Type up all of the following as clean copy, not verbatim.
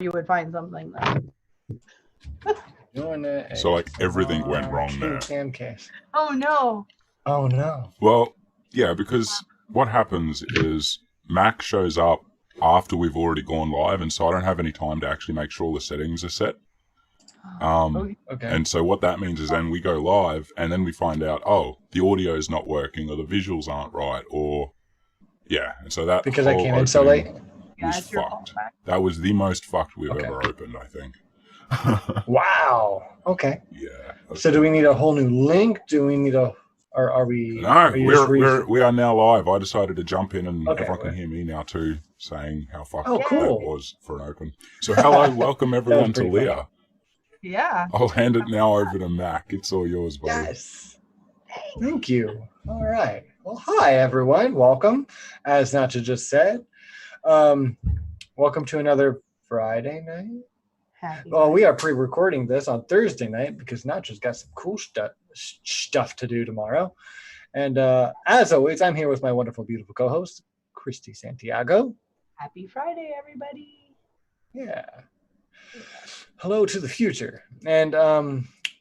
you would find something though. So like everything went wrong there. Oh no. Oh no. Well, yeah, because what happens is Mac shows up after we've already gone live, and so I don't have any time to actually make sure all the settings are set. Okay. And so what that means is then we go live, and then we find out, oh, the audio is not working, or the visuals aren't right, or yeah, and so that because I whole came in so late. was fucked. That was the most fucked we've ever opened, I think. Wow. Okay. Yeah. So do we need a whole new link? Do we need a, or are we? No, we are now live. I decided to jump in, and everyone can hear me now too, saying how fucked that was for an open. So hello, welcome everyone to LEAH. Yeah. I'll hand it now over to Mac. It's all yours, buddy. Yes. Thank you. All right. Well, hi everyone. Welcome. As Nacho just said, welcome to another Friday night. Well, we are pre-recording this on Thursday night because Nacho's got some cool stuff to do tomorrow. And as always, I'm here with my wonderful, beautiful co-host, Christy Santiago. Happy Friday, everybody. Yeah. Hello to the future. And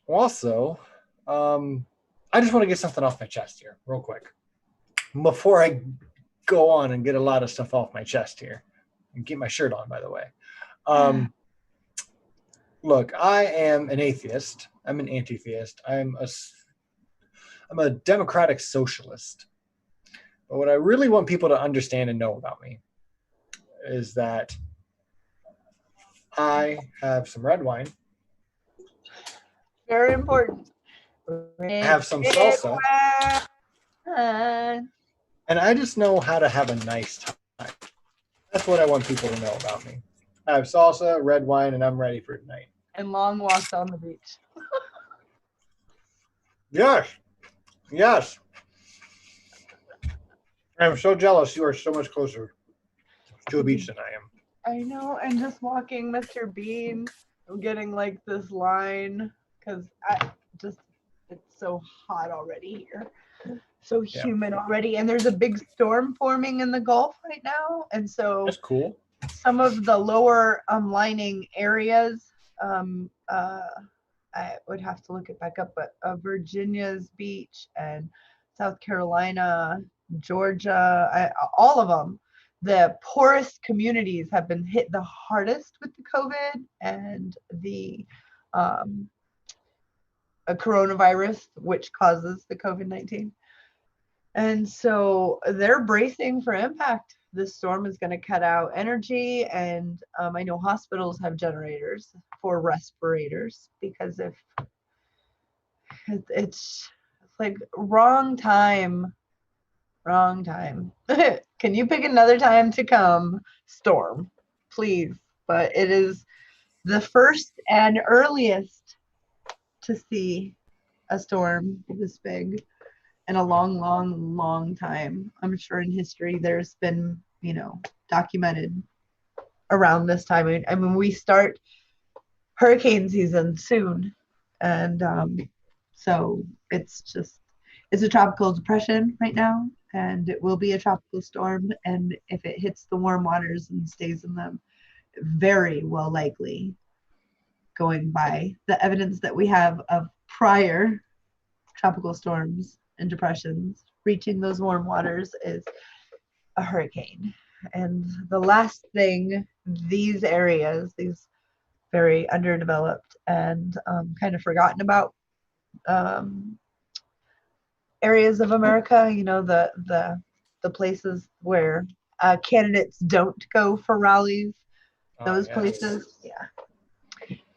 also, I just want to get something off my chest here real quick. Before I go on and get a lot of stuff off my chest here. And keep my shirt on, by the way. Look, I am an atheist. I'm an anti-theist. I'm a democratic socialist. But what I really want people to understand and know about me is that I have some red wine. Very important. I have some salsa. And I just know how to have a nice time. That's what I want people to know about me. I have salsa, red wine, and I'm ready for tonight. And long walks on the beach. Yes. Yes. I'm so jealous. You are so much closer to a beach than I am. I know. And just walking Mr. Bean, I'm getting like this line because it's so hot already here. So humid already. And there's a big storm forming in the Gulf right now. And so that's cool. Some of the lower lining areas, I would have to look it back up, but Virginia's beach and South Carolina, Georgia, all of them, the poorest communities have been hit the hardest with the COVID and the coronavirus, which causes the COVID-19. And so they're bracing for impact. This storm is going to cut out energy, and I know hospitals have generators for respirators because if it's like wrong time. Can you pick another time to come, storm, please? But it is the first and earliest to see a storm this big in a long time. I'm sure in history there's been, documented around this time. I mean, we start hurricane season soon. And so it's a tropical depression right now, and it will be a tropical storm. And if it hits the warm waters and stays in them, very well likely, going by the evidence that we have of prior tropical storms and depressions reaching those warm waters, is a hurricane. And the last thing these areas, these very underdeveloped and kind of forgotten about areas of America, the places where candidates don't go for rallies, those places,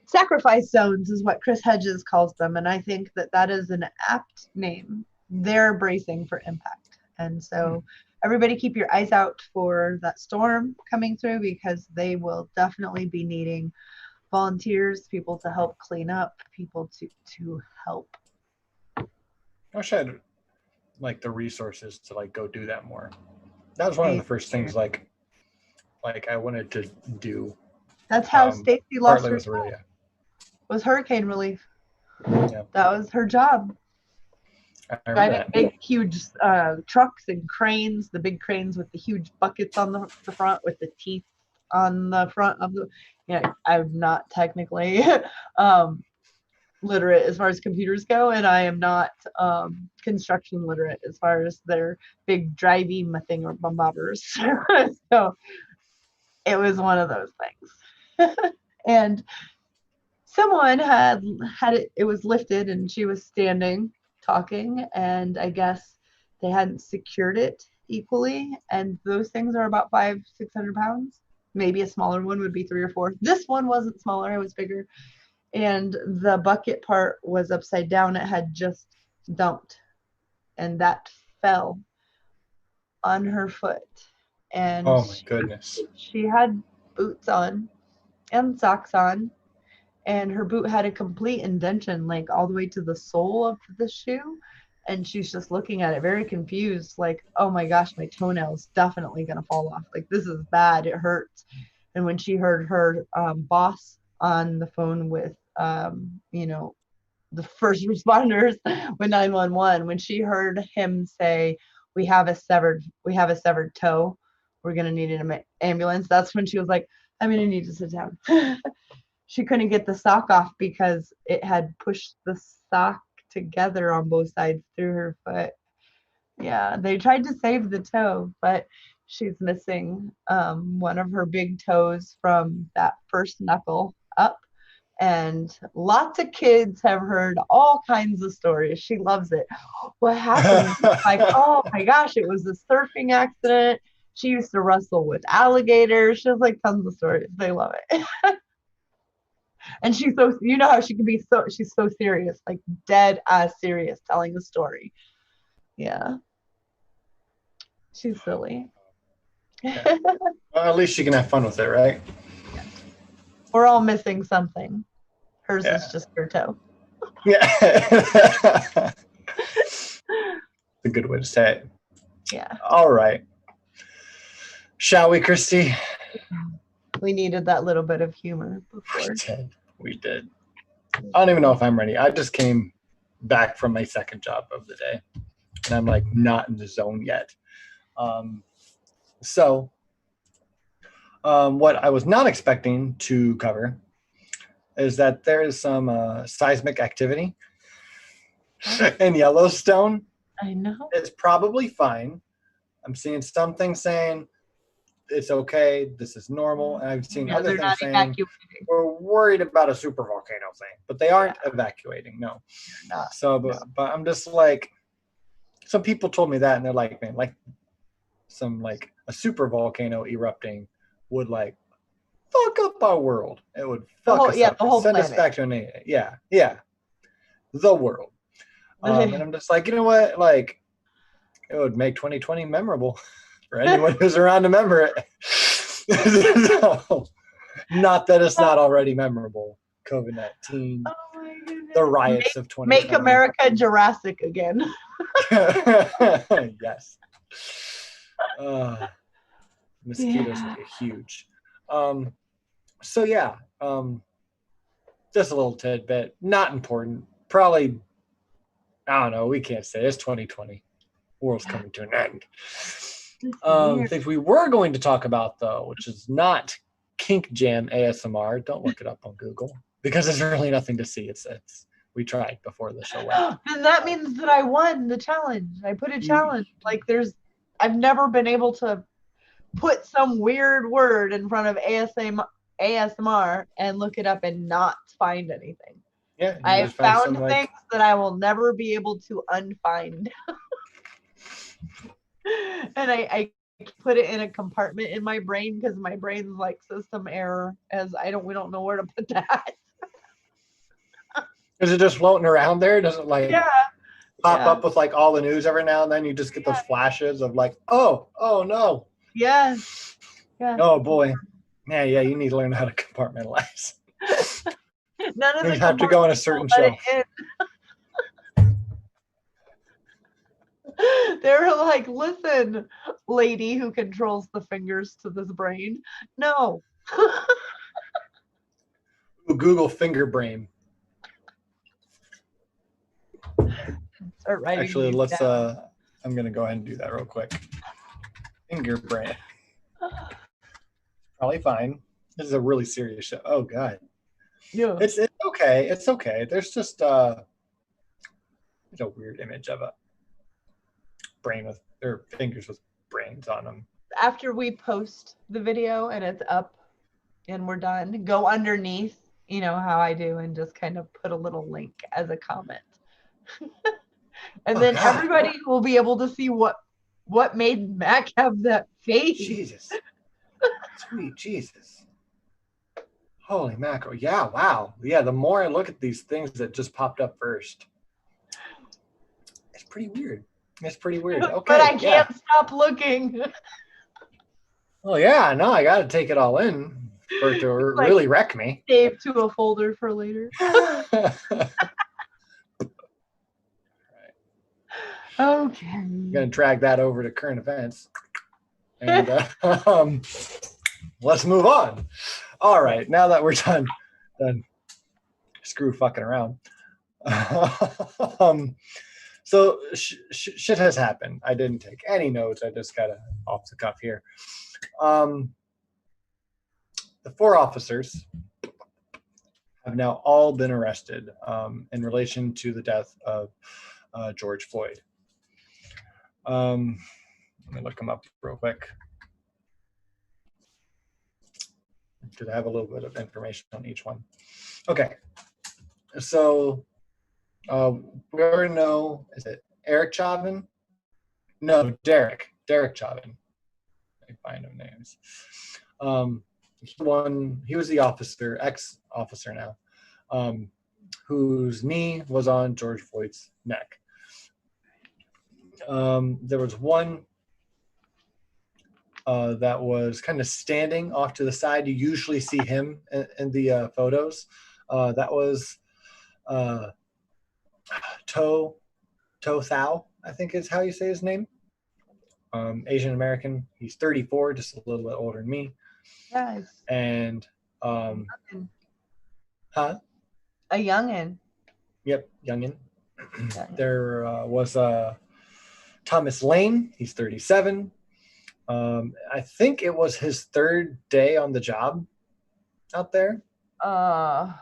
sacrifice zones is what Chris Hedges calls them, and I think that is an apt name. They're bracing for impact, and so everybody keep your eyes out for that storm coming through, because they will definitely be needing volunteers, people to help clean up, people to help. I wish I had the resources to go do that more. That was one of the first things I wanted to do. That's how Stacy lost her job. Was hurricane relief. Yeah. That was her job. Driving big, huge trucks and cranes, the big cranes with the huge buckets on the front with the teeth on the front of the, I'm not technically literate as far as computers go, and I am not construction literate as far as their big driving thing or bombarders. So it was one of those things. And someone had it was lifted, and she was standing talking, and I guess they hadn't secured it equally, and those things are about 500-600 pounds. Maybe a smaller one would be 3 or 4. This one wasn't smaller, it was bigger, and the bucket part was upside down. It had just dumped, and that fell on her foot. And oh my goodness, she had boots on and socks on, and her boot had a complete indentation, like all the way to the sole of the shoe. And she's just looking at it very confused, like, oh my gosh, my toenail's definitely gonna fall off. Like, this is bad, it hurts. And when she heard her boss on the phone with, the first responders with 911, when she heard him say, we have a severed toe, we're gonna need an ambulance, that's when she was like, I'm gonna need to sit down. She couldn't get the sock off because it had pushed the sock together on both sides through her foot. Yeah, they tried to save the toe, but she's missing one of her big toes from that first knuckle up. And lots of kids have heard all kinds of stories. She loves it. What happened? Like, oh my gosh, it was a surfing accident. She used to wrestle with alligators. She has like tons of stories. They love it. And she's so, how she can be she's so serious, like dead ass serious telling the story. Yeah. She's silly. Yeah. Well, at least she can have fun with it, right? We're all missing something. Hers is just her toe. Yeah. That's a good way to say it. Yeah. All right. Shall we, Christy? We needed that little bit of humor before. We did. I don't even know if I'm ready. I just came back from my second job of the day, and I'm like not in the zone yet. What I was not expecting to cover is that there is some seismic activity in Yellowstone. I know. It's probably fine. I'm seeing some things saying it's okay, this is normal, and I've seen other things saying we're worried about a super volcano thing, but they aren't evacuating. No, not. So, but I'm just like, some people told me that, and they're like, man, like a super volcano erupting would like fuck up our world. It would fuck us up. The whole send planet. Us back to an the world. And I'm just like, you know what? Like, it would make 2020 memorable for anyone who's around to remember it. So, not that it's not already memorable. COVID-19, the riots of 2020. Make America Jurassic again. Yes. Mosquitoes would be huge. Just a little tidbit, not important. Probably, I don't know. We can't say it's 2020. World's coming to an end. Things we were going to talk about, though, which is not Kink Jam ASMR. Don't look it up on Google because there's really nothing to see. It's we tried before the show went. Then that means that I won the challenge. I put a challenge. Like I've never been able to put some weird word in front of ASMR and look it up and not find anything. Yeah, I found things that I will never be able to unfind. And I put it in a compartment in my brain because my brain's like system error, as we don't know where to put that. Is it just floating around there? Does it like pop up with like all the news every now and then? You just get those flashes of like, oh no. Yes. Yeah. Oh boy. Yeah, you need to learn how to compartmentalize. None of you have to go on a certain shelf. They're like, listen, lady who controls the fingers to this brain. No. Google finger brain. Actually, let's I'm gonna go ahead and do that real quick. Finger brain. probably fine. This is a really serious show. Oh God. Yeah. It's okay. It's okay. There's just a weird image of a brain with or fingers with brains on them. After we post the video and it's up and we're done, go underneath, you know how I do, and just kind of put a little link as a comment. And then God. everybody will be able to see what made Mac have that face. Jesus. Sweet Jesus. Holy mackerel. Yeah, wow. Yeah, the more I look at these things that just popped up first, it's pretty weird. It's pretty weird. Okay. But I can't stop looking. Well, yeah, no, I got to take it all in for it to really wreck me. Save to a folder for later. Okay. I'm going to drag that over to current events. And let's move on. All right, now that we're done screw fucking around. So shit has happened. I didn't take any notes. I just got it off the cuff here. The 4 officers have now all been arrested in relation to the death of George Floyd. Let me look them up real quick, because I have a little bit of information on each one. Okay, so we already know, is it Eric Chauvin? No, Derek Chauvin. I find him names. He was the officer, ex-officer now, whose knee was on George Floyd's neck. There was one that was kind of standing off to the side. You usually see him in the photos. That was To Thao, I think is how you say his name. Asian American. He's 34, just a little bit older than me. Nice. And Huh? A youngin. Yep, youngin. There was Thomas Lane. He's 37. I think it was his 3rd day on the job out there. And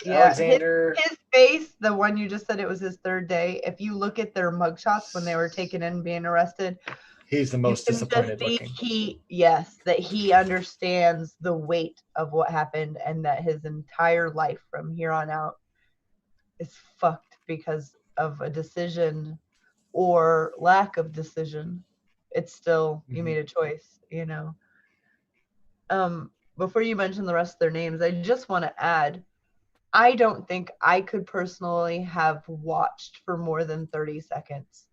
Alexander. His face, the one you just said it was his 3rd day. If you look at their mugshots when they were taken in being arrested, he's the most disappointed looking. That he understands the weight of what happened, and that his entire life from here on out is fucked because of a decision or lack of decision. It's still, you made a choice, you know. Before you mention the rest of their names, I just want to add, I don't think I could personally have watched for more than 30 seconds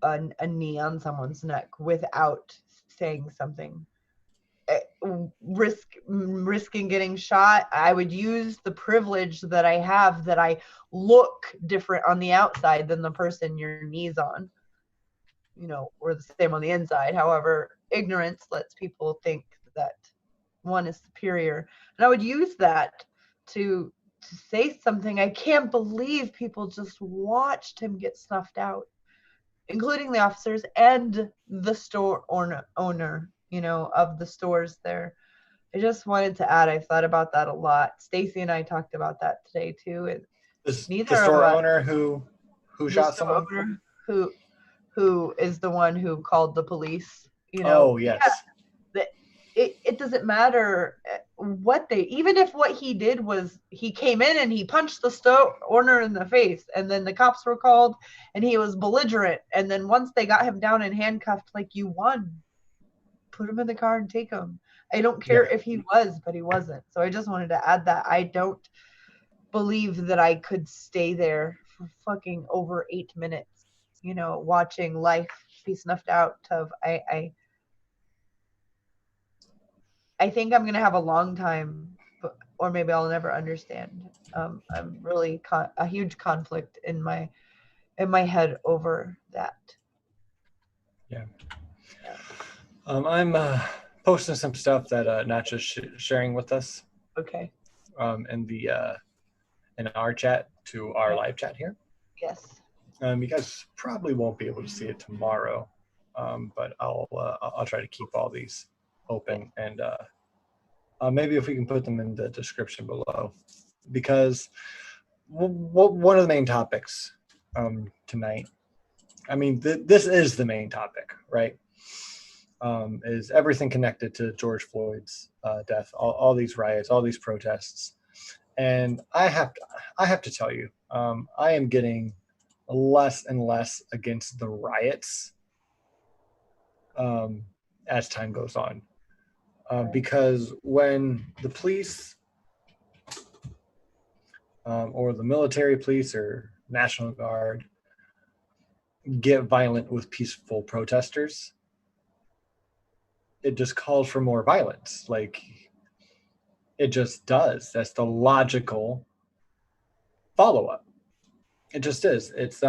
a knee on someone's neck without saying something. Risking getting shot, I would use the privilege that I have, that I look different on the outside than the person your knee's on, you know, or the same on the inside. However, ignorance lets people think that one is superior, and I would use that to say something. I can't believe people just watched him get snuffed out, including the officers and the store owner, you know, of the stores there. I just wanted to add, I've thought about that a lot. Stacy and I talked about that today too. The store owner who shot someone? Who is the one who called the police, you know? Oh, yes. Yeah, it doesn't matter what even if what he did was he came in and he punched the store owner in the face, and then the cops were called and he was belligerent, and then once they got him down and handcuffed, like, you won. Put him in the car and take him. I don't care if he was, but he wasn't. So I just wanted to add that. I don't believe that I could stay there for fucking over 8 minutes, you know, watching life be snuffed out of. I think I'm gonna have a long time, or maybe I'll never understand. I'm really a huge conflict in my head over that. Yeah. I'm posting some stuff that Natcha's sharing with us. Okay. In our chat to our live chat here. Yes. You guys probably won't be able to see it tomorrow, but I'll try to keep all these open, and maybe if we can put them in the description below, because one of the main topics tonight, I mean, this is the main topic, right? Is everything connected to George Floyd's death, all these riots, all these protests. And I have to tell you, I am getting less and less against the riots as time goes on. Because when the police or the military police or National Guard get violent with peaceful protesters, it just calls for more violence. Like, it just does. That's the logical follow-up. It just is. It's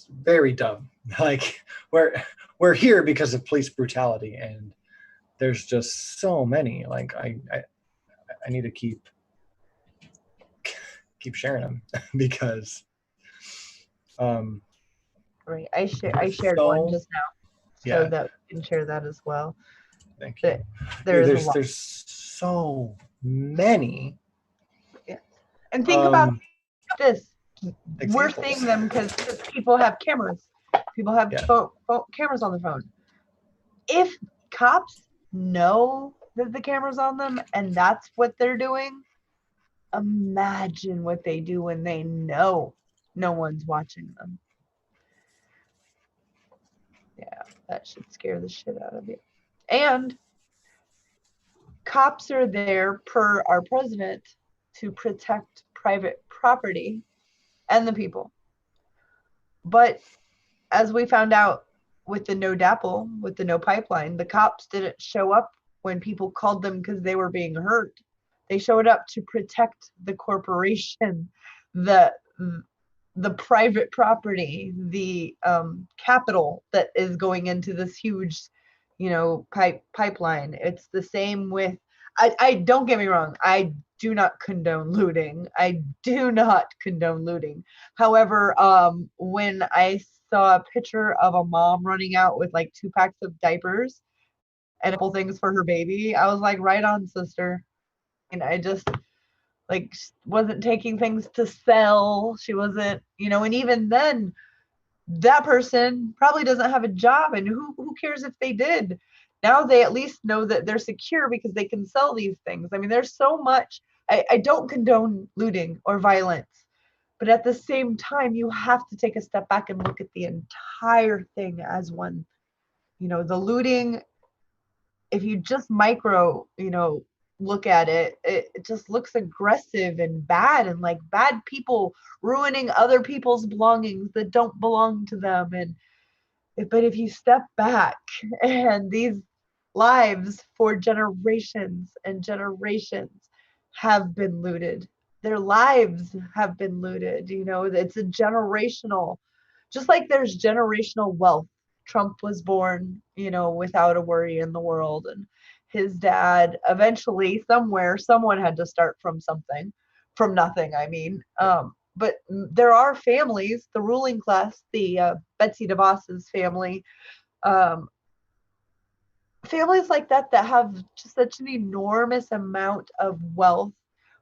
very dumb. Like, we're here because of police brutality, and there's just so many. Like, I need to keep sharing them because right. I shared one just now, so that we can share that as well. Thank you. There's so many. Yeah. And think about this. Examples. We're seeing them because people have cameras. People have cameras on their phone. If cops know that the camera's on them and that's what they're doing, imagine what they do when they know no one's watching them. Yeah, that should scare the shit out of you. And cops are there, per our president, to protect private property and the people. But as we found out with the no DAPL, with the no pipeline, the cops didn't show up when people called them because they were being hurt. They showed up to protect the corporation, the private property, the capital that is going into this huge, pipeline. It's the same with, I don't get me wrong, I do not condone looting. I do not condone looting. However, when I saw a picture of a mom running out with like 2 packs of diapers and a couple things for her baby, I was like, right on, sister. And I just wasn't taking things to sell. She wasn't, and even then that person probably doesn't have a job, and who cares if they did? Now they at least know that they're secure because they can sell these things. I mean, there's so much. I don't condone looting or violence, but at the same time, you have to take a step back and look at the entire thing as one. The looting, if you just look at it, it just looks aggressive and bad, and like bad people ruining other people's belongings that don't belong to them. But if you step back, and these lives for generations and generations have been looted, their lives have been looted. It's a generational, just like there's generational wealth. Trump was born, without a worry in the world, and his dad eventually someone had to start from nothing. I mean, but there are families, the ruling class, the Betsy DeVos's family, families like that have just such an enormous amount of wealth,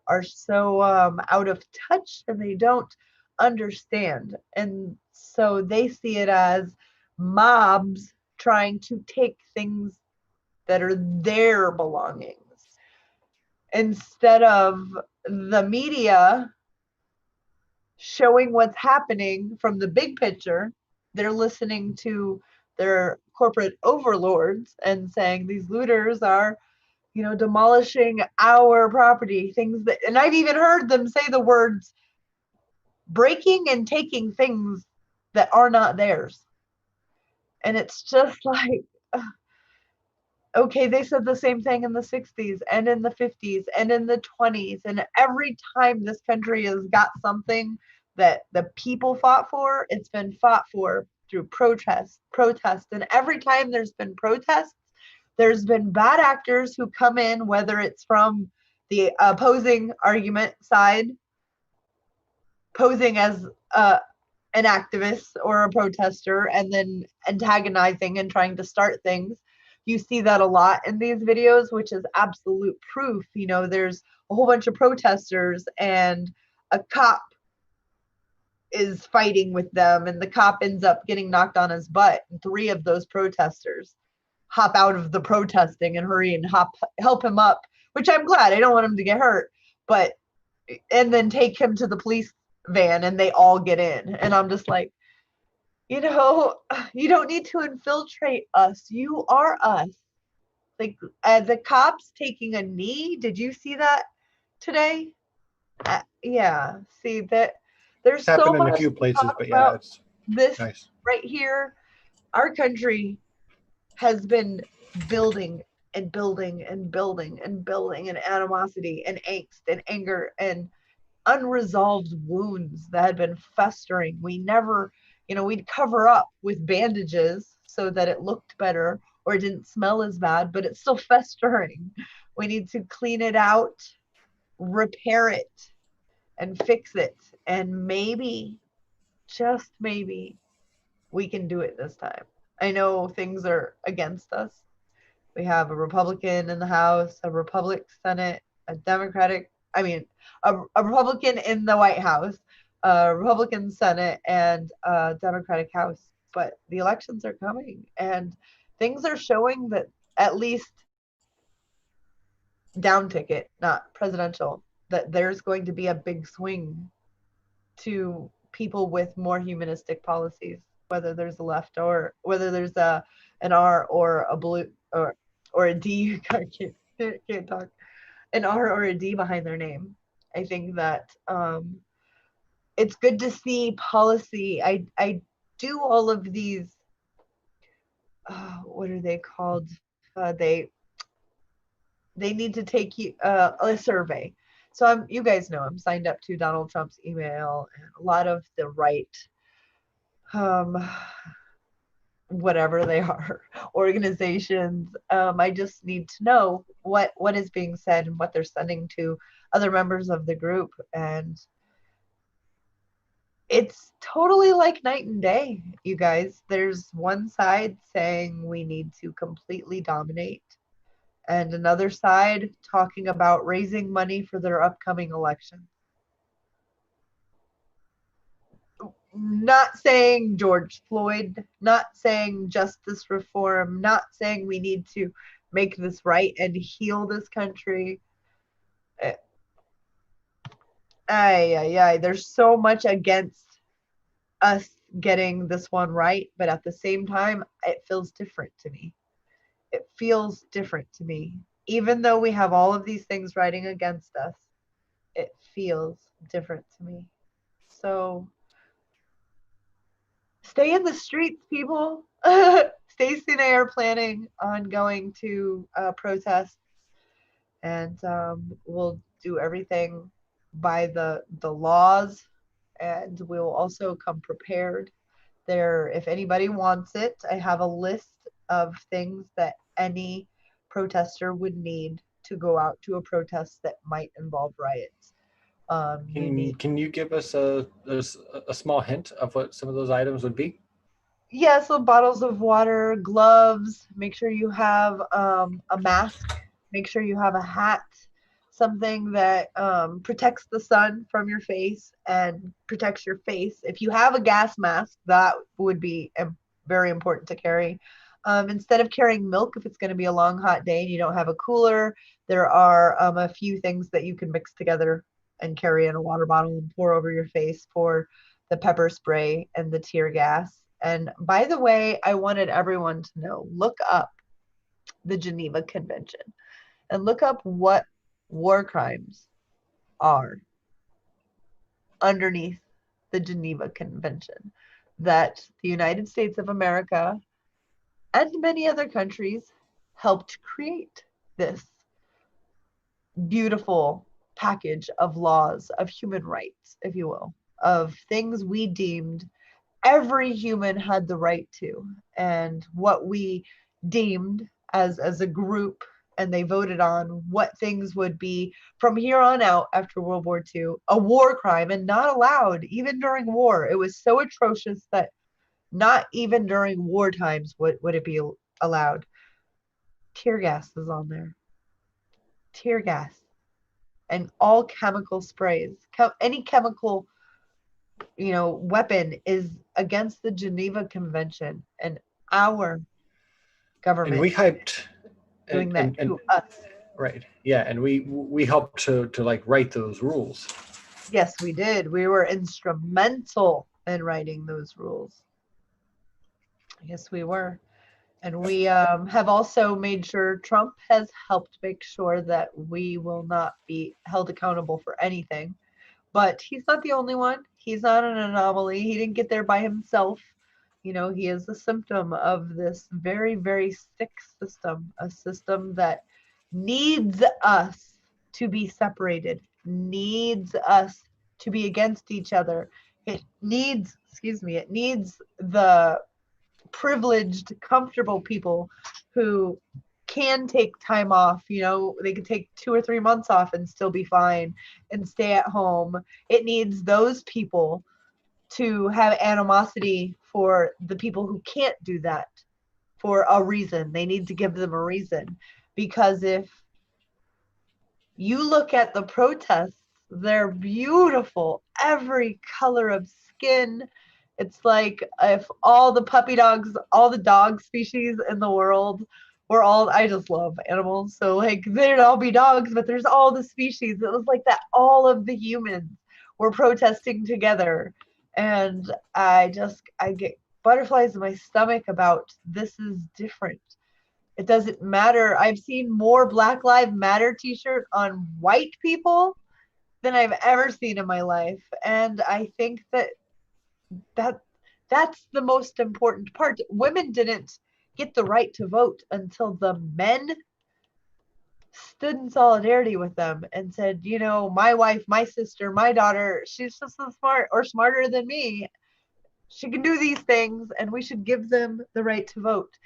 are so out of touch, and they don't understand. And so they see it as mobs trying to take things that are their belongings, instead of the media showing what's happening from the big picture. They're listening to their corporate overlords and saying these looters are, demolishing our property, things that, and I've even heard them say the words breaking and taking things that are not theirs. And it's just like, okay, they said the same thing in the 60s and in the 50s and in the 20s. And every time this country has got something that the people fought for, it's been fought for through protest. And every time there's been protests, there's been bad actors who come in, whether it's from the opposing argument side, posing as an activist or a protester and then antagonizing and trying to start things. You see that a lot in these videos, which is absolute proof. You know, there's a whole bunch of protesters and a cop is fighting with them, and the cop ends up getting knocked on his butt. And 3 of those protesters hop out of the protesting and hurry and help him up, which I'm glad. I don't want him to get hurt, but and then take him to the police van, and they all get in. And I'm just like, you know, you don't need to infiltrate us. You are us. Like the cops taking a knee. Did you see that today? Yeah. See that there's It's so happened in much a few places, but yeah, about it's this nice. right here. Our country has been building and building and building and building, and animosity and angst and anger and unresolved wounds that had been festering. We never, you know, we'd cover up with bandages so that it looked better or it didn't smell as bad, but it's still festering. We need to clean it out, repair it, and fix it. And maybe, just maybe, we can do it this time. I know things are against us. We have a Republican in the House, a Republican Senate, a Republican in the White House, a Republican Senate, and a Democratic House. But the elections are coming, and things are showing that, at least down ticket, not presidential, that there's going to be a big swing to people with more humanistic policies, whether there's a left or whether there's an R or a blue or a D. I can't talk. An R or a D behind their name. I think that it's good to see policy. I do all of these. What are they called? They need to take you a survey. So you guys know I'm signed up to Donald Trump's email and a lot of the right, whatever they are, organizations. I just need to know what is being said and what they're sending to other members of the group. And it's totally like night and day, you guys. There's one side saying we need to completely dominate, and another side talking about raising money for their upcoming election. Not saying George Floyd, not saying justice reform, not saying we need to make this right and heal this country. There's so much against us getting this one right, but at the same time, it feels different to me. It feels different to me. Even though we have all of these things writing against us, it feels different to me. So stay in the streets, people. Stacey and I are planning on going to protests, and we'll do everything by the laws, and we'll also come prepared. There, if anybody wants it, I have a list of things that any protester would need to go out to a protest that might involve riots. Can you give us a small hint of what some of those items would be? Yeah, so bottles of water, gloves, make sure you have a mask, make sure you have a hat, something that protects the sun from your face and protects your face. If you have a gas mask, that would be very important to carry. Instead of carrying milk, if it's going to be a long, hot day and you don't have a cooler, there are a few things that you can mix together and carry in a water bottle and pour over your face for the pepper spray and the tear gas. And by the way, I wanted everyone to know, look up the Geneva Convention and look up what war crimes are underneath the Geneva Convention that the United States of America and many other countries helped create this beautiful package of laws, of human rights, if you will, of things we deemed every human had the right to, and what we deemed as a group and they voted on what things would be from here on out after World War II a war crime and not allowed even during war. It was so atrocious that not even during war times would it be allowed. Tear gas is on there. Tear gas and all chemical sprays. Any chemical, weapon is against the Geneva Convention, and our government and we hyped doing that to us. Right. Yeah, and we helped to like write those rules. Yes, we did. We were instrumental in writing those rules. Yes, we were. And we have also made sure Trump has helped make sure that we will not be held accountable for anything. But he's not the only one. He's not an anomaly. He didn't get there by himself. He is a symptom of this very, very sick system, a system that needs us to be separated, needs us to be against each other. It needs the privileged, comfortable people who can take time off. They could take 2 or 3 months off and still be fine and stay at home. It needs those people to have animosity for the people who can't do that for a reason. They need to give them a reason, because if you look at the protests, they're beautiful, every color of skin. It's like if all the puppy dogs, all the dog species in the world were all, I just love animals. So like there'd all be dogs, but there's all the species. It was like that all of the humans were protesting together. And I get butterflies in my stomach about this is different. It doesn't matter. I've seen more Black Lives Matter t-shirt on white people than I've ever seen in my life. And I think that's the most important part. Women didn't get the right to vote until the men stood in solidarity with them and said, my wife, my sister, my daughter, she's just as smart or smarter than me. She can do these things, and we should give them the right to vote.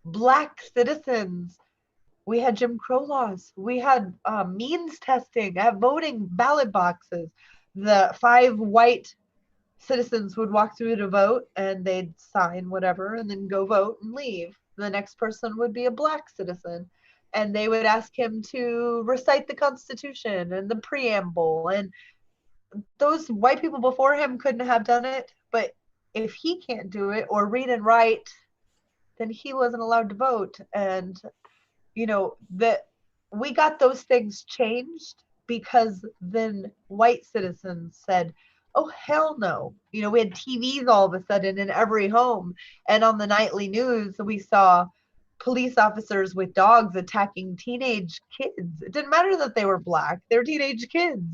Black citizens, we had Jim Crow laws. We had means testing at voting ballot boxes. The 5 white citizens would walk through to vote, and they'd sign whatever and then go vote and leave. The next person would be a Black citizen, and they would ask him to recite the Constitution and the preamble. And those white people before him couldn't have done it, but if he can't do it or read and write, then he wasn't allowed to vote. And that we got those things changed because then white citizens said, oh hell no. We had TVs all of a sudden in every home, and on the nightly news we saw police officers with dogs attacking teenage kids. It didn't matter that they were Black, they were teenage kids.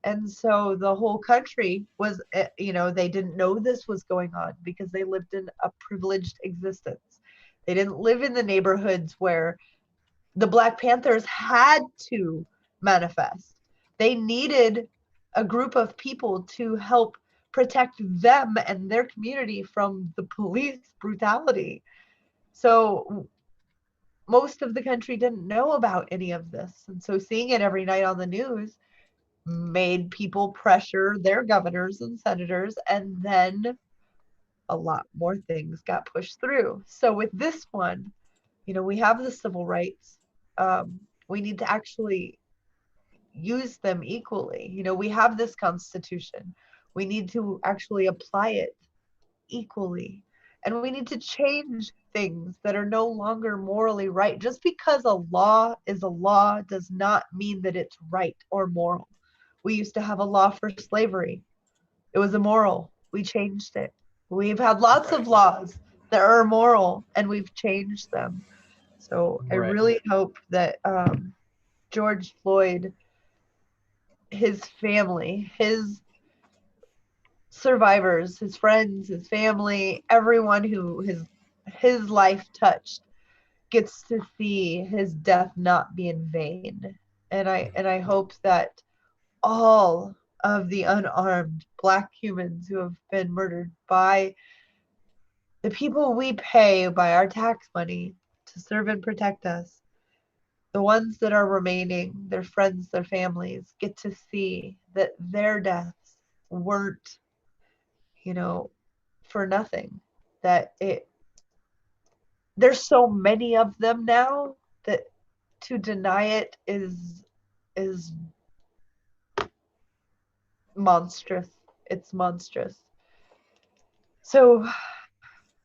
And so the whole country was, they didn't know this was going on because they lived in a privileged existence. They didn't live in the neighborhoods where the Black Panthers had to manifest. They needed a group of people to help protect them and their community from the police brutality. So most of the country didn't know about any of this. And so seeing it every night on the news made people pressure their governors and senators, and then a lot more things got pushed through. So with this one, we have the civil rights. We need to actually use them equally. We have this Constitution. We need to actually apply it equally. And we need to change things that are no longer morally right. Just because a law is a law does not mean that it's right or moral. We used to have a law for slavery. It was immoral. We changed it. We've had lots of laws that are immoral, and we've changed them. So I really hope that George Floyd, his family, his survivors, his friends, his family, everyone who his life touched gets to see his death not be in vain. And I hope that all of the unarmed Black humans who have been murdered by the people we pay by our tax money to to serve and protect us, the ones that are remaining, their friends, their families, get to see that their deaths weren't, for nothing. That there's so many of them now that to deny it is monstrous. It's monstrous. So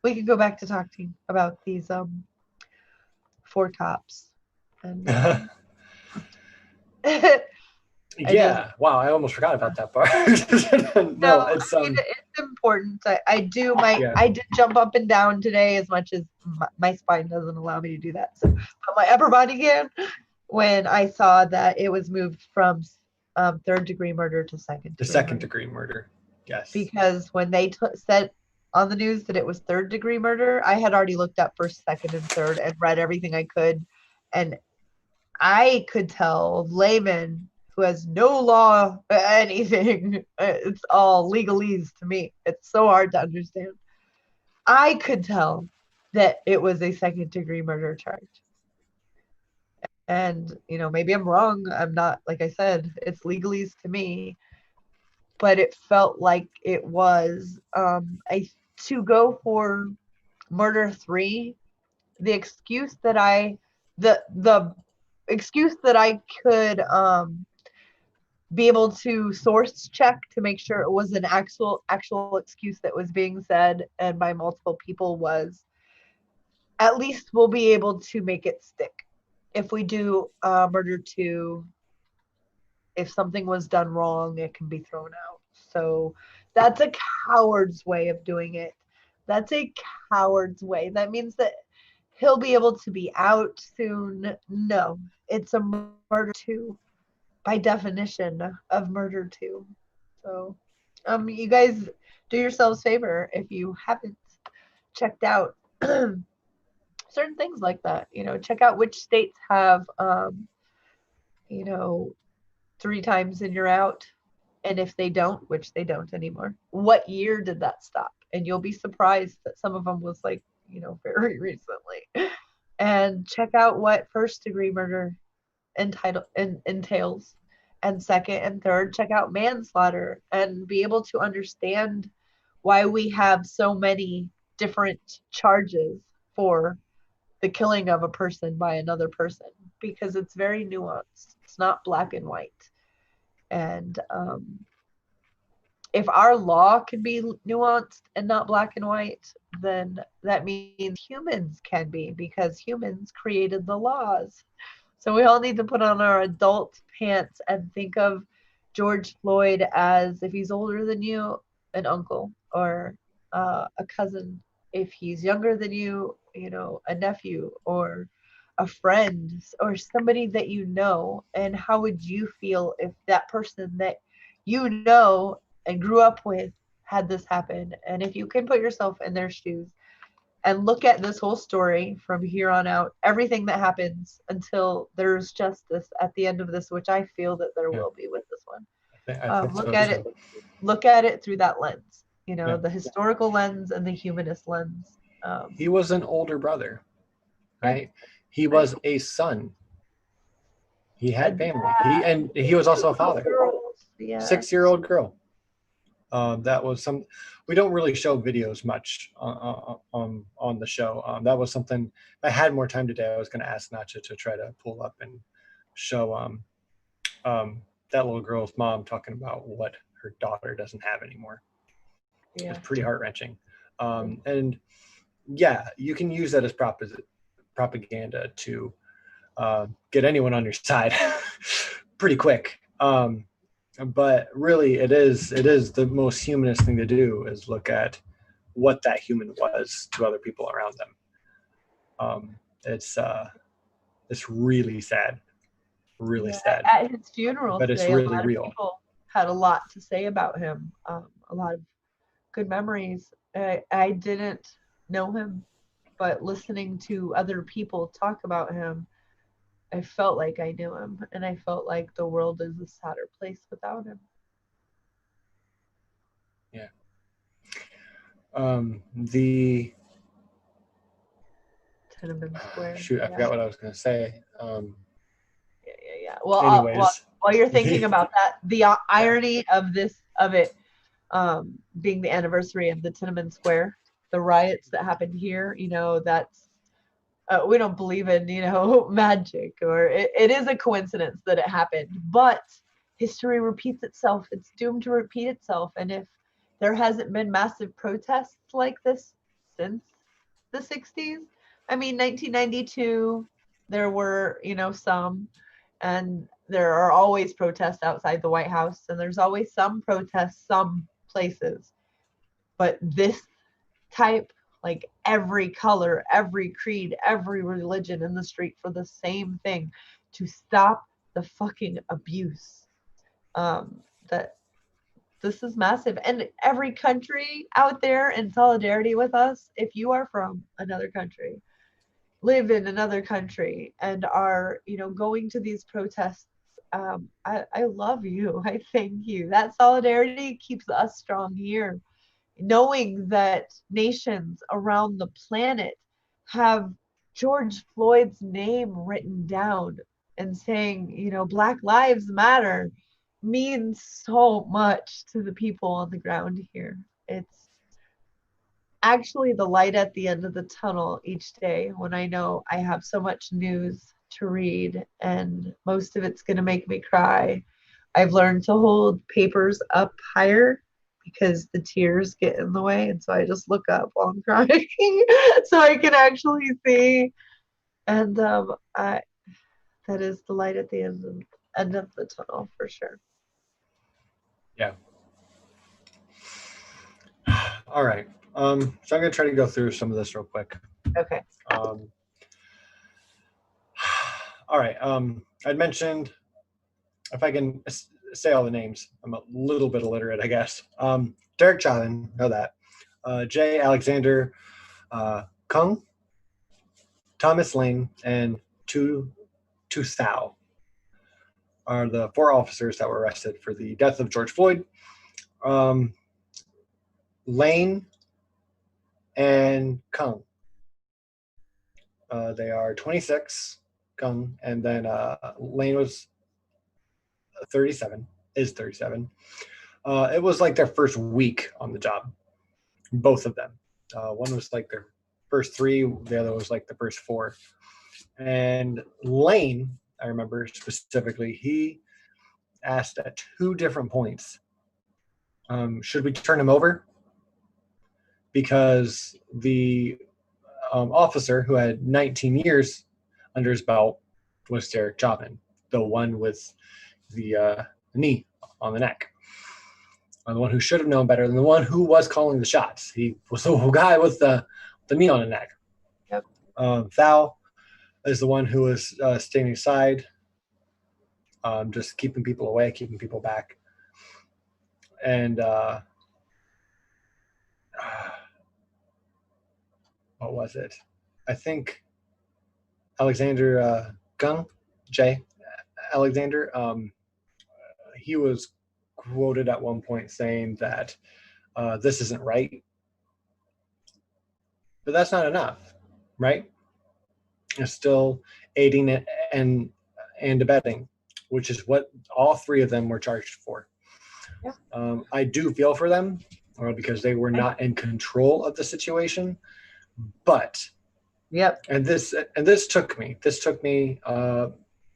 we can go back to talking about these 4 cops. And yeah. Wow, I almost forgot about that part. No, it's it's important. I did jump up and down today as much as my spine doesn't allow me to do that. So, but my upper body can. When I saw that it was moved from 3rd degree murder to 2nd degree. The 2nd degree murder. Yes. Because when they said on the news that it was 3rd degree murder, I had already looked up 1st, 2nd, and 3rd and read everything I could, and I could tell layman who has no law anything. It's all legalese to me. It's so hard to understand. I could tell that it was a 2nd degree murder charge. And, maybe I'm wrong. I'm not, like I said, it's legalese to me. But it felt like it was to go for murder 3. The excuse that the excuse that I could be able to source check to make sure it was an actual excuse that was being said and by multiple people was, at least we'll be able to make it stick. If we do murder 2, if something was done wrong, it can be thrown out. So that's a coward's way of doing it. That's a coward's way. That means that he'll be able to be out soon. No, it's a murder 2 by definition of murder 2. So you guys do yourselves a favor if you haven't checked out certain things like that. Check out which states have 3 times and you're out. And if they don't, which they don't anymore, what year did that stop? And you'll be surprised that some of them was like, very recently. And check out what 1st degree murder entails. And 2nd and 3rd, check out manslaughter and be able to understand why we have so many different charges for the killing of a person by another person, because it's very nuanced. It's not black and white. And if our law can be nuanced and not black and white, then that means humans can be, because humans created the laws. So we all need to put on our adult pants and think of George Floyd as, if he's older than you, an uncle or a cousin. If he's younger than you, a nephew or a friend or somebody that you know. And how would you feel if that person that you know and grew up with had this happen? And if you can put yourself in their shoes and look at this whole story from here on out, everything that happens until there's justice at the end of this, which I feel that there will be with this one. Look at it through that lens, the historical lens and the humanist lens. He was an older brother, right? He was a son. He had family. He was also a father. 6-year-old girl. That was we don't really show videos much on the show. That was something, if I had more time today, I was going to ask Nacha to try to pull up and show that little girl's mom talking about what her daughter doesn't have anymore. Yeah. It's pretty heart-wrenching. And yeah, you can use that as propaganda to get anyone on your side pretty quick. But really, it is the most humanist thing to do, is look at what that human was to other people around them. It's really sad, sad. At his funeral, but it's really real. People had a lot to say about him. A lot of good memories. I didn't know him, but listening to other people talk about him, I felt like I knew him, and I felt like the world is a sadder place without him. Yeah. Tiananmen Square. Shoot, I forgot what I was going to say. Yeah. Well, anyways. while you're thinking about that, the irony of it being the anniversary of the Tiananmen Square, the riots that happened here, that's we don't believe in, magic, or it is a coincidence that it happened, but history repeats itself. It's doomed to repeat itself. And if there hasn't been massive protests like this since the 60s, I mean, 1992, there were, some, and there are always protests outside the White House, and there's always some protests, some places. But this type, like every color, every creed, every religion in the street for the same thing, to stop the fucking abuse. That this is massive. And every country out there in solidarity with us, if you are from another country, live in another country, and are, going to these protests, I love you. I thank you. That solidarity keeps us strong here. Knowing that nations around the planet have George Floyd's name written down and saying, Black Lives Matter, means so much to the people on the ground here. It's actually the light at the end of the tunnel each day when I know I have so much news to read, and most of it's going to make me cry. I've learned to hold papers up higher because the tears get in the way, and so I just look up while I'm crying so I can actually see. And that is the light at the end of the tunnel for sure. Yeah. All right. So I'm going to try to go through some of this real quick. Okay. All right. I'd mentioned, if I can say all the names, I'm a little bit illiterate, I guess. Derek Chauvin, know that. J. Alexander Kung, Thomas Lane, and Tu Thao are the 4 officers that were arrested for the death of George Floyd. Lane and Kung, they are 26, Kung, and then Lane was 37. It was like their first week on the job, both of them. One was like their first 3, the other was like the first 4. And Lane, I remember specifically, he asked at 2 different points, should we turn him over? Because the officer who had 19 years under his belt was Derek Chauvin, the one with the knee on the neck. The one who should have known better than the one who was calling the shots. He was the guy with the knee on the neck. Yep. Thao is the one who was standing aside, just keeping people away, keeping people back. And what was it? I think Alexander J. Alexander, he was quoted at one point saying that this isn't right. But that's not enough, right? It's still aiding it and abetting, which is what all 3 of them were charged for. Yeah. I do feel for them because they were not in control of the situation, but yep. And this took me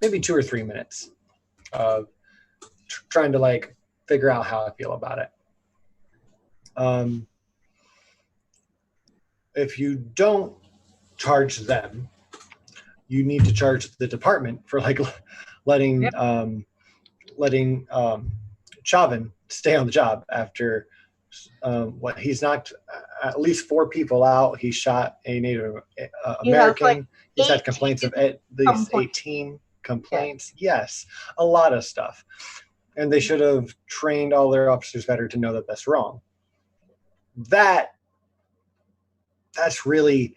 maybe 2 or 3 minutes of trying to like figure out how I feel about it. If you don't charge them, you need to charge the department for like letting Chauvin stay on the job after he's knocked at least 4 people out. He shot a Native American. He's had complaints of at least 18 complaints. Yeah. Yes, a lot of stuff. And they should have trained all their officers better to know that that's wrong. That's really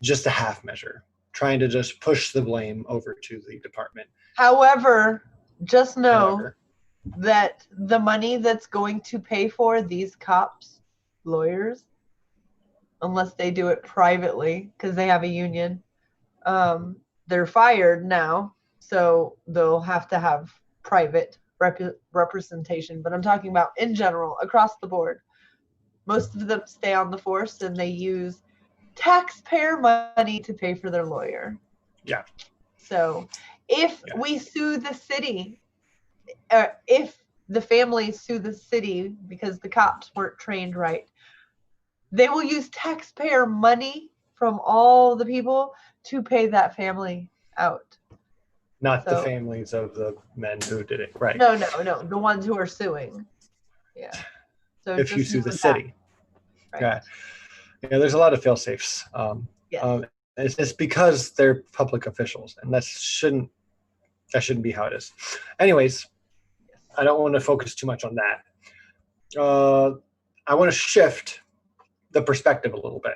just a half measure, trying to just push the blame over to the department. However, just know that the money that's going to pay for these cops, lawyers, unless they do it privately because they have a union, They're fired now, so they'll have to have private representation. But I'm talking about in general, across the board. Most of them stay on the force, and they use taxpayer money to pay for their lawyer. Yeah. So if we sue the city, if the families sue the city because the cops weren't trained right, they will use taxpayer money from all the people to pay that family out. Not the families of the men who did it, right? No, the ones who are suing. Yeah. So if you sue the city, right? Yeah, there's a lot of fail safes. It's just because they're public officials, and that shouldn't be how it is. Anyways, I don't want to focus too much on that. I want to shift the perspective a little bit,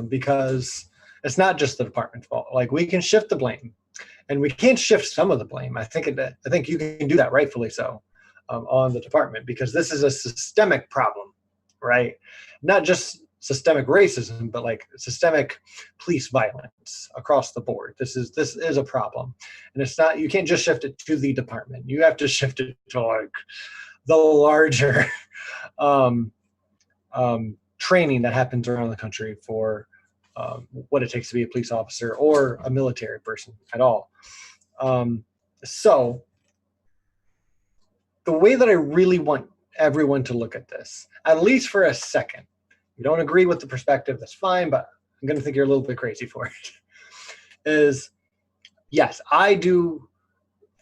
because it's not just the department's fault. Like, we can shift the blame, and we can't shift some of the blame. I think you can do that, rightfully so, on the department, because this is a systemic problem, right? Not just systemic racism, but like systemic police violence across the board. This is a problem, and it's not. You can't just shift it to the department. You have to shift it to like the larger training that happens around the country for what it takes to be a police officer or a military person at all. So the way that I really want everyone to look at this, at least for a second, you don't agree with the perspective, that's fine, but I'm going to think you're a little bit crazy for it, is yes, I do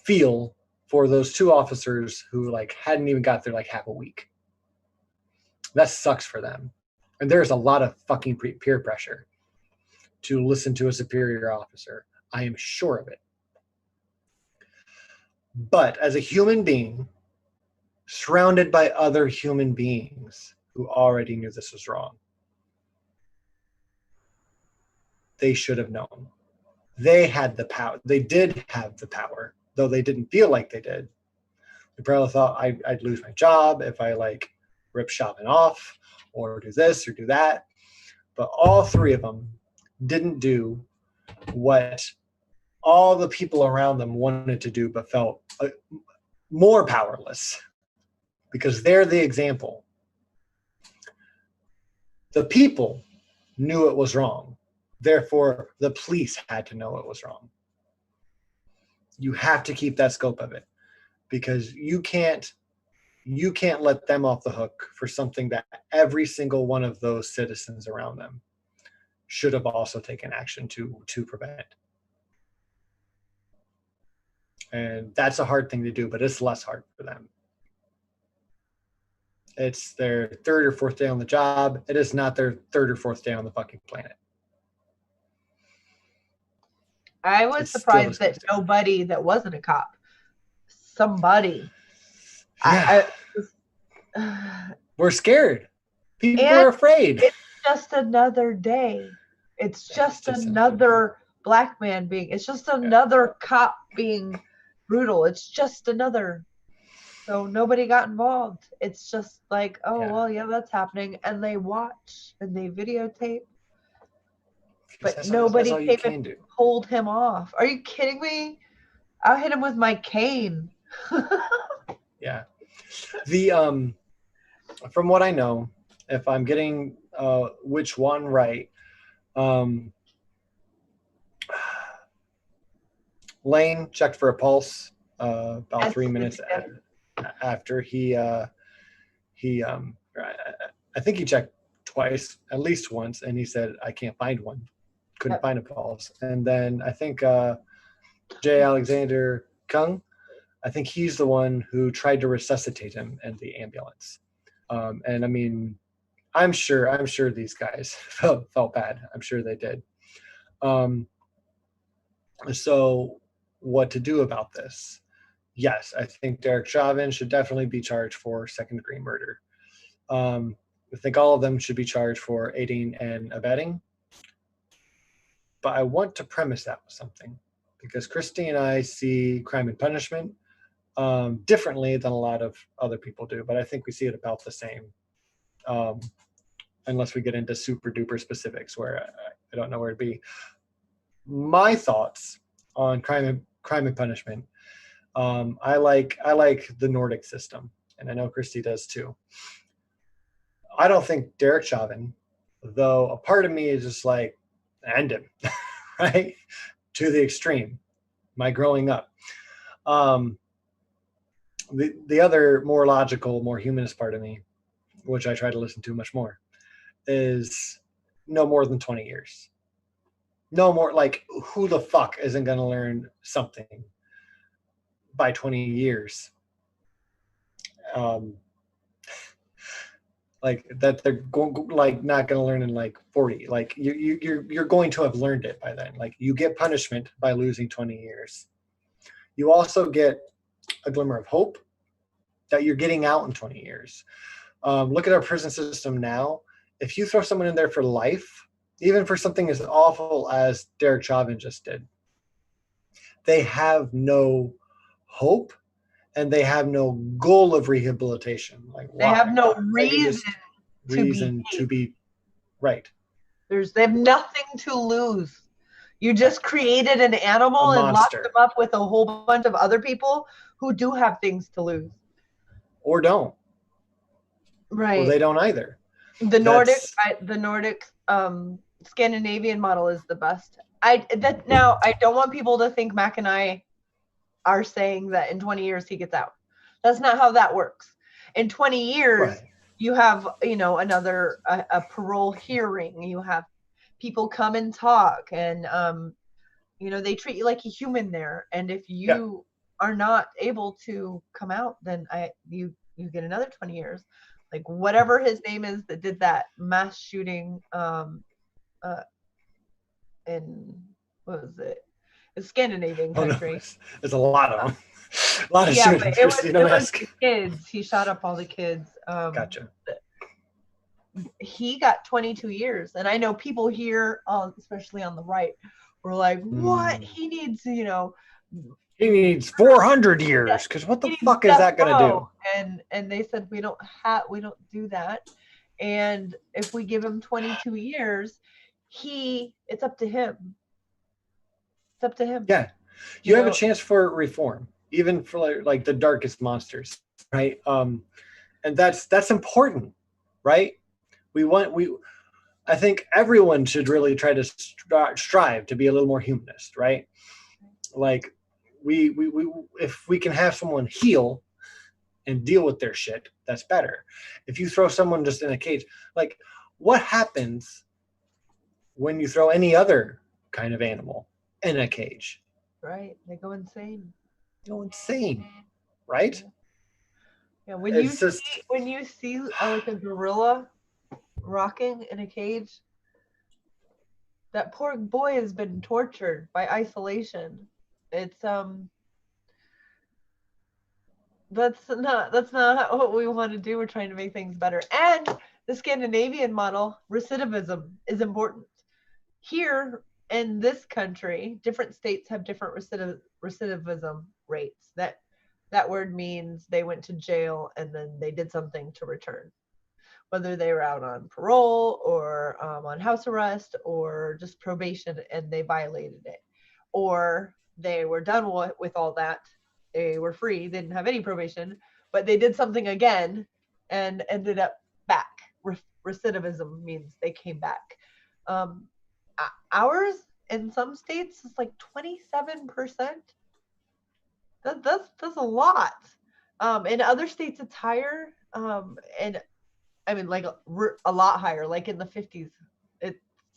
feel for those two officers who like hadn't even got there like half a week. That sucks for them. And there's a lot of fucking peer pressure to listen to a superior officer. I am sure of it. But as a human being, surrounded by other human beings who already knew this was wrong, they should have known. They had the power. They did have the power, though they didn't feel like they did. They probably thought I'd lose my job if I like rip Chauvin off or do this or do that. But all three of them didn't do what all the people around them wanted to do, but felt more powerless because they're the example. The people knew it was wrong. Therefore, the police had to know it was wrong. You have to keep that scope of it, because you can't let them off the hook for something that every single one of those citizens around them should have also taken action to prevent. And that's a hard thing to do, but it's less hard for them. It's their third or fourth day on the job. It is not their third or fourth day on the fucking planet. I was surprised that nobody that wasn't a cop, somebody. Yeah. We're scared. People are afraid. It's just another day. It's just another black man being, it's just another cop being brutal. It's just another. So nobody got involved. It's just like, well, that's happening. And they watch and they videotape. But nobody came and pulled him off. Are you kidding me? I'll hit him with my cane. Yeah. The from what I know, if I'm getting which one right, Lane checked for a pulse about 3 minutes after I think he checked twice, at least once, and he said, I can't find one. Couldn't find a pulse. And then I think J. Alexander Kung, I think he's the one who tried to resuscitate him in the ambulance. And I mean, I'm sure these guys felt bad. I'm sure they did. So what to do about this? Yes, I think Derek Chauvin should definitely be charged for second-degree murder. I think all of them should be charged for aiding and abetting. But I want to premise that with something, because Christy and I see Crime and Punishment differently than a lot of other people do, but I think we see it about the same, unless we get into super duper specifics where I don't know where it'd be. my thoughts on crime and punishment. I like the Nordic system, and I know Christy does too. I don't think Derek Chauvin, though a part of me is just like, end him, right? To the extreme, my growing up. The other more logical, more humanist part of me, which I try to listen to much more, is no more than 20 years. No more, like, who the fuck isn't going to learn something by 20 years? Like that they're like not going to learn in like 40. Like you're going to have learned it by then. Like you get punishment by losing 20 years. You also get a glimmer of hope that you're getting out in 20 years. Look at our prison system now. If you throw someone in there for life, even for something as awful as Derek Chauvin just did, they have no hope and they have no goal of rehabilitation. Like they have no reason to be right. They have nothing to lose. You just created an animal and locked them up with a whole bunch of other people who do have things to lose. Or don't. Right. Or they don't either. The Nordic Scandinavian model is the best. I don't want people to think Mac and I are saying that in 20 years he gets out. That's not how that works. In 20 years, right, you have, another a parole hearing. You have people come and talk, and they treat you like a human there. And if you are not able to come out, then you get another 20 years. Like whatever his name is that did that mass shooting in, what was it? A Scandinavian country. Oh, no. There's a lot of them. A lot of shootings. It was the kids. He shot up all the kids. Gotcha. He got 22 years. And I know people here, especially on the right, were like, what? He needs, he needs 400 years, because what the fuck is that going to do? And they said, we don't do that. And if we give him 22 years, it's up to him. It's up to him. Yeah. You have a chance for reform, even for like the darkest monsters, right? And that's important, right? I think everyone should really try to strive to be a little more humanist, right? Like we if we can have someone heal and deal with their shit, that's better. If you throw someone just in a cage, like what happens when you throw any other kind of animal in a cage? Right, they go insane. Right? Yeah, when you see like a gorilla rocking in a cage, that poor boy has been tortured by isolation. It's that's not what we want to do. We're trying to make things better. And the Scandinavian model, recidivism is important. Here in this country, different states have different recidivism rates. That word means they went to jail and then they did something to return, whether they were out on parole or on house arrest or just probation and they violated it, or they were done with all that. They were free, they didn't have any probation, but they did something again and ended up back. Recidivism means they came back. Ours in some states is like 27%. That's a lot. In other states it's higher. And I mean, like a lot higher, like in the 50s,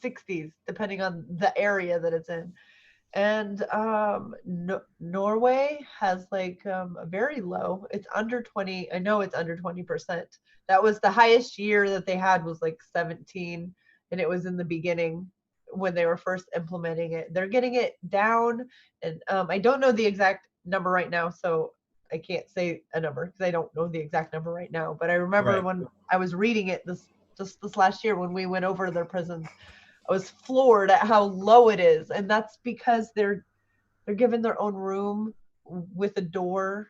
60s, depending on the area that it's in. And Norway has like a very low. It's under 20. I know it's under 20%. That was the highest year that they had was like 17, and it was in the beginning when they were first implementing it. They're getting it down, and I don't know the exact number right now, so I can't say a number because I don't know the exact number right now. But I remember when I was reading it this last year when we went over to their prisons, I was floored at how low it is, and that's because they're given their own room with a door.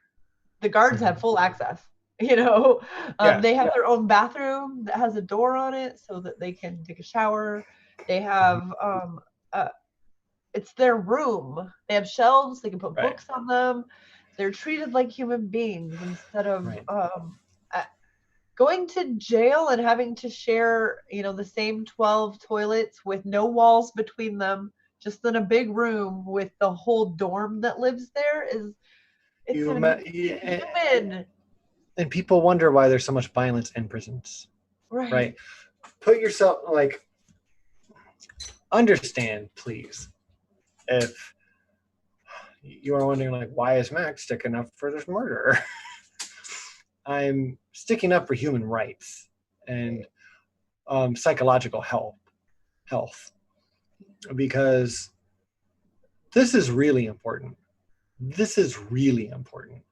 The guards have full access. They have their own bathroom that has a door on it so that they can take a shower. They have it's their room. They have shelves. They can put Right. books on them. They're treated like human beings instead of Right. going to jail and having to share, the same 12 toilets with no walls between them, just in a big room with the whole dorm that lives there it's inhuman. And people wonder why there's so much violence in prisons. Right. Put yourself, like, understand, please, if you are wondering, like, why is Max sticking up for this murderer? I'm sticking up for human rights and psychological health, because this is really important. This is really important,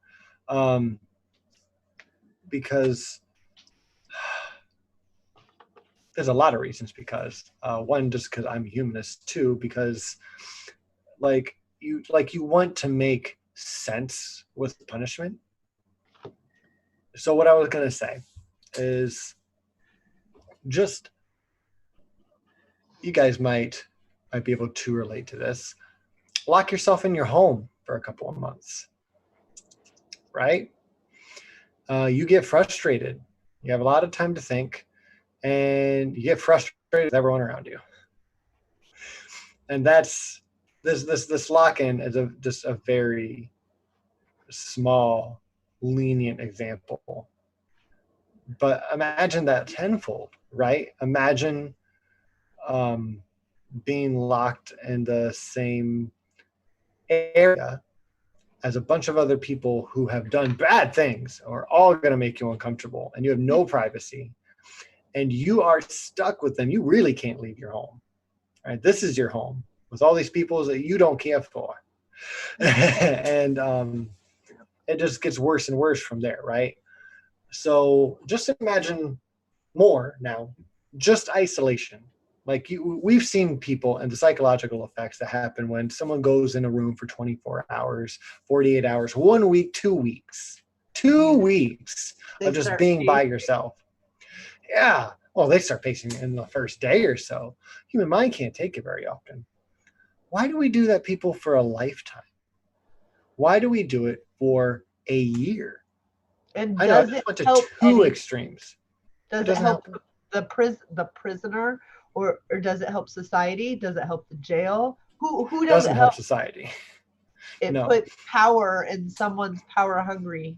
because there's a lot of reasons. Because one, just because I'm a humanist. Two, because you want to make sense with punishment. So what I was going to say is, just, you guys might be able to relate to this. Lock yourself in your home for a couple of months, right? You get frustrated. You have a lot of time to think, and you get frustrated with everyone around you. And that's this lock-in is just a very small, lenient example. But imagine that tenfold, right? Imagine being locked in the same area as a bunch of other people who have done bad things, or all going to make you uncomfortable, and you have no privacy, and you are stuck with them. You really can't leave your home, right? This is your home with all these people that you don't care for. And it just gets worse and worse from there, right? So just imagine more now, just isolation. Like, we've seen people and the psychological effects that happen when someone goes in a room for 24 hours, 48 hours, 1 week, 2 weeks, 2 weeks of just being by yourself. Yeah. Well, they start pacing in the first day or so. Human mind can't take it very often. Why do we do that, people, for a lifetime? Why do we do it for a year? And I know, I just went to two extremes. Does it help the prisoner, or does it help society? Does it help the jail? Who does it help? Society. It puts power in someone's power-hungry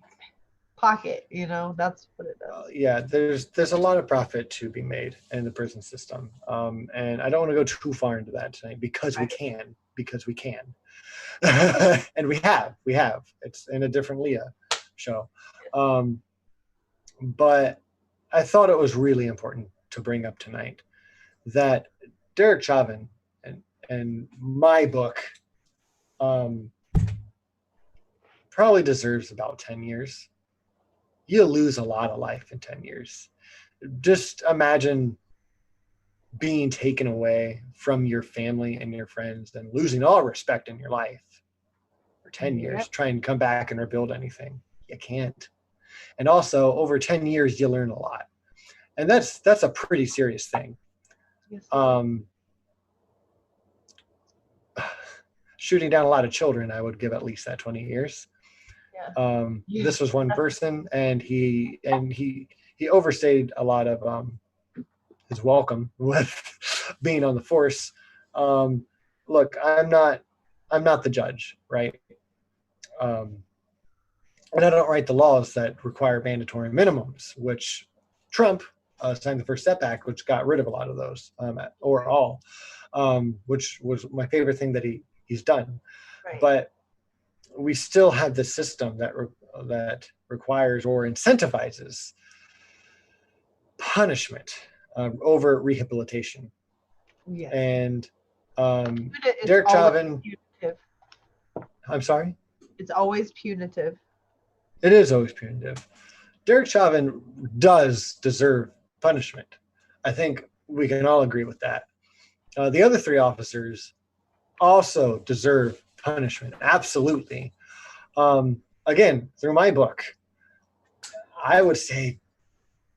pocket. That's what it does. Yeah, there's a lot of profit to be made in the prison system, and I don't want to go too far into that tonight, because we can, and we have. It's in a different LEAH show, but I thought it was really important to bring up tonight that Derek Chauvin and my book probably deserves about 10 years. You'll lose a lot of life in 10 years. Just imagine being taken away from your family and your friends and losing all respect in your life for 10 years, trying to come back and rebuild anything. You can't. And also, over 10 years, you learn a lot. And that's a pretty serious thing. Yes. Shooting down a lot of children, I would give at least that 20 years. Yeah. This was one person, and he overstayed a lot of his welcome with being on the force. Look, I'm not the judge, right? And I don't write the laws that require mandatory minimums, which Trump signed the First Step Act, which got rid of a lot of those, or all, which was my favorite thing that he's done. Right. But we still have the system that requires or incentivizes punishment over rehabilitation. Yeah. And Derek Chauvin. Punitive. I'm sorry? It's always punitive. It is always punitive. Derek Chauvin does deserve punishment. I think we can all agree with that. The other three officers also deserve punishment. Absolutely. Again, through my book, I would say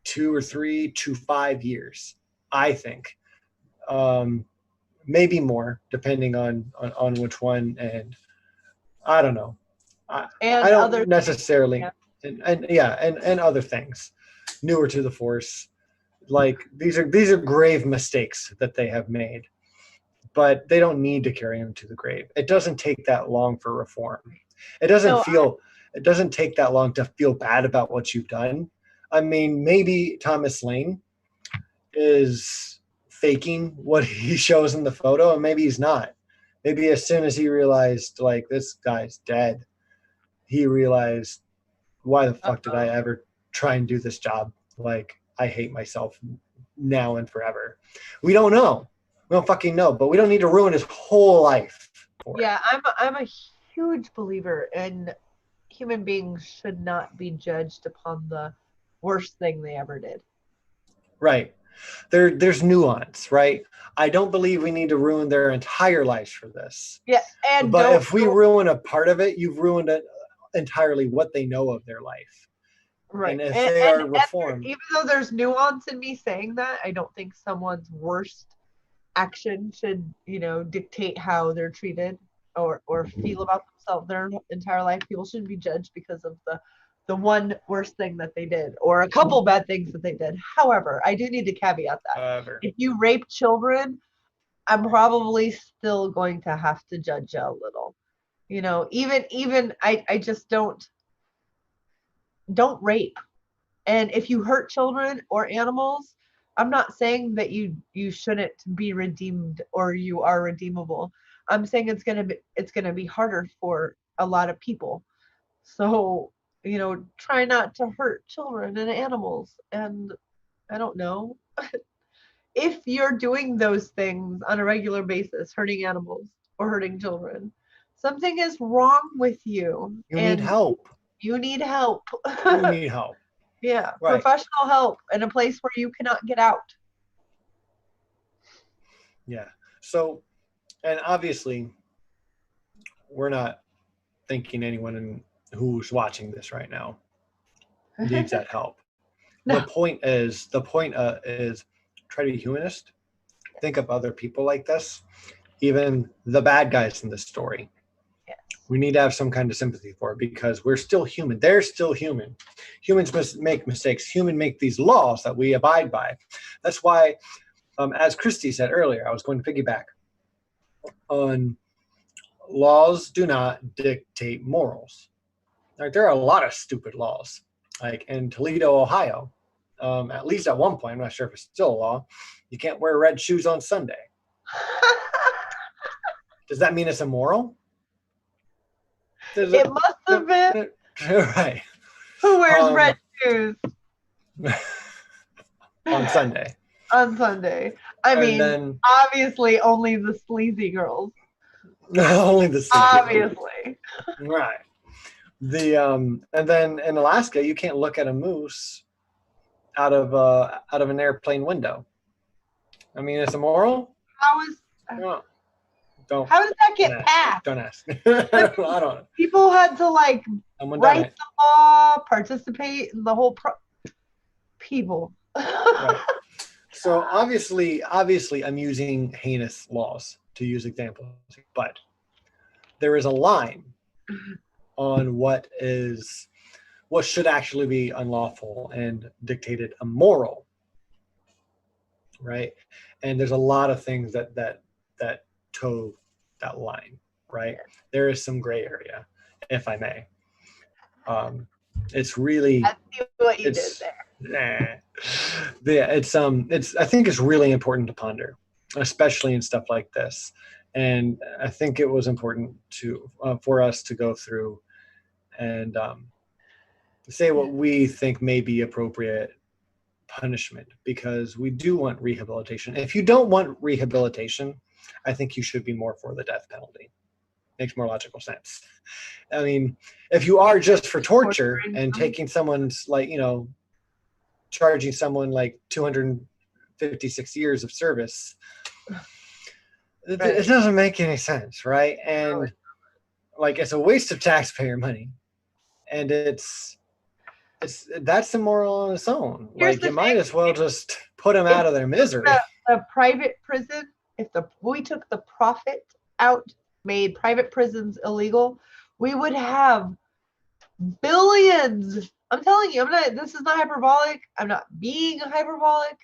2 or 3 to 5 years, I think. maybe more, depending on which one. And I don't know. I don't necessarily, and other things, newer to the force. Like these are grave mistakes that they have made, but they don't need to carry them to the grave. It doesn't take that long for reform. It doesn't take that long to feel bad about what you've done. I mean, maybe Thomas Lane is faking what he shows in the photo, and maybe he's not. Maybe as soon as he realized, like, this guy's dead, he realized, why the fuck did I ever try and do this job? Like, I hate myself now and forever. We don't know. We don't fucking know, but we don't need to ruin his whole life. Yeah, I'm a huge believer in human beings should not be judged upon the worst thing they ever did. Right. There's nuance, right? I don't believe we need to ruin their entire lives for this. Yeah, but if we ruin a part of it, you've ruined it entirely what they know of their life. Right. And if they are reformed, even though there's nuance in me saying that, I don't think someone's worst action should, dictate how they're treated or feel about themselves their entire life. People shouldn't be judged because of the one worst thing that they did or a couple bad things that they did. However, I do need to caveat that. If you rape children, I'm probably still going to have to judge you a little. Even I just don't rape. And if you hurt children or animals, I'm not saying that you shouldn't be redeemed or you are redeemable. I'm saying it's gonna be harder for a lot of people. So, try not to hurt children and animals. And I don't know. If you're doing those things on a regular basis, hurting animals or hurting children, something is wrong with you. You need help. You need help. You need help. Yeah, right. Professional help in a place where you cannot get out. Yeah. So, and obviously, we're not thinking anyone who's watching this right now needs that help. No. The point is try to be humanist. Think of other people like this, even the bad guys in the story. Yes. We need to have some kind of sympathy for it because we're still human. They're still human. Humans make mistakes. Humans make these laws that we abide by. That's why, as Christy said earlier, I was going to piggyback on laws do not dictate morals. Like, there are a lot of stupid laws. Like in Toledo, Ohio, at least at one point, I'm not sure if it's still a law, you can't wear red shoes on Sunday. Does that mean it's immoral? It must have been. Right. Who wears red shoes? On Sunday. On Sunday. I mean, obviously only the sleazy girls. Only the sleazy obviously. Girls. Right. And then in Alaska, you can't look at a moose out of an airplane window. I mean, it's immoral. How did that get passed? Don't ask. I don't know. People had to write the law, participate in the whole people. Right. So obviously, I'm using heinous laws to use examples, but there is a line on what should actually be unlawful and dictated immoral, right? And there's a lot of things that toe that line, right? There is some gray area, if I may. It's really. I see what you did there. I think it's really important to ponder, especially in stuff like this. And I think it was important for us to go through and say what we think may be appropriate punishment, because we do want rehabilitation. If you don't want rehabilitation, I think you should be more for the death penalty. Makes more logical sense. I mean, if you are just for torture and taking someone's, charging someone 256 years of service, it doesn't make any sense, right? And it's a waste of taxpayer money, and that's immoral on its own. You might as well just put them out of their misery. The private prison if we took the profit out, made private prisons illegal, we would have billions. I'm telling you, this is not hyperbolic. I'm not being hyperbolic.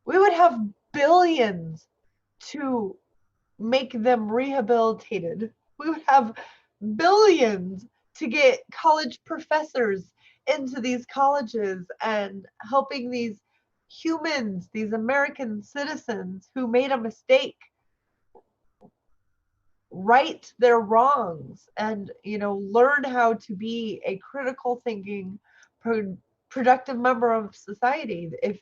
We would have billions to make them rehabilitated. We would have billions to get college professors into these colleges and helping these humans, these American citizens who made a mistake, right their wrongs and, learn how to be a critical thinking, productive member of society. If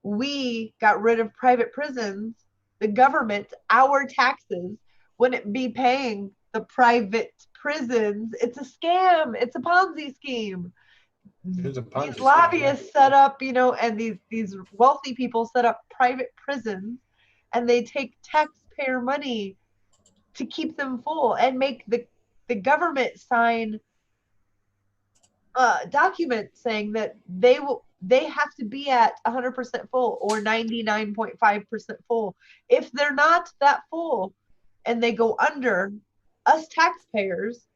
we got rid of private prisons, the government, our taxes, wouldn't be paying the private prisons. It's a scam. It's a Ponzi scheme. These lobbyists set up, and these wealthy people set up private prisons, and they take taxpayer money to keep them full and make the government sign documents saying that they have to be at 100% full or 99.5% full. If they're not that full and they go under, us taxpayers,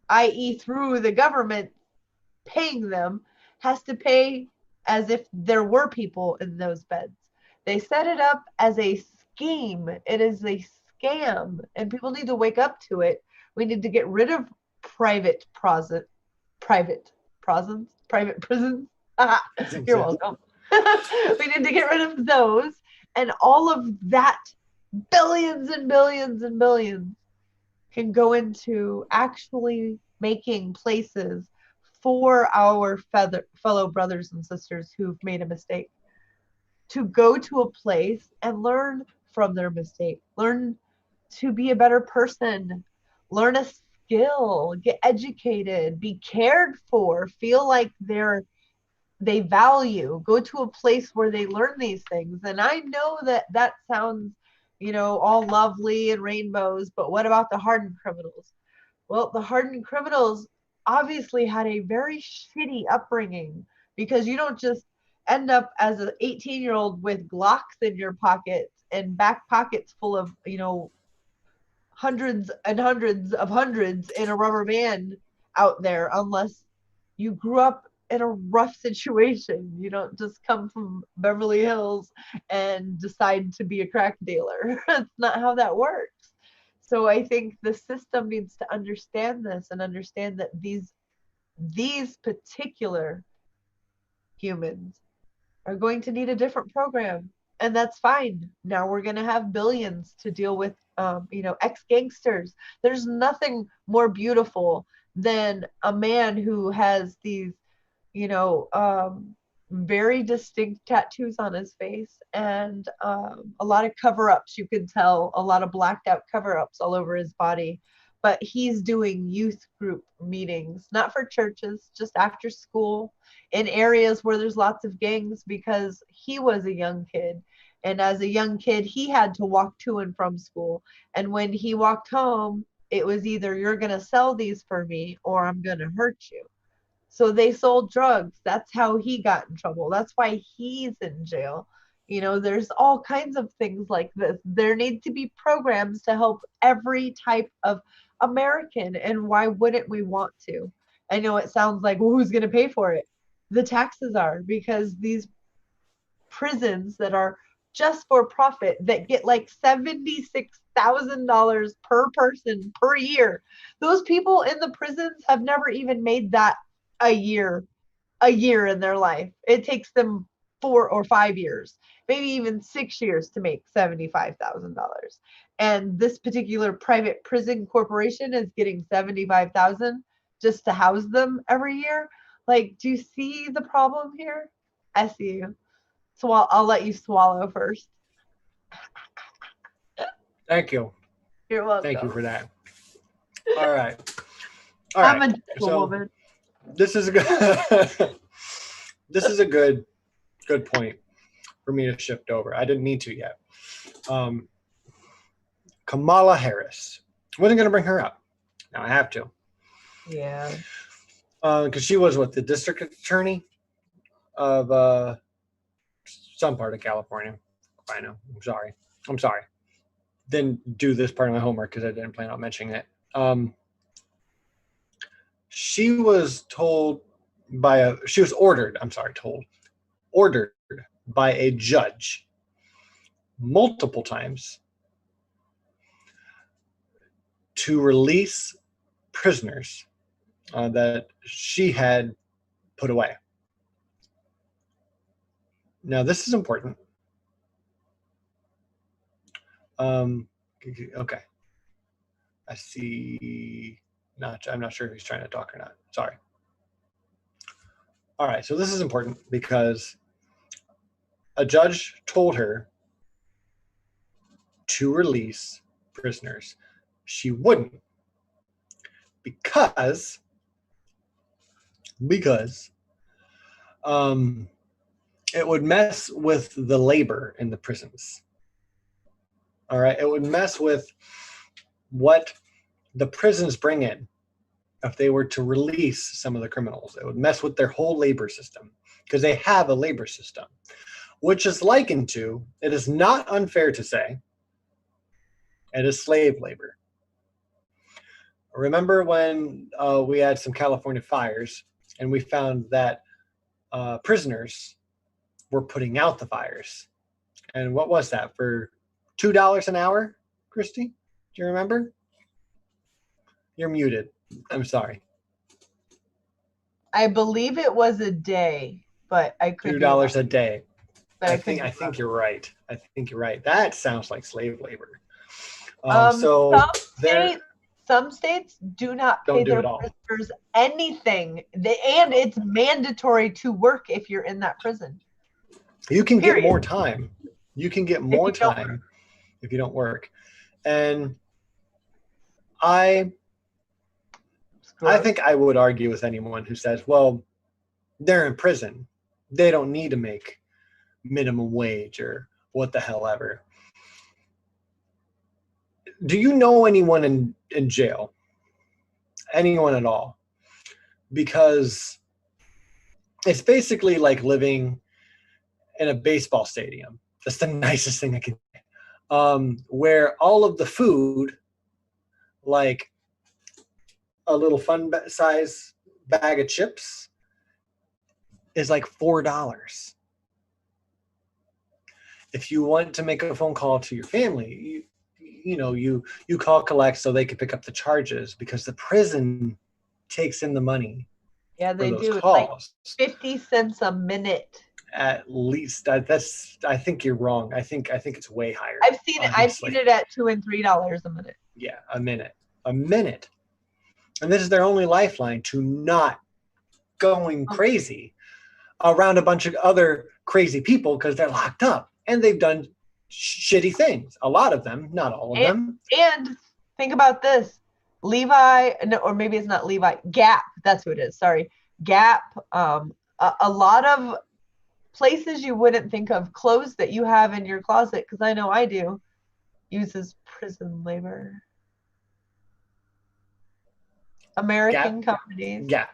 i.e. through the government paying them, has to pay as if there were people in those beds. They set it up as a scheme. It is a scam, and people need to wake up to it. We need to get rid of private prisons. You're welcome. We need to get rid of those, and all of that, billions and billions and billions, can go into actually making places for our fellow brothers and sisters who've made a mistake to go to a place and learn from their mistake, learn to be a better person, learn a skill, get educated, be cared for, feel like they value, go to a place where they learn these things. And I know that sounds, all lovely and rainbows, but what about the hardened criminals? Well, the hardened criminals obviously had a very shitty upbringing, because you don't just end up as an 18-year-old with Glocks in your pockets and back pockets full of, hundreds and hundreds of hundreds in a rubber band out there, unless you grew up in a rough situation. You don't just come from Beverly Hills and decide to be a crack dealer. That's not how that works. So I think the system needs to understand this and understand that these particular humans are going to need a different program, and that's fine. Now we're going to have billions to deal with, ex-gangsters. There's nothing more beautiful than a man who has these, very distinct tattoos on his face and a lot of cover-ups. You can tell a lot of blacked out cover-ups all over his body. But he's doing youth group meetings, not for churches, just after school in areas where there's lots of gangs, because he was a young kid. And as a young kid, he had to walk to and from school. And when he walked home, it was either you're going to sell these for me or I'm going to hurt you. So they sold drugs. That's how he got in trouble. That's why he's in jail. There's all kinds of things like this. There need to be programs to help every type of American. And why wouldn't we want to? I know it sounds like, well, who's going to pay for it? The taxes are, because these prisons that are just for profit that get like $76,000 per person per year. Those people in the prisons have never even made that a year in their life. It takes them 4 or 5 years, maybe even 6 years to make $75,000. And this particular private prison corporation is getting $75,000 just to house them every year. Like, do you see the problem here? I see you. So I'll let you swallow first. Thank you. You're welcome. Thank you for that. All right. I'm a woman. This is a good point for me to shift over. I didn't mean to yet. Kamala Harris. I wasn't going to bring her up. Now I have to. Yeah. Because she was the district attorney of some part of California. albino. I'm sorry. Didn't do this part of my homework because I didn't plan on mentioning it. She was ordered by a judge multiple times to release prisoners that she had put away. Now, this is important. Okay. I see. I'm not sure if he's trying to talk or not. Sorry. All right. So this is important because a judge told her to release prisoners. She wouldn't because it would mess with the labor in the prisons. All right. It would mess with what the prisons bring in if they were to release some of the criminals. It would mess with their whole labor system because they have a labor system, which is likened to, it is not unfair to say, it is slave labor. Remember when we had some California fires and we found that prisoners were putting out the fires? And what was that, for $2 an hour, Christy? Do you remember? You're muted. I'm sorry. I believe it was a day, but I could $2 a day. But I think you're right. I think you're right. That sounds like slave labor. Some states do not pay their prisoners anything. And it's mandatory to work if you're in that prison. You can get more time. You can get more time if you don't work. And I think I would argue with anyone who says, well, they're in prison. They don't need to make minimum wage or what the hell ever. Do you know anyone in jail? Anyone at all? Because it's basically like living in a baseball stadium. That's the nicest thing I can say. Where all of the food, like a little fun size bag of chips, is like $4. If you want to make a phone call to your family, you call collect so they can pick up the charges because the prison takes in the money. Yeah, they do. Calls. Like 50 cents a minute. At least. I think you're wrong. I think it's way higher. I've seen it. I've seen it at $2 and $3 a minute. Yeah, a minute. And this is their only lifeline to not going crazy around a bunch of other crazy people because they're locked up and they've done shitty things. A lot of them, not all of them. And think about this. Levi, or maybe it's not Levi, Gap, that's who it is. Sorry. Gap, a lot of places you wouldn't think of, clothes that you have in your closet, because I know I do, uses prison labor. American companies. Yeah,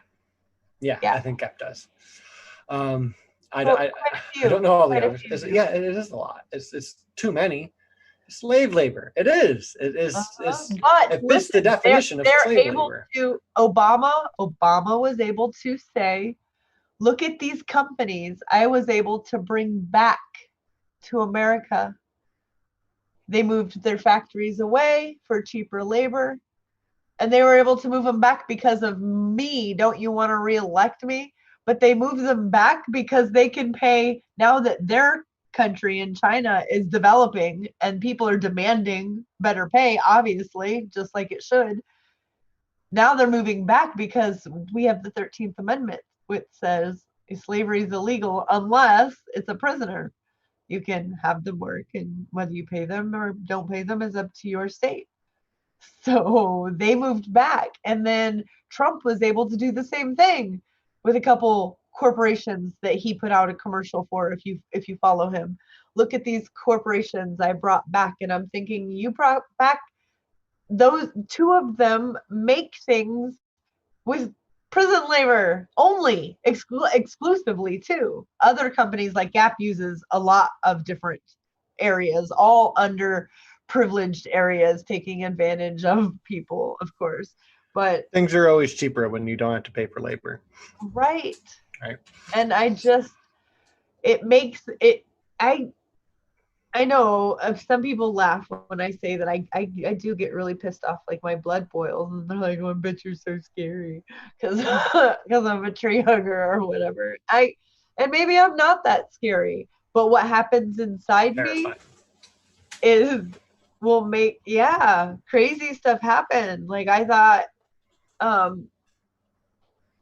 I think Gap does. I don't know all the others. Yeah, it is a lot. It's too many. Slave labor. It is. It fits the definition of slave labor. Obama was able to say, look at these companies I was able to bring back to America. They moved their factories away for cheaper labor, and they were able to move them back because of me. Don't you want to reelect me? But they moved them back because they can pay, now that their country in China is developing and people are demanding better pay, obviously, just like it should. Now they're moving back because we have the 13th Amendment, which says slavery is illegal unless it's a prisoner. You can have them work, and whether you pay them or don't pay them is up to your state. So they moved back, and then Trump was able to do the same thing with a couple corporations that he put out a commercial for. If you follow him, look at these corporations I brought back, and I'm thinking, you brought back those two of them make things with prison labor only, exclusively too. Other companies like Gap uses a lot of different areas, all underprivileged areas, taking advantage of people, of course. But things are always cheaper when you don't have to pay for labor. Right. Right. And it makes it, I know some people laugh when I say that I do get really pissed off, like my blood boils, and they're like, "Oh, I bet you're so scary," because I'm a tree hugger or whatever. And maybe I'm not that scary, but what happens inside me will make crazy stuff happen. Like I thought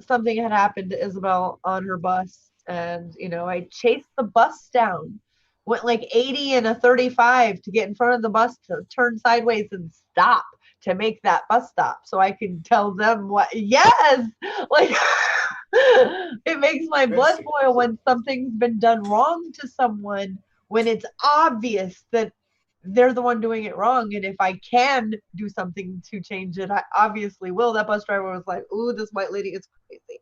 something had happened to Isabel on her bus, and I chased the bus down, went like 80 and a 35 to get in front of the bus to turn sideways and stop to make that bus stop so I can tell them like it makes my blood boil when something's been done wrong to someone, when it's obvious that they're the one doing it wrong, and if I can do something to change it, I obviously will. That bus driver was like, "Ooh, this white lady is crazy."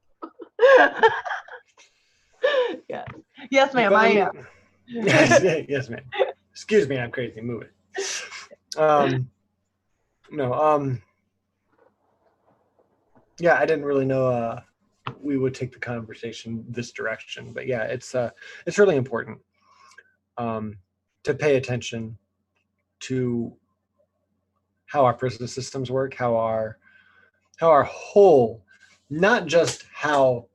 Yes, ma'am, I am. Yes, ma'am. Excuse me, I'm crazy. Move it. Yeah, I didn't really know we would take the conversation this direction, but yeah, it's really important to pay attention to how our prison systems work, how our whole, not just how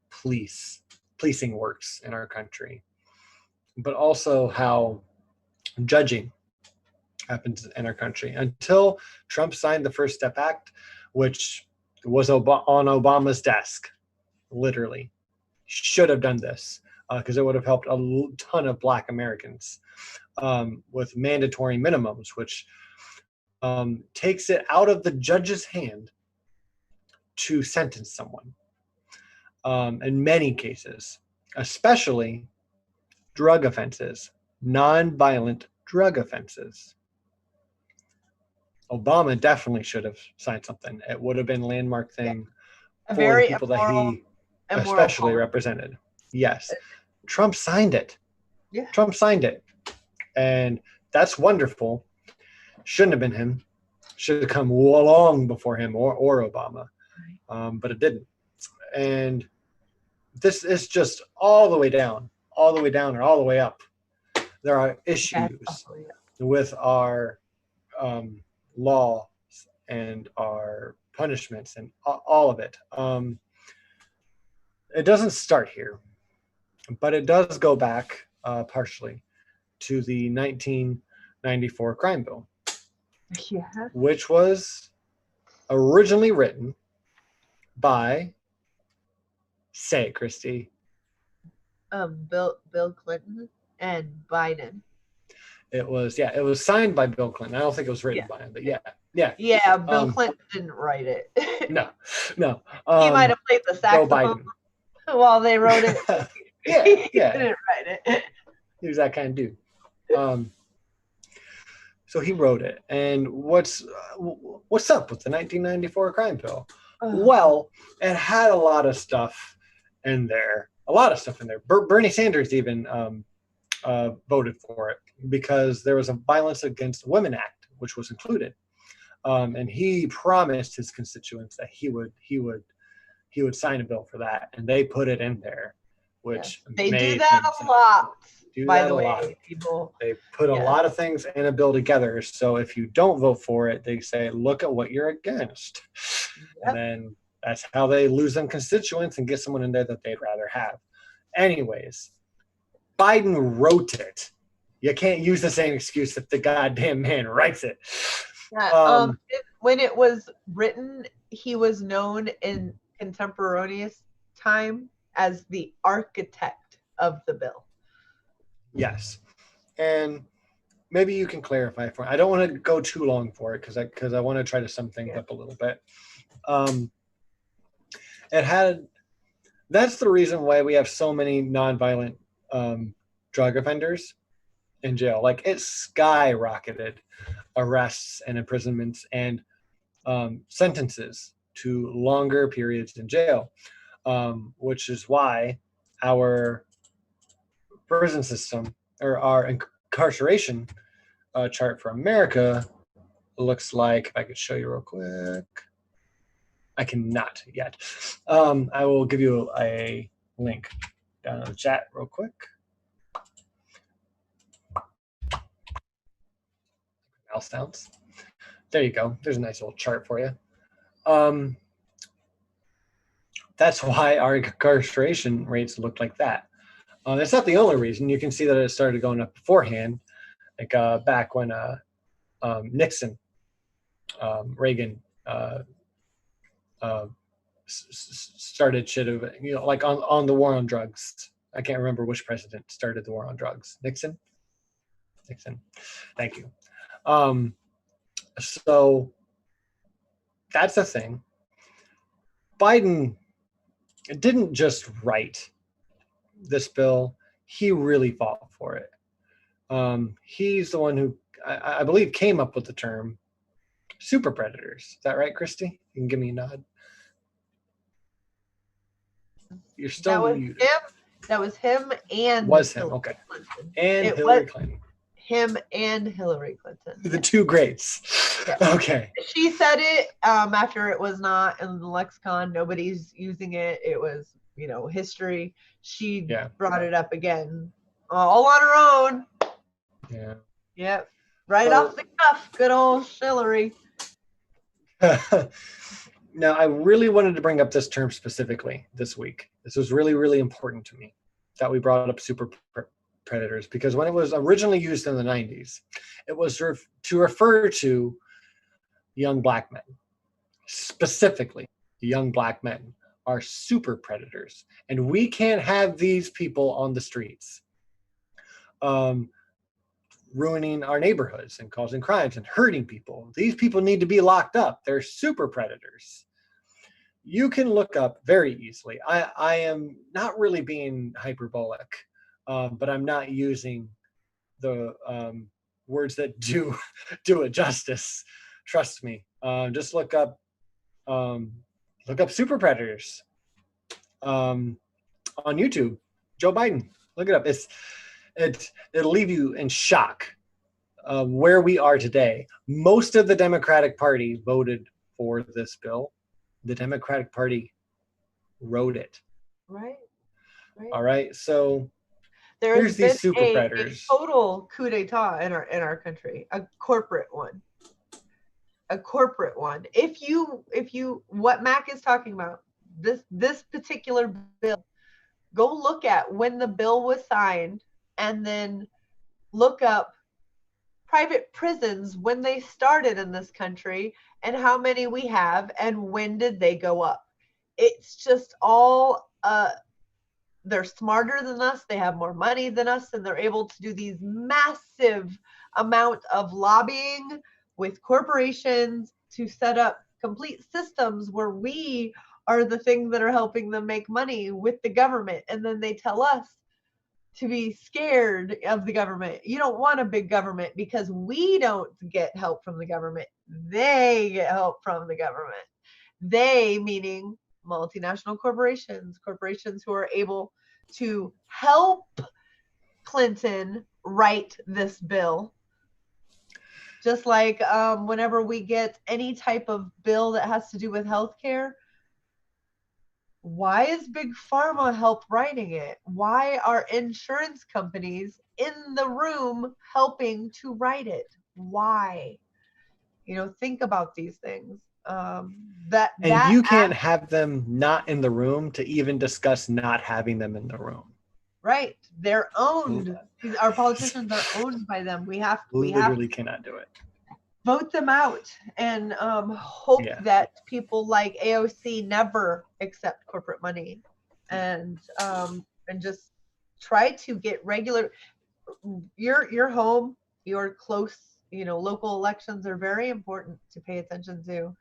policing works in our country, but also how judging happens in our country. Until Trump signed the First Step Act, which was on Obama's desk, literally, should have done this because it would have helped a ton of Black Americans with mandatory minimums, which takes it out of the judge's hand to sentence someone. In many cases, especially drug offenses, non-violent drug offenses. Obama definitely should have signed something. It would have been a landmark thing for the people that he especially represented. Yes. Trump signed it. Yeah. Trump signed it. And that's wonderful. Shouldn't have been him. Should have come long before him or Obama. But it didn't. And this is just all the way down or all the way up. There are issues with our laws and our punishments and all of it. It doesn't start here, but it does go back partially to the 1994 crime bill, which was originally written by, say it, Christy. Bill Clinton and Biden. It was signed by Bill Clinton. I don't think it was written by him, but yeah. Bill Clinton didn't write it. No. He might have played the saxophone while they wrote it. He didn't write it. He was that kind of dude. So he wrote it. And what's up with the 1994 crime bill? Well, it had a lot of stuff in there. Bernie Sanders even voted for it because there was a Violence Against Women Act, which was included. And he promised his constituents that he would sign a bill for that, and they put it in there, which they do that a lot. By the way, people, they put a lot of things in a bill together. So if you don't vote for it, they say, "Look at what you're against," and then that's how they lose them constituents and get someone in there that they'd rather have. Anyways, Biden wrote it. You can't use the same excuse if the goddamn man writes it. When it was written, he was known in contemporaneous time as the architect of the bill. Yes. And maybe you can clarify for me. I don't want to go too long for it because I want to try to sum things up a little bit. That's the reason why we have so many nonviolent drug offenders in jail. Like, it skyrocketed arrests and imprisonments and sentences to longer periods in jail, which is why our prison system or our incarceration chart for America looks like. If I could show you real quick. I cannot yet. I will give you a link down in the chat real quick. Mouse sounds. There you go. There's a nice little chart for you. That's why our incarceration rates look like that. That's not the only reason. You can see that it started going up beforehand, like back when Nixon, Reagan started shit of, like on the war on drugs. I can't remember which president started the war on drugs. Nixon. Thank you. So that's the thing. Biden didn't just write this bill. He really fought for it. He's the one who, I believe, came up with the term super predators. Is that right, Christy? You can give me a nod. You're still muted. That was him and Hillary Clinton. And Hillary Clinton. Him and Hillary Clinton. The two greats. Yeah. Okay. She said it after it was not in the lexicon. Nobody's using it. It was, history. She brought it up again, all on her own. Yeah. Yep. Right off the cuff. Good old Hillary. Now, I really wanted to bring up this term specifically this week. This was really, really important to me that we brought up super predators, because when it was originally used in the 90s, it was to refer to young black men. Specifically, the young black men are super predators, and we can't have these people on the streets ruining our neighborhoods and causing crimes and hurting people. These people need to be locked up. They're super predators. You can look up very easily. I am not really being hyperbolic, but I'm not using the words that do it justice. Trust me. Just look up super predators on YouTube. Joe Biden. Look it up. It'll leave you in shock where we are today. Most of the Democratic Party voted for this bill. The Democratic Party wrote it. Right. All right. So there's these super predators. A total coup d'etat in our country. A corporate one. If you what Mac is talking about, this particular bill, go look at when the bill was signed, and then look up private prisons when they started in this country and how many we have and when did they go up. It's just all they're smarter than us, they have more money than us, and they're able to do these massive amount of lobbying with corporations to set up complete systems where we are the things that are helping them make money with the government, and then they tell us to be scared of the government. You don't want a big government because we don't get help from the government. They get help from the government. They, meaning multinational corporations who are able to help Clinton write this bill. Just like whenever we get any type of bill that has to do with healthcare, why is Big Pharma help writing it? Why are insurance companies in the room helping to write it? Why? Think about these things. You can't have them not in the room to even discuss not having them in the room. Right. They're owned. Our politicians are owned by them. We literally cannot do it. Vote them out and hope that people like AOC never accept corporate money, and just try to get regular. Your home, your close, local elections are very important to pay attention to,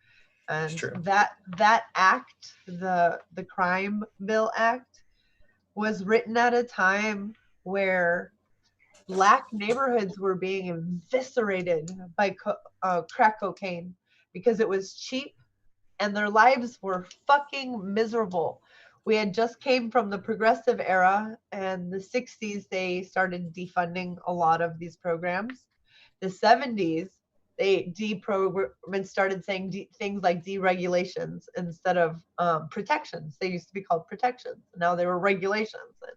and that act, the Crime Bill Act, was written at a time where Black neighborhoods were being eviscerated by crack cocaine because it was cheap and their lives were fucking miserable. we had just came from the progressive era, and the 60s, they started defunding a lot of these programs. The 70s, they started saying things like deregulations instead of protections. They used to be called protections. Now they were regulations. And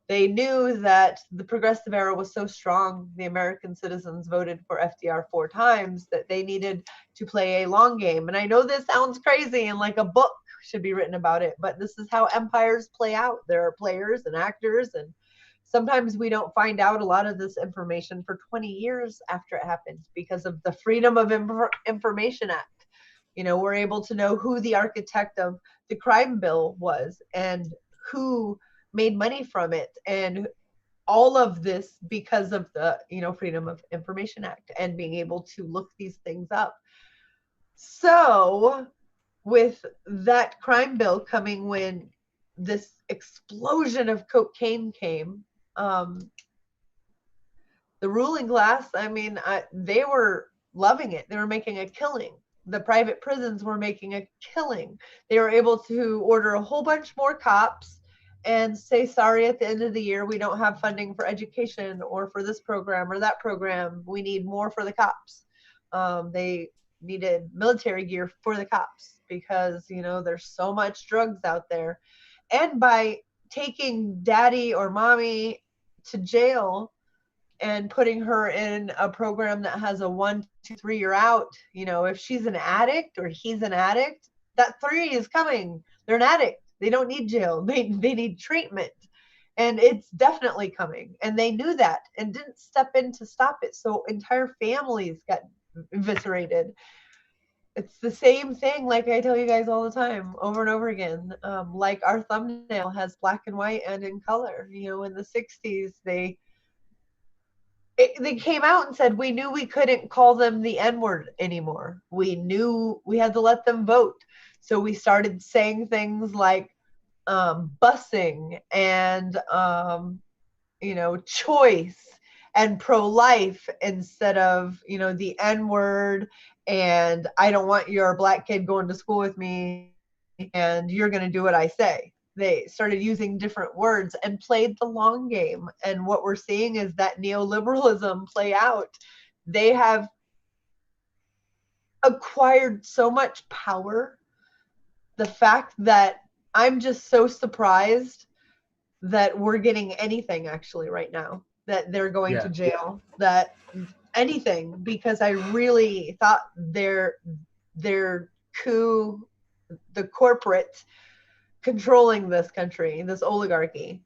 they knew that the progressive era was so strong, the American citizens voted for FDR 4 times, that they needed to play a long game. And I know this sounds crazy and like a book should be written about it, but this is how empires play out. There are players and actors, and sometimes we don't find out a lot of this information for 20 years after it happens because of the Freedom of Information Act. You know, we're able to know who the architect of the crime bill was and who made money from it, and all of this because of the, you know, Freedom of Information Act and being able to look these things up. So with that crime bill coming, when this explosion of cocaine came, the ruling class, I mean, they were loving it. They were making a killing. The private prisons were making a killing. They were able to order a whole bunch more cops and say, sorry, at the end of the year, we don't have funding for education or for this program or that program. We need more for the cops. They needed military gear for the cops because, you know, there's so much drugs out there. And by taking daddy or mommy to jail and putting her in a program that has a 1, 2, 3 year out, you know, if she's an addict or he's an addict, that 3 is coming. They're an addict. They don't need jail. They need treatment. And it's definitely coming. And they knew that and didn't step in to stop it. So entire families got eviscerated. It's the same thing, like I tell you guys all the time, over and over again. Like our thumbnail has black and white and in color. You know, in the 60s, they came out and said, we knew we couldn't call them the N-word anymore. We knew we had to let them vote. So we started saying things like busing and, you know, choice and pro-life instead of, you know, the N-word and I don't want your black kid going to school with me and you're going to do what I say. They started using different words and played the long game. And what we're seeing is that neoliberalism play out. They have acquired so much power. The fact that I'm just so surprised that we're getting anything actually right now, that they're going to jail, that anything, because I really thought their coup, the corporate controlling this country, this oligarchy,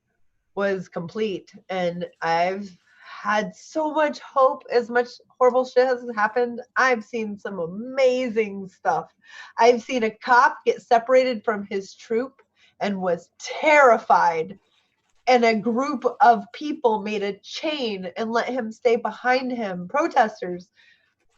was complete. And I've had so much hope. As much horrible shit has happened, I've seen some amazing stuff. I've seen a cop get separated from his troop and was terrified, and a group of people made a chain and let him stay behind him, protesters,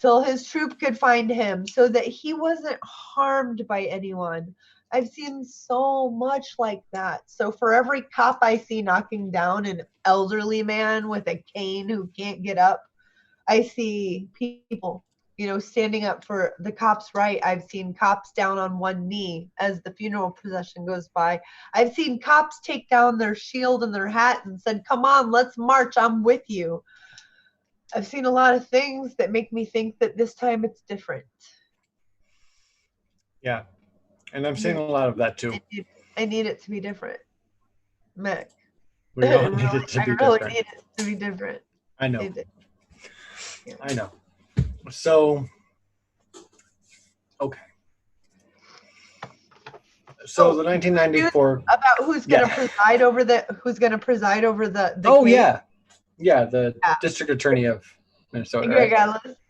till his troop could find him so that he wasn't harmed by anyone. I've seen so much like that. So for every cop I see knocking down an elderly man with a cane who can't get up, I see people, you know, standing up for the cops' right. I've seen cops down on one knee as the funeral procession goes by. I've seen cops take down their shield and their hat and said, come on, let's march. I'm with you. I've seen a lot of things that make me think that this time it's different. Yeah. And I'm seeing a lot of that too. I need it to be different. Mac. We all need it to be different. I really need it to be different. I know. Yeah. I know. So, okay. So the 1994 about who's going to preside over the oh case? the district attorney of Minnesota. Greg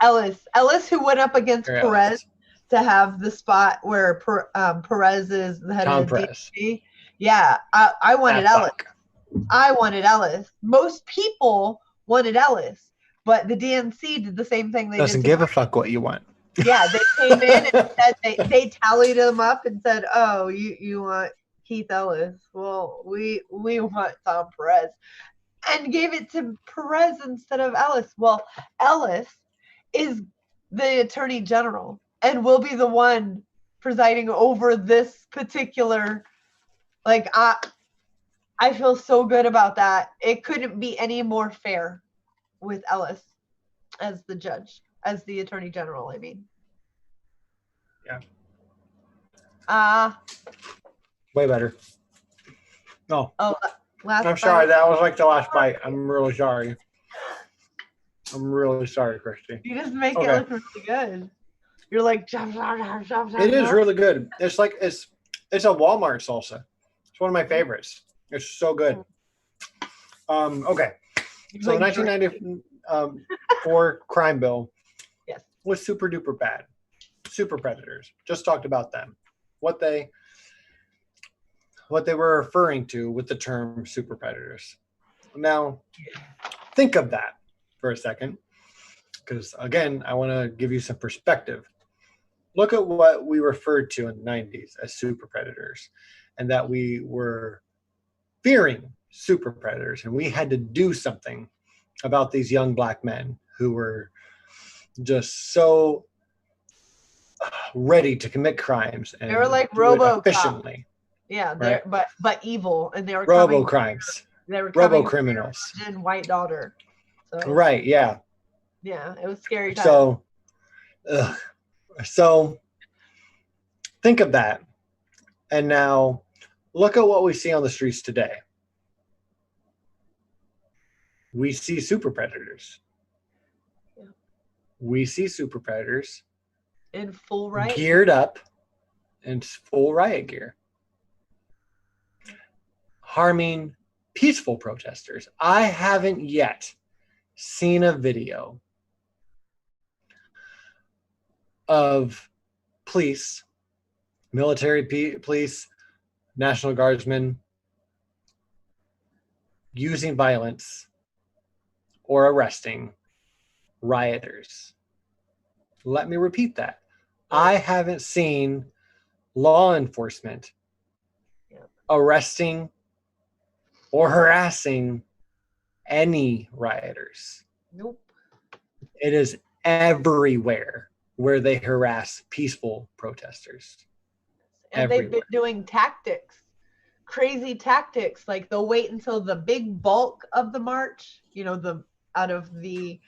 Ellis, who went up against Perez to have the spot where Perez is the head of the DNC. Yeah, I wanted Ellis. I wanted Ellis. Most people wanted Ellis, but the DNC did the same thing. They doesn't give a fuck what you want. Yeah, they came in and said they tallied them up and said, "Oh, you want Keith Ellis? Well, we want Tom Perez," and gave it to Perez instead of Ellis. Well, Ellis is the Attorney General and will be the one presiding over this particular Like, I feel so good about that. It couldn't be any more fair with Ellis as the judge, as the attorney general, I mean. Yeah. Way better. No. Oh, last I'm sorry. bite. That was like the last bite. I'm really sorry. I'm really sorry, Christy. You just make it look really good. You're like, jump, it is really good. It's like, it's a Walmart salsa. It's one of my favorites. It's so good. Okay. So the 1994 crime bill was super duper bad. Super predators. Just talked about them. What they were referring to with the term super predators. Now, think of that for a second, because again, I want to give you some perspective. Look at what we referred to in the 90s as super predators, and that we were fearing super predators, and we had to do something about these young black men who were just so ready to commit crimes and they were like RoboCop efficiently. Yeah, they're but evil, and they were Robo crimes. They were Robo criminals. And white daughter. So, right. Yeah. Yeah, it was scary time. So think of that, and now look at what we see on the streets today. We see super predators. Yeah. We see super predators in full riot, geared up in full riot gear, harming peaceful protesters. I haven't yet seen a video of police, military police, National Guardsmen using violence or arresting rioters. Let me repeat that. I haven't seen law enforcement arresting or harassing any rioters. Nope. It is everywhere where they harass peaceful protesters. And everywhere. They've been doing tactics, crazy tactics. Like they'll wait until the big bulk of the march, out of the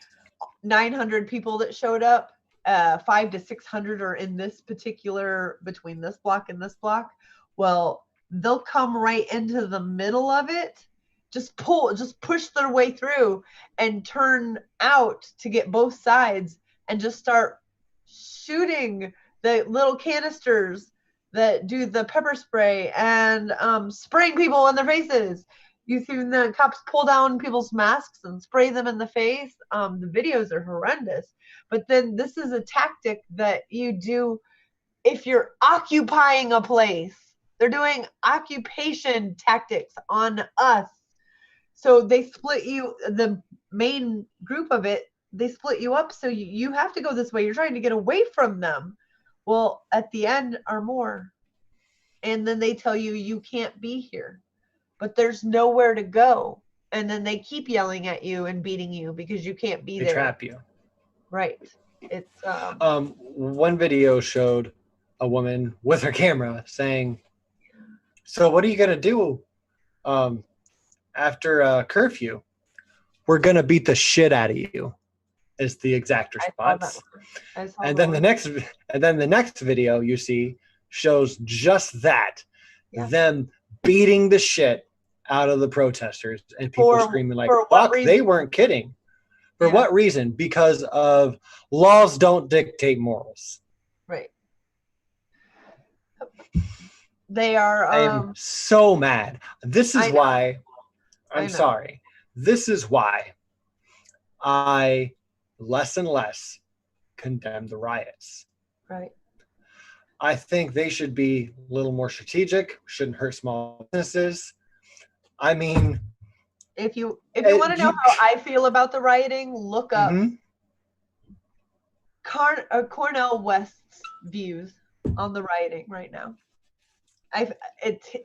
900 people that showed up, 500 to 600 are in this particular, between this block and this block. Well, they'll come right into the middle of it, just push their way through and turn out to get both sides and just start shooting the little canisters that do the pepper spray and spraying people in their faces. You've seen the cops pull down people's masks and spray them in the face. The videos are horrendous. But then this is a tactic that you do if you're occupying a place. They're doing occupation tactics on us. So they split you, the main group of it, they split you up. So you have to go this way. You're trying to get away from them. Well, at the end are more. And then they tell you, you can't be here. But there's nowhere to go. And then they keep yelling at you and beating you because you can't be there. They trap you. Right. It's one video showed a woman with her camera saying, so what are you going to do after curfew? We're going to beat the shit out of you, is the exact response. And then the next video you see shows just that. Yeah. Them beating the shit out of the protesters and people screaming like, fuck, they weren't kidding. For what reason? Because of laws don't dictate morals. Right. They are. I am so mad. This is why. I'm sorry. This is why I less and less condemn the riots. Right. I think they should be a little more strategic. Shouldn't hurt small businesses. I mean, if you want to know how I feel about the rioting, look up Cornel West's views on the rioting right now.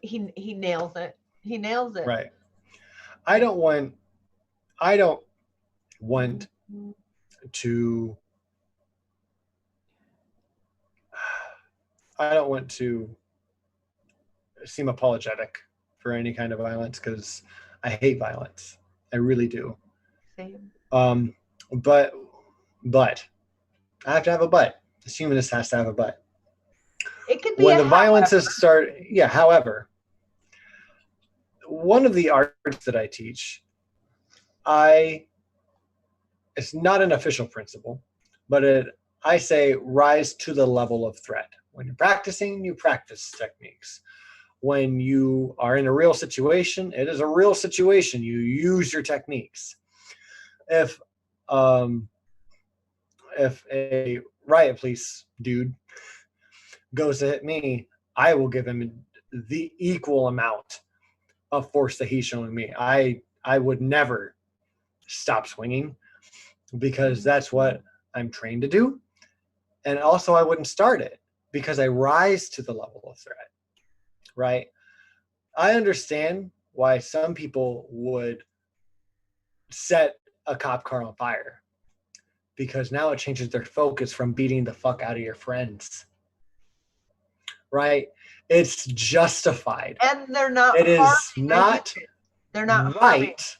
He nails it. He nails it. Right. I don't want to seem apologetic for any kind of violence because I hate violence. I really do. Same. But I have to have a but. This humanist has to have a but. It could be when the violences start. Yeah. However, one of the arts that I teach, it's not an official principle, but I say rise to the level of threat. When you're practicing, you practice techniques. When you are in a real situation, it is a real situation. You use your techniques. If a riot police dude goes to hit me, I will give him the equal amount of force that he's showing me. I would never stop swinging because that's what I'm trained to do. And also I wouldn't start it because I rise to the level of threat, right? I understand why some people would set a cop car on fire because now it changes their focus from beating the fuck out of your friends, right? It's justified. And they're not. It is not. They're not right.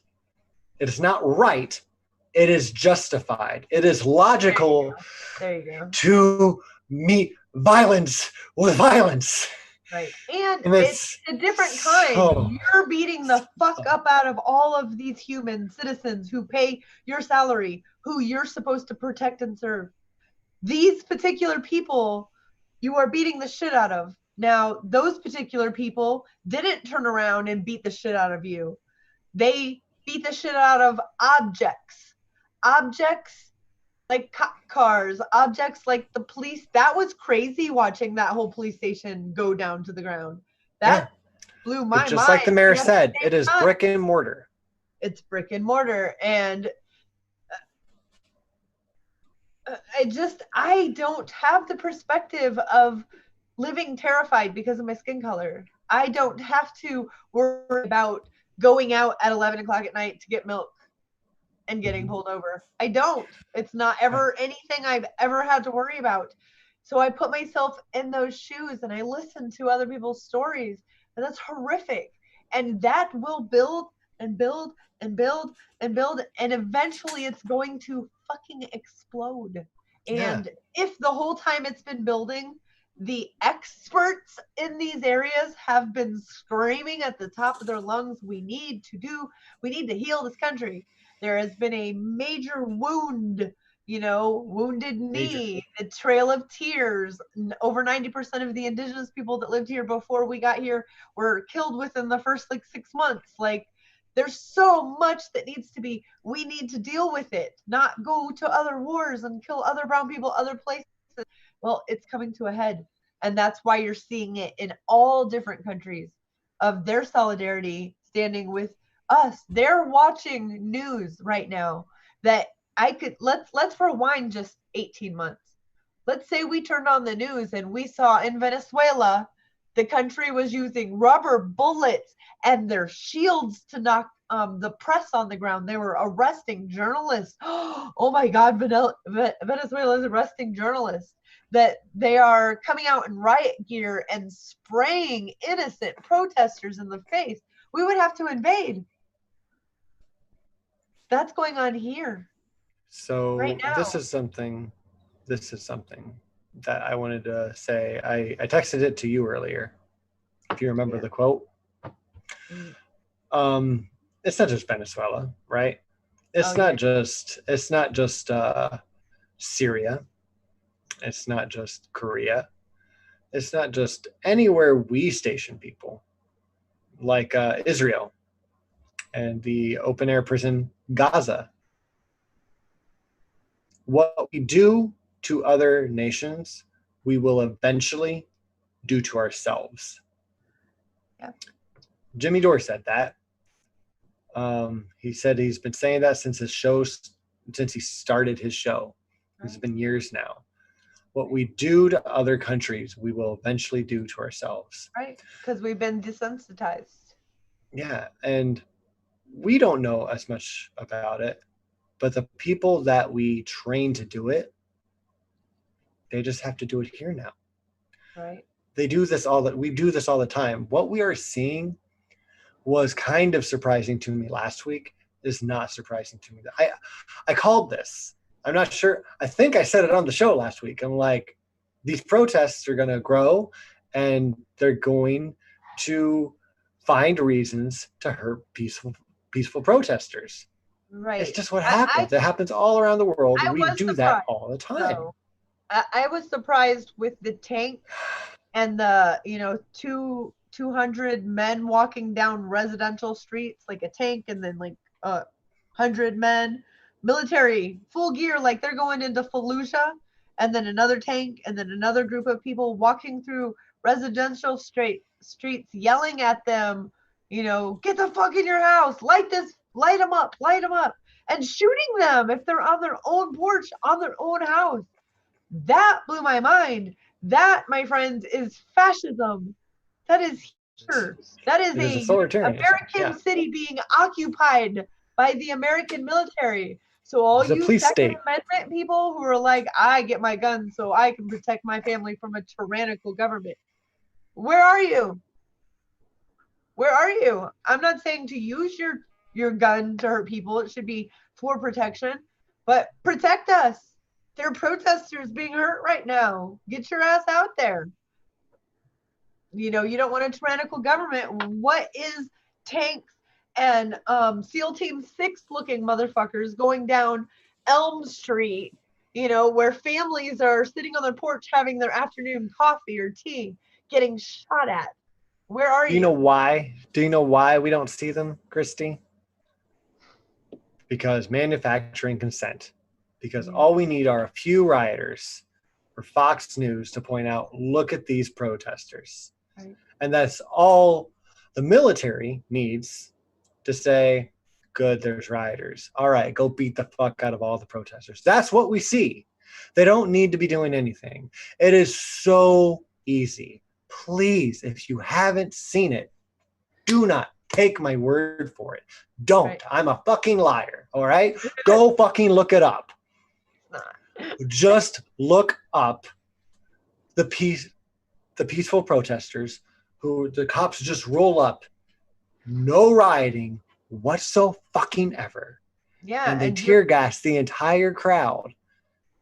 It is not right. It is justified. It is logical. There you go. To meet violence with violence. Right. And it's a different kind. You're beating the fuck up out of all of these human citizens who pay your salary, who you're supposed to protect and serve. These particular people you are beating the shit out of. Now, those particular people didn't turn around and beat the shit out of you. They beat the shit out of objects. Objects like cop cars, objects like the police. That was crazy watching that whole police station go down to the ground. That blew my mind. Just like the mayor said, it is brick and mortar. It's brick and mortar. And I don't have the perspective of living terrified because of my skin color. I don't have to worry about going out at 11 o'clock at night to get milk and getting pulled over. I don't. It's not ever anything I've ever had to worry about. So I put myself in those shoes and I listen to other people's stories, and that's horrific. And that will build and build and build and build, and eventually it's going to fucking explode. And if the whole time it's been building, the experts in these areas have been screaming at the top of their lungs, we need to heal this country. There has been a major wounded knee, a trail of tears. Over 90% of the indigenous people that lived here before we got here were killed within the first 6 months. There's so much that we need to deal with it, not go to other wars and kill other brown people, other places. Well, it's coming to a head. And that's why you're seeing it in all different countries of their solidarity standing with us. They're watching news right now that let's rewind just 18 months. Let's say we turned on the news and we saw in Venezuela, the country was using rubber bullets and their shields to knock the press on the ground. They were arresting journalists. Oh my God, Venezuela is arresting journalists. That they are coming out in riot gear and spraying innocent protesters in the face. We would have to invade. That's going on here. So right now. This is something that I wanted to say. I texted it to you earlier, if you remember the quote. It's not just Venezuela, right? It's not just Syria. It's not just Korea. It's not just anywhere we station people, like Israel and the open air prison Gaza. What we do to other nations, we will eventually do to ourselves. Yeah. Jimmy Dore said that. He said he's been saying that since he started his show. It's been years now. What we do to other countries, we will eventually do to ourselves. Right, because we've been desensitized. Yeah, and we don't know as much about it, but the people that we train to do it, they just have to do it here now. Right. we do this all the time. What we are seeing was kind of surprising to me last week. Is not surprising to me. I called this. I'm not sure. I think I said it on the show last week. I'm like, these protests are going to grow, and they're going to find reasons to hurt peaceful protesters. Right. It's just what happens. It happens all around the world. We do that all the time. So, I was surprised with the tank and the 200 men walking down residential streets, like a tank, and then like 100 men, military, full gear, like they're going into Fallujah, and then another tank, and then another group of people walking through residential streets, yelling at them, get the fuck in your house, light them up, and shooting them if they're on their own porch, on their own house. That blew my mind. That, my friends, is fascism. That is here. That is American city being occupied by the American military. So all you Second Amendment people who are like, I get my gun so I can protect my family from a tyrannical government. Where are you? Where are you? I'm not saying to use your gun to hurt people. It should be for protection, but protect us. There are protesters being hurt right now. Get your ass out there. You don't want a tyrannical government. What is tanks and SEAL Team 6 looking motherfuckers going down Elm Street, where families are sitting on their porch having their afternoon coffee or tea, getting shot at? Where are you? Do you know why? Do you know why we don't see them, Christy? Because manufacturing consent. Because all we need are a few rioters for Fox News to point out, look at these protesters. Right. And that's all the military needs to say, good, there's rioters. All right, go beat the fuck out of all the protesters. That's what we see. They don't need to be doing anything. It is so easy. Please, if you haven't seen it, do not take my word for it. Don't. Right. I'm a fucking liar. All right? Go fucking look it up. Just look up the peaceful protesters who the cops just roll up. No rioting whatsoever. Yeah. And they tear gas the entire crowd.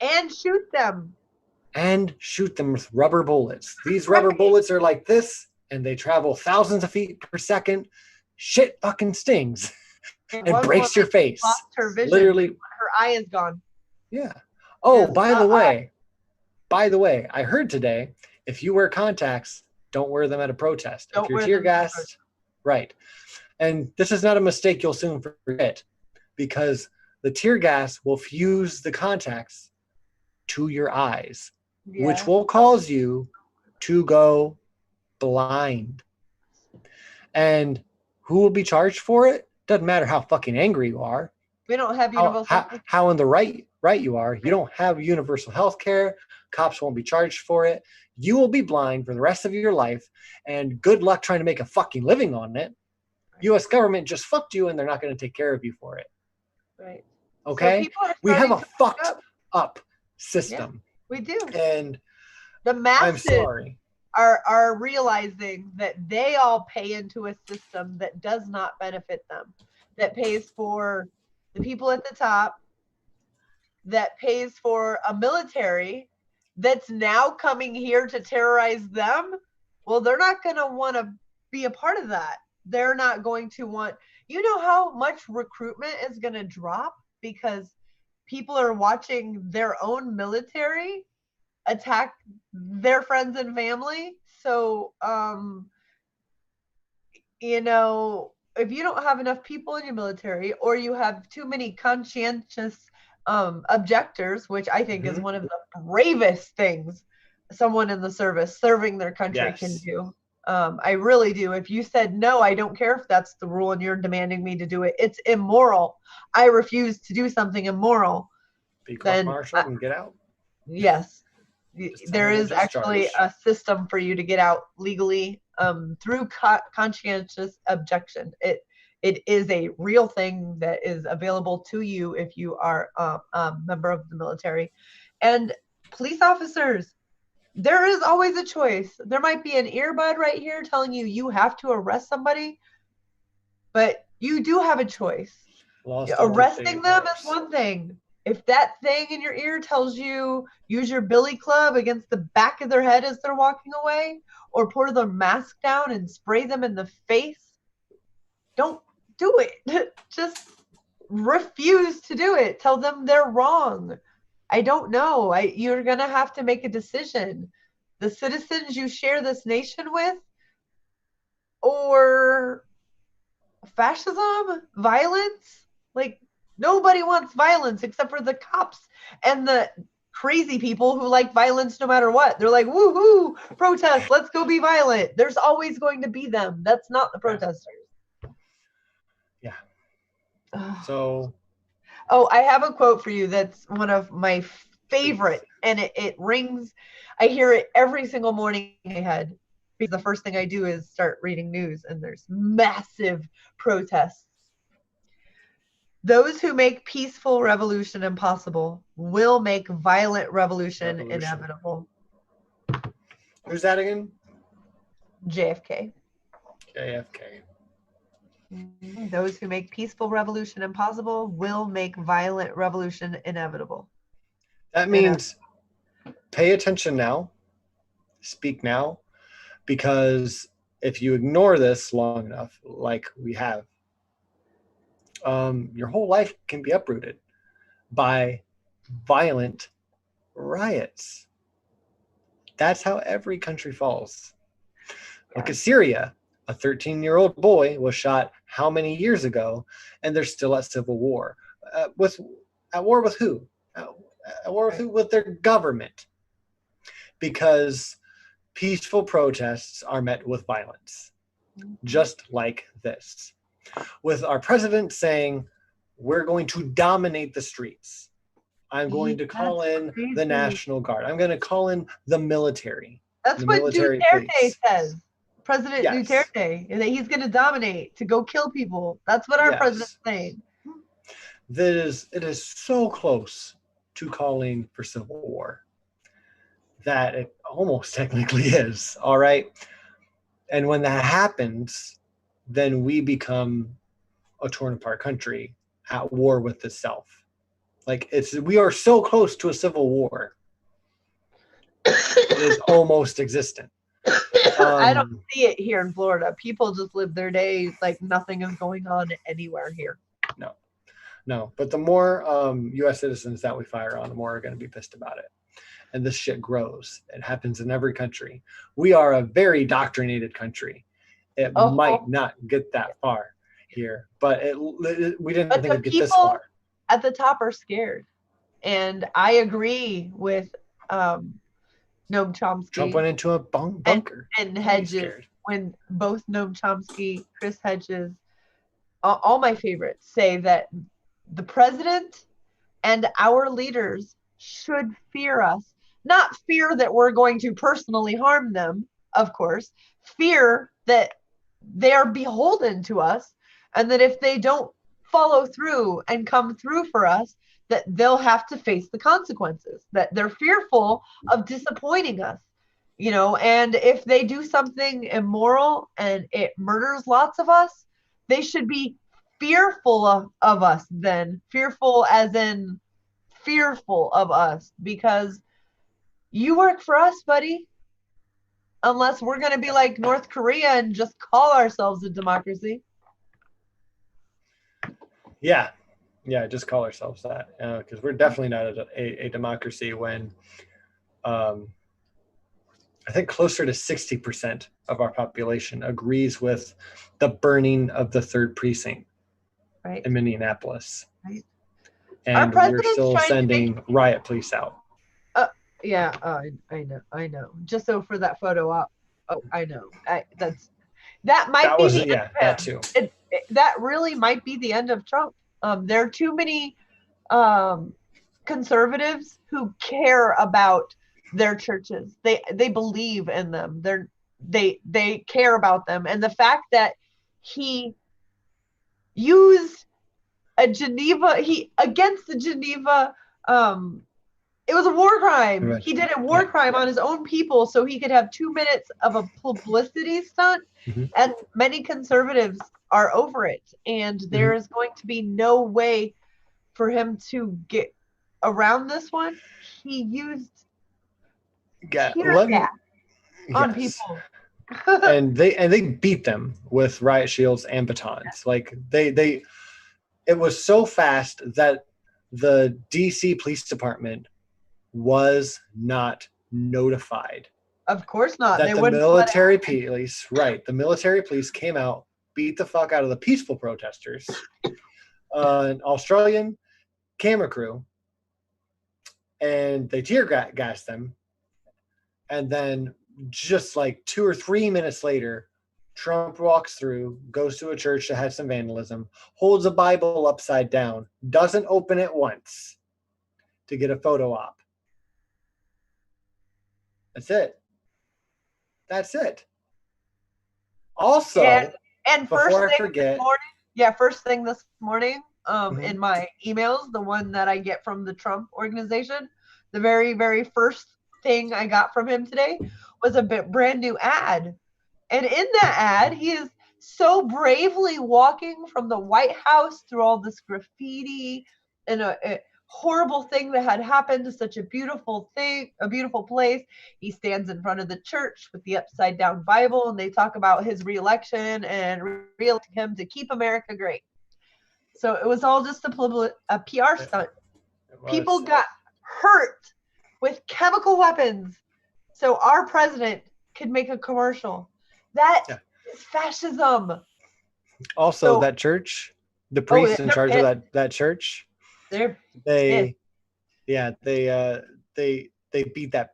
And shoot them. And shoot them with rubber bullets. These rubber bullets are like this, and they travel thousands of feet per second. Shit fucking stings. And breaks your face. Lost her vision. Literally. Her eye is gone. Yeah. Oh, by the way, I heard today, if you wear contacts, don't wear them at a protest. If you're tear gassed, right. And this is not a mistake you'll soon forget, because the tear gas will fuse the contacts to your eyes, which will cause you to go blind. And who will be charged for it? Doesn't matter how fucking angry you are. We don't have universal how in the right you are. You don't have universal health care. Cops won't be charged for it. You will be blind for the rest of your life, and good luck trying to make a fucking living on it. U.S. government just fucked you, and they're not going to take care of you for it. Right. Okay? So we have a fucked up system. Yeah, we do. And the masses I'm sorry. Are realizing that they all pay into a system that does not benefit them, that pays for the people at the top, that pays for a military that's now coming here to terrorize them. Well, they're not going to want to be a part of that. They're not going to want, how much recruitment is going to drop because people are watching their own military attack their friends and family. So, if you don't have enough people in your military, or you have too many conscientious objectors, which I think is one of the bravest things someone in the service serving their country can do. I really do. If you said, no, I don't care if that's the rule and you're demanding me to do it, it's immoral. I refuse to do something immoral. Be court-martialed and get out. Yes. There is actually a system for you to get out legally through conscientious objection. It is a real thing that is available to you if you are a member of the military. And police officers, there is always a choice. There might be an earbud right here telling you you have to arrest somebody, but you do have a choice. Arresting them is one thing. If that thing in your ear tells you use your billy club against the back of their head as they're walking away, or pour their mask down and spray them in the face, don't do it. Just refuse to do it. Tell them they're wrong. I don't know. You're going to have to make a decision. The citizens you share this nation with, or fascism, violence. Like, nobody wants violence except for the cops and the crazy people who like violence no matter what. They're like, woohoo, protest, let's go be violent. There's always going to be them. That's not the protesters. Yeah. So. Oh, I have a quote for you that's one of my favorite, and it rings. I hear it every single morning in my head, because the first thing I do is start reading news, and there's massive protests. Those who make peaceful revolution impossible will make violent revolution inevitable. Who's that again? JFK. JFK. Those who make peaceful revolution impossible will make violent revolution inevitable. That means pay attention now, speak now, because if you ignore this long enough, like we have, your whole life can be uprooted by violent riots. That's how every country falls. Look at Syria. A 13-year-old boy was shot how many years ago, and they're still at civil war. At war with who? At war with who? With their government. Because peaceful protests are met with violence, just like this. With our president saying, we're going to dominate the streets. I'm going to call in the National Guard. I'm going to call in the military. That's what Duterte says. President Duterte, that he's going to dominate, to go kill people. That's what our president's saying. It is so close to calling for civil war that it almost technically is. All right. And when that happens, then we become a torn apart country at war with itself. Like, we are so close to a civil war. It is almost existent. I don't see it here in Florida. People just live their days like nothing is going on anywhere here. No. But the more U.S. citizens that we fire on, the more are going to be pissed about it. And this shit grows. It happens in every country. We are a very doctrinated country. It might not get that far here, but we didn't think it'd get this far. At the top are scared. And I agree with Noam Chomsky. Trump went into a bunker. And Hedges, when both Noam Chomsky, Chris Hedges, all my favorites say that the president and our leaders should fear us. Not fear that we're going to personally harm them, of course. Fear that they are beholden to us, and that if they don't follow through and come through for us, that they'll have to face the consequences, that they're fearful of disappointing us, and if they do something immoral and it murders lots of us, they should be fearful of us then. Fearful as in fearful of us, because you work for us, buddy. Unless we're going to be like North Korea and just call ourselves a democracy. Yeah, just call ourselves that, because we're definitely not a democracy when I think closer to 60% of our population agrees with the burning of the 3rd precinct in Minneapolis. Right. And we're still sending riot police out. I know. Just so for that photo op. Oh, I know. That might be the end. That too. That really might be the end of Trump. There are too many conservatives who care about their churches. They believe in them. They care about them, and the fact that he used against the Geneva It was a war crime. Right. He did a war crime on his own people so he could have 2 minutes of a publicity stunt. And many conservatives are over it. And there is going to be no way for him to get around this one. He used tear gas on people. and they beat them with riot shields and batons. Like it was so fast that the DC Police Department was not notified. Of course not. That the military police, the military police came out, beat the fuck out of the peaceful protesters. An Australian camera crew, and they tear gassed them. And then just like 2 or 3 minutes later, Trump walks through, goes to a church that had some vandalism, holds a Bible upside down, doesn't open it once to get a photo op. That's it. Also, and first thing this morning, in my emails, the one that I get from the Trump organization, the very, very first thing I got from him today was a brand new ad. And in that ad, he is so bravely walking from the White House through all this graffiti and a horrible thing that had happened to such a beautiful place. He stands in front of the church with the upside down Bible, and they talk about his reelection and re-electing him to keep America great. So it was all just a PR stunt. People got hurt with chemical weapons so our president could make a commercial. That is fascism. Also, that church, the priest in charge of that church, they beat that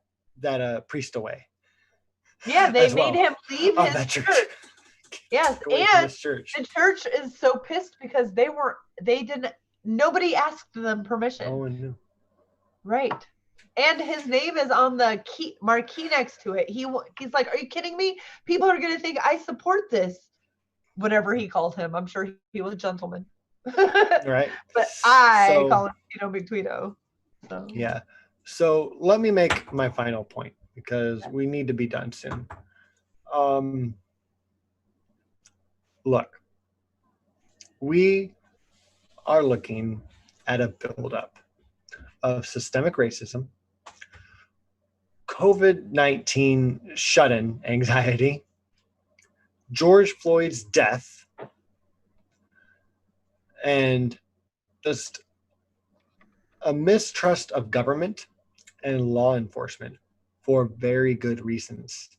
priest away. Yeah, they made him leave his church. Yes, and the church is so pissed because nobody asked them permission. Oh, no. Right. And his name is on the marquee next to it. He's like, are you kidding me? People are going to think I support this. Whatever he called him. I'm sure he was a gentleman. Right. But I call him Tito Big Tweedo. So. Yeah. So let me make my final point because we need to be done soon. Look, we are looking at a buildup of systemic racism, COVID-19 shut-in anxiety, George Floyd's death, and just a mistrust of government and law enforcement for very good reasons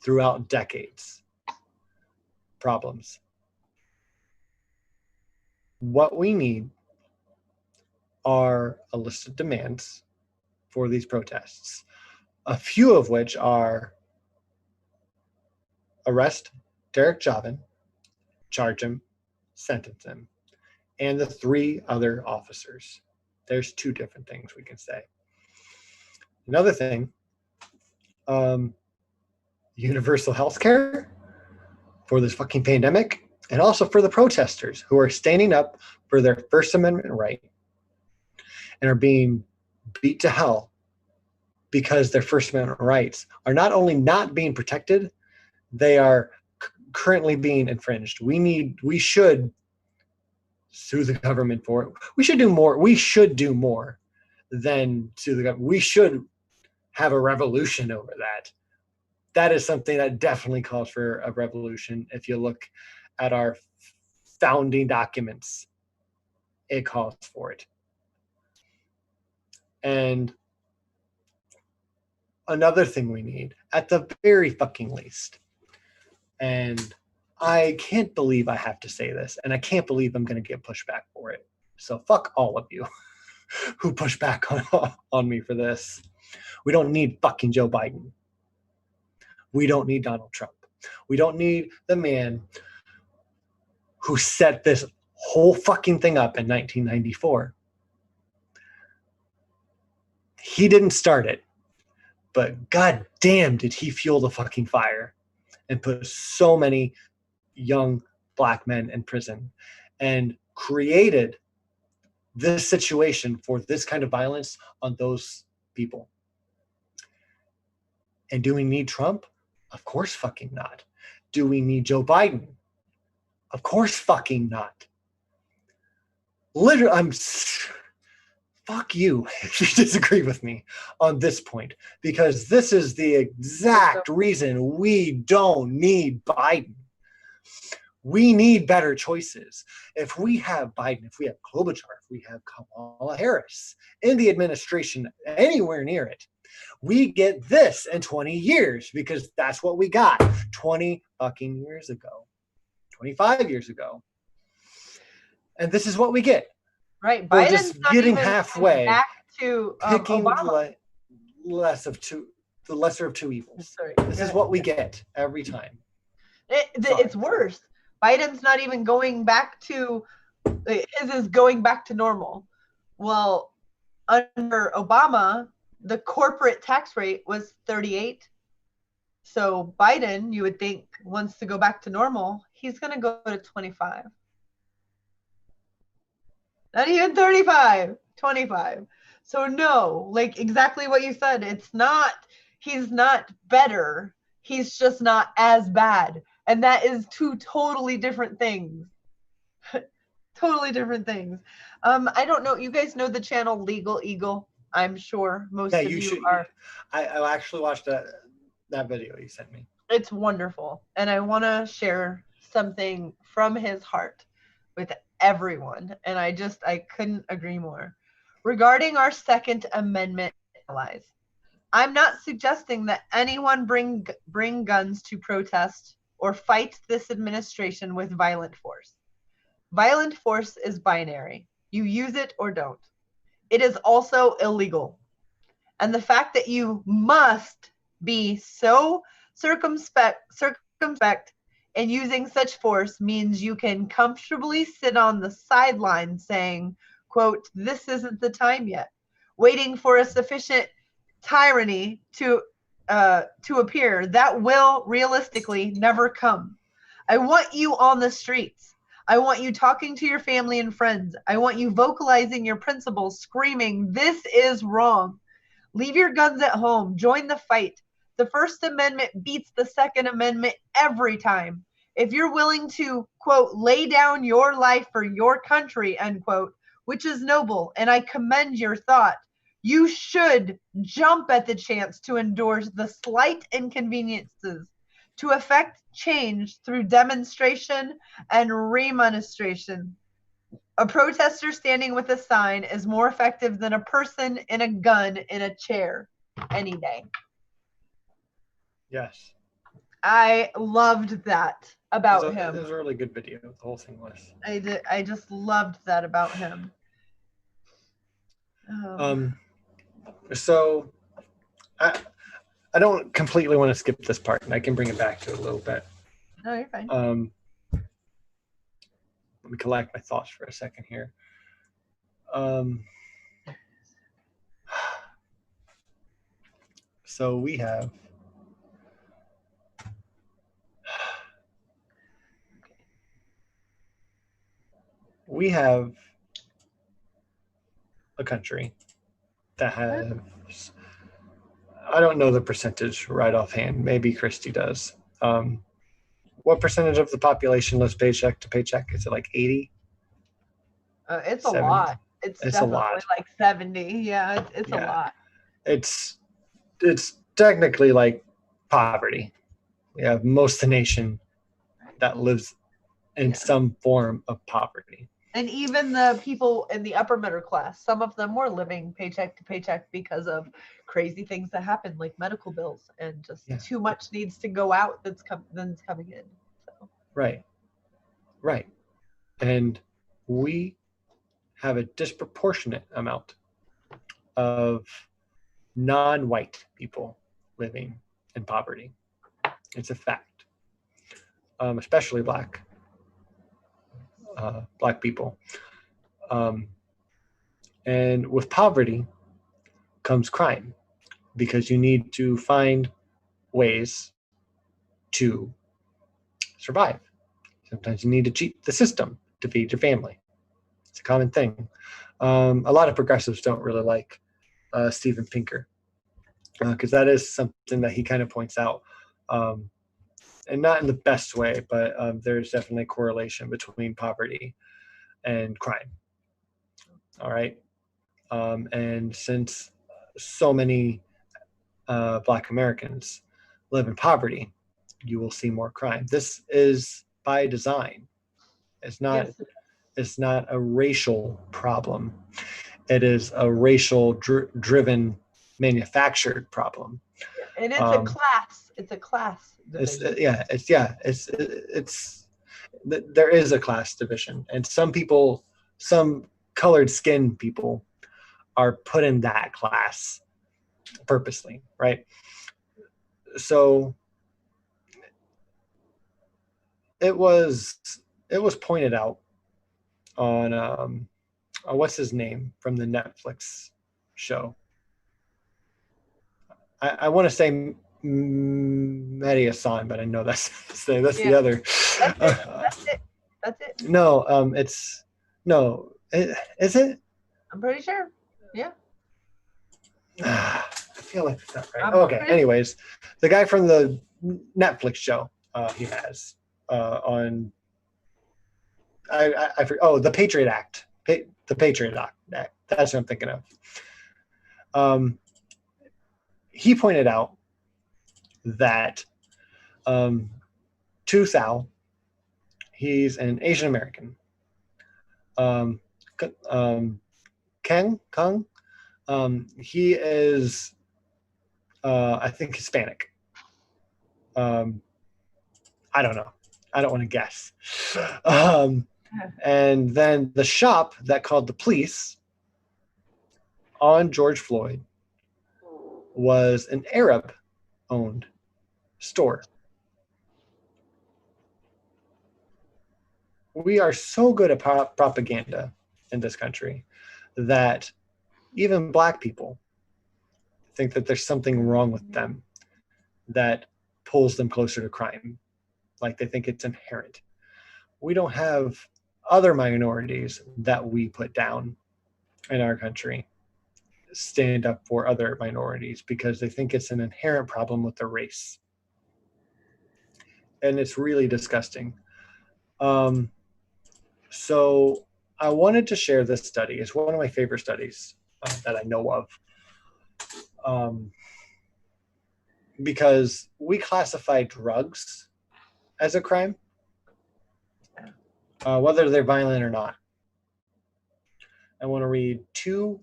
throughout decades. Problems. What we need are a list of demands for these protests, a few of which are arrest Derek Chauvin, charge him, sentence him, and the 3 other officers. There's 2 different things we can say. Another thing, universal health care for this fucking pandemic, and also for the protesters who are standing up for their First Amendment right and are being beat to hell because their First Amendment rights are not only not being protected, they are currently being infringed. We should sue the government for it. We should do more. We should do more than sue the government. We should have a revolution over that. That is something that definitely calls for a revolution. If you look at our founding documents, it calls for it. And another thing we need, at the very fucking least, and I can't believe I have to say this, and I can't believe I'm going to get pushback for it. So fuck all of you who push back on me for this. We don't need fucking Joe Biden. We don't need Donald Trump. We don't need the man who set this whole fucking thing up in 1994. He didn't start it, but goddamn did he fuel the fucking fire and put so many young black men in prison and created this situation for this kind of violence on those people. And do we need Trump? Of course fucking not. Do we need Joe Biden? Of course fucking not. Literally, fuck you if you disagree with me on this point, because this is the exact reason we don't need Biden. We need better choices. If we have Biden, if we have Klobuchar, if we have Kamala Harris in the administration, anywhere near it, we get this in 20 years, because that's what we got 20 fucking years ago, 25 years ago. And this is what we get. Right. We're just getting halfway, back to picking Obama. the lesser of two evils. Sorry. This is what we get every time. It's worse. Biden's not even going back to, his is going back to normal. Well, under Obama, the corporate tax rate was 38. So Biden, you would think, wants to go back to normal. He's going to go to 25. Not even 35, 25. So no, like exactly what you said. He's not better. He's just not as bad. And that is two totally different things. Totally different things. I don't know. You guys know the channel Legal Eagle? I'm sure most of you are. I actually watched that video you sent me. It's wonderful. And I want to share something from his heart with everyone. And I couldn't agree more. Regarding our Second Amendment allies, I'm not suggesting that anyone bring guns to protest or fight this administration with violent force. Violent force is binary. You use it or don't. It is also illegal. And the fact that you must be so circumspect in using such force means you can comfortably sit on the sidelines saying, quote, "This isn't the time yet," waiting for a sufficient tyranny to appear that will realistically never come. I want you on the streets. I want you talking to your family and friends. I want you vocalizing your principles, screaming, "This is wrong." Leave your guns at home. Join the fight. The First Amendment beats the Second Amendment every time. If you're willing to, quote, "lay down your life for your country," end quote, which is noble, and I commend your thought, you should jump at the chance to endure the slight inconveniences, to effect change through demonstration and remonstration. A protester standing with a sign is more effective than a person in a gun in a chair any day. Yes. I loved that about him. It was a really good video. The whole thing was. I just loved that about him. So I don't completely want to skip this part, and I can bring it back to it a little bit. No, you're fine. Let me collect my thoughts for a second here. So we have a country that has, I don't know the percentage right offhand, maybe Christy does. What percentage of the population lives paycheck to paycheck? Is it like 80? It's 70? a lot. It's definitely a lot. like 70. Yeah, it's a lot. It's technically like poverty. We have most of the nation that lives in some form of poverty. And even the people in the upper middle class, some of them were living paycheck to paycheck because of crazy things that happen, like medical bills, and just too much needs to go out that's coming in. So. Right. And we have a disproportionate amount of non-white people living in poverty. It's a fact, especially black people. And with poverty comes crime, because you need to find ways to survive. Sometimes you need to cheat the system to feed your family. It's a common thing. A lot of progressives don't really like Steven Pinker, because that is something that he kind of points out, and not in the best way, but there's definitely a correlation between poverty and crime. All right. And since so many Black Americans live in poverty, you will see more crime. This is by design. It's not. Yes. It's not a racial problem. It is a racial driven manufactured problem. And it's a class. It's a class division. There is a class division, and some people, some colored skin people, are put in that class purposely, right? So it was pointed out on what's his name from the Netflix show. I want to say Mehdi Hassan, but I know that's the other. That's it. No, is it? I'm pretty sure. Yeah. I feel like it's not right. Okay. Anyways, the guy from the Netflix show he has on. I forget. Oh, the Patriot Act. The Patriot Act. That's what I'm thinking of. He pointed out that Tu Thao, he's an Asian American. Kung, he is, I think, Hispanic. I don't know. I don't want to guess. And then the shop that called the police on George Floyd was an Arab-owned store. We are so good at propaganda in this country that even Black people think that there's something wrong with them that pulls them closer to crime. Like they think it's inherent. We don't have other minorities that we put down in our country stand up for other minorities because they think it's an inherent problem with their race. And it's really disgusting. So I wanted to share this study. It's one of my favorite studies that I know of. Because we classify drugs as a crime, whether they're violent or not. I want to read 2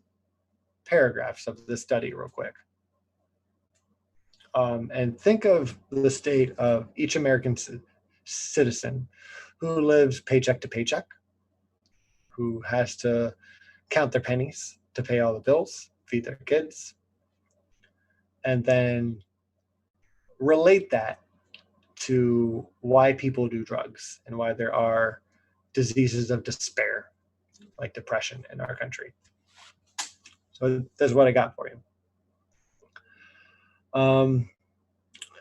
paragraphs of this study real quick. And think of the state of each American citizen who lives paycheck to paycheck, who has to count their pennies to pay all the bills, feed their kids, and then relate that to why people do drugs and why there are diseases of despair like depression in our country. So that's what I got for you.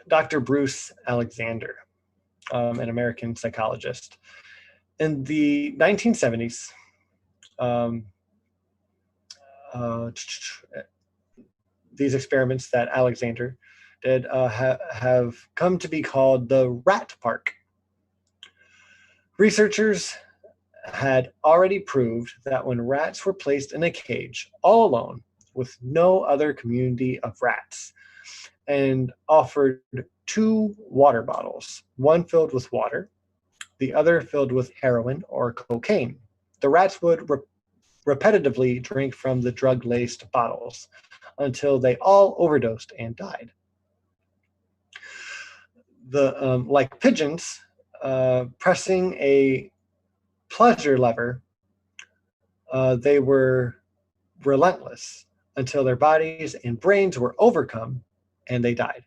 Dr. Bruce Alexander, an American psychologist. In the 1970s, these experiments that Alexander did have come to be called the rat park. Researchers had already proved that when rats were placed in a cage all alone with no other community of rats and offered 2 water bottles, one filled with water, the other filled with heroin or cocaine, the rats would repetitively drink from the drug-laced bottles until they all overdosed and died. Like pigeons, pressing a pleasure lever, they were relentless until their bodies and brains were overcome and they died.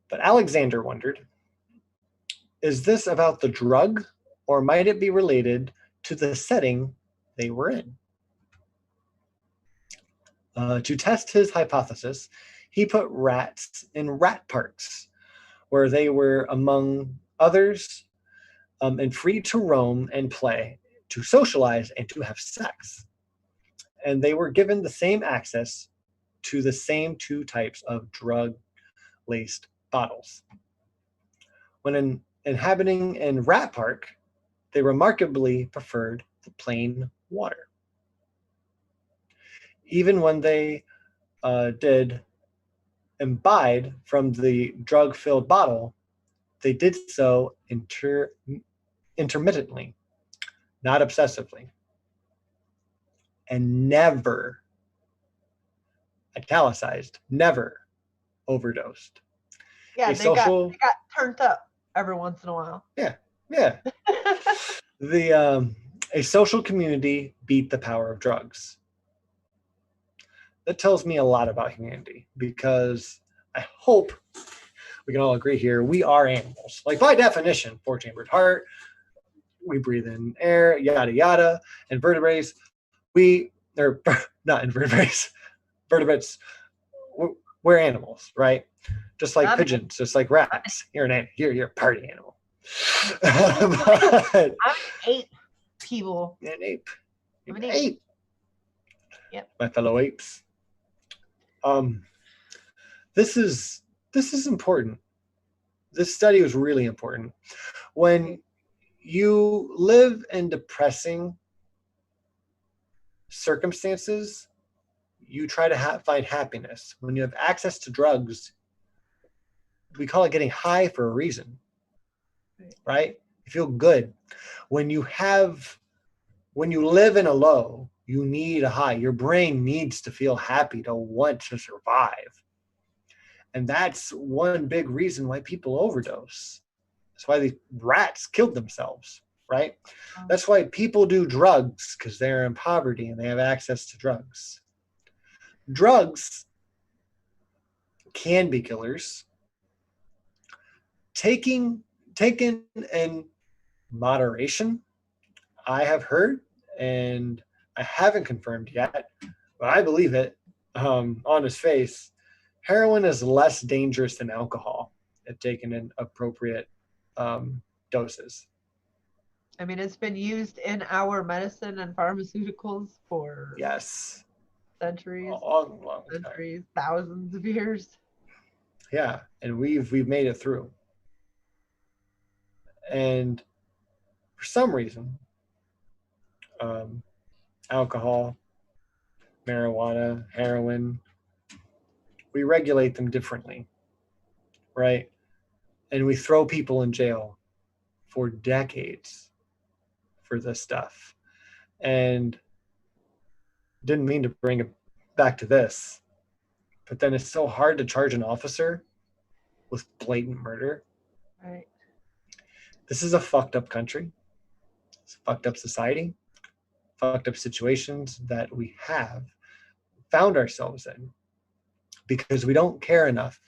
But Alexander wondered, is this about the drug or might it be related to the setting they were in? To test his hypothesis, he put rats in rat parks where they were among others and free to roam and play to socialize and to have sex. And they were given the same access to the same two types of drug-laced bottles. When inhabiting in Rat Park, they remarkably preferred the plain water. Even when they did imbibe from the drug-filled bottle, they did so intermittently, not obsessively, and never, italicized, never overdosed. Yeah, they got turned up every once in a while. Yeah. A social community beat the power of drugs. That tells me a lot about humanity, because I hope we can all agree here, we are animals. Like, by definition, four-chambered heart, we breathe in air, yada yada. Invertebrates, not invertebrates, vertebrates, we're animals, right? Just like pigeons, just like rats. You're a party animal. But, I'm an ape, people. You're an ape. I'm an ape. Yep. My fellow apes. This is important. This study was really important. When you live in depressing circumstances, you try to find happiness. When you have access to drugs, we call it getting high for a reason, right? You feel good. When you live in a low, you need a high. Your brain needs to feel happy to want to survive. And that's one big reason why people overdose. That's why the rats killed themselves, right? That's why people do drugs, because they're in poverty and they have access to drugs. Drugs can be killers. Taken in moderation, I have heard, and I haven't confirmed yet, but I believe it on his face, heroin is less dangerous than alcohol if taken in appropriate doses. I mean, it's been used in our medicine and pharmaceuticals for centuries, centuries, thousands of years. Yeah, and we've made it through. And for some reason, alcohol, marijuana, heroin, we regulate them differently, right? And we throw people in jail for decades for this stuff. And didn't mean to bring it back to this, but then it's so hard to charge an officer with blatant murder. Right. This is a fucked up country. It's a fucked up society, fucked up situations that we have found ourselves in because we don't care enough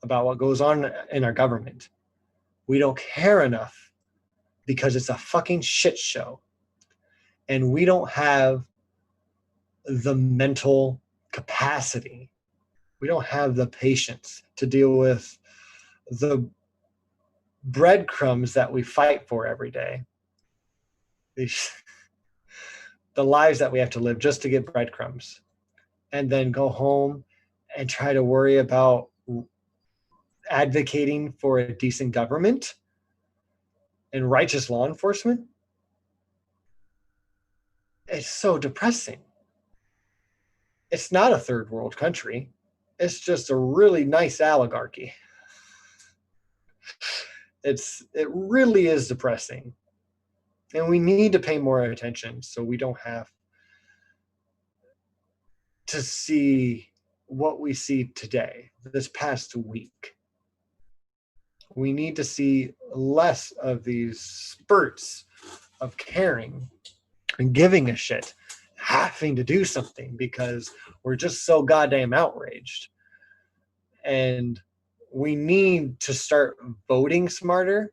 about what goes on in our government. We don't care enough because it's a fucking shit show. And we don't have the mental capacity. We don't have the patience to deal with the breadcrumbs that we fight for every day. The lives that we have to live just to get breadcrumbs. And then go home and try to worry about advocating for a decent government and righteous law enforcement. It's so depressing. It's not a third world country. It's just a really nice oligarchy. It really is depressing. And we need to pay more attention so we don't have to see what we see today, this past week. We need to see less of these spurts of caring and giving a shit, having to do something because we're just so goddamn outraged. And we need to start voting smarter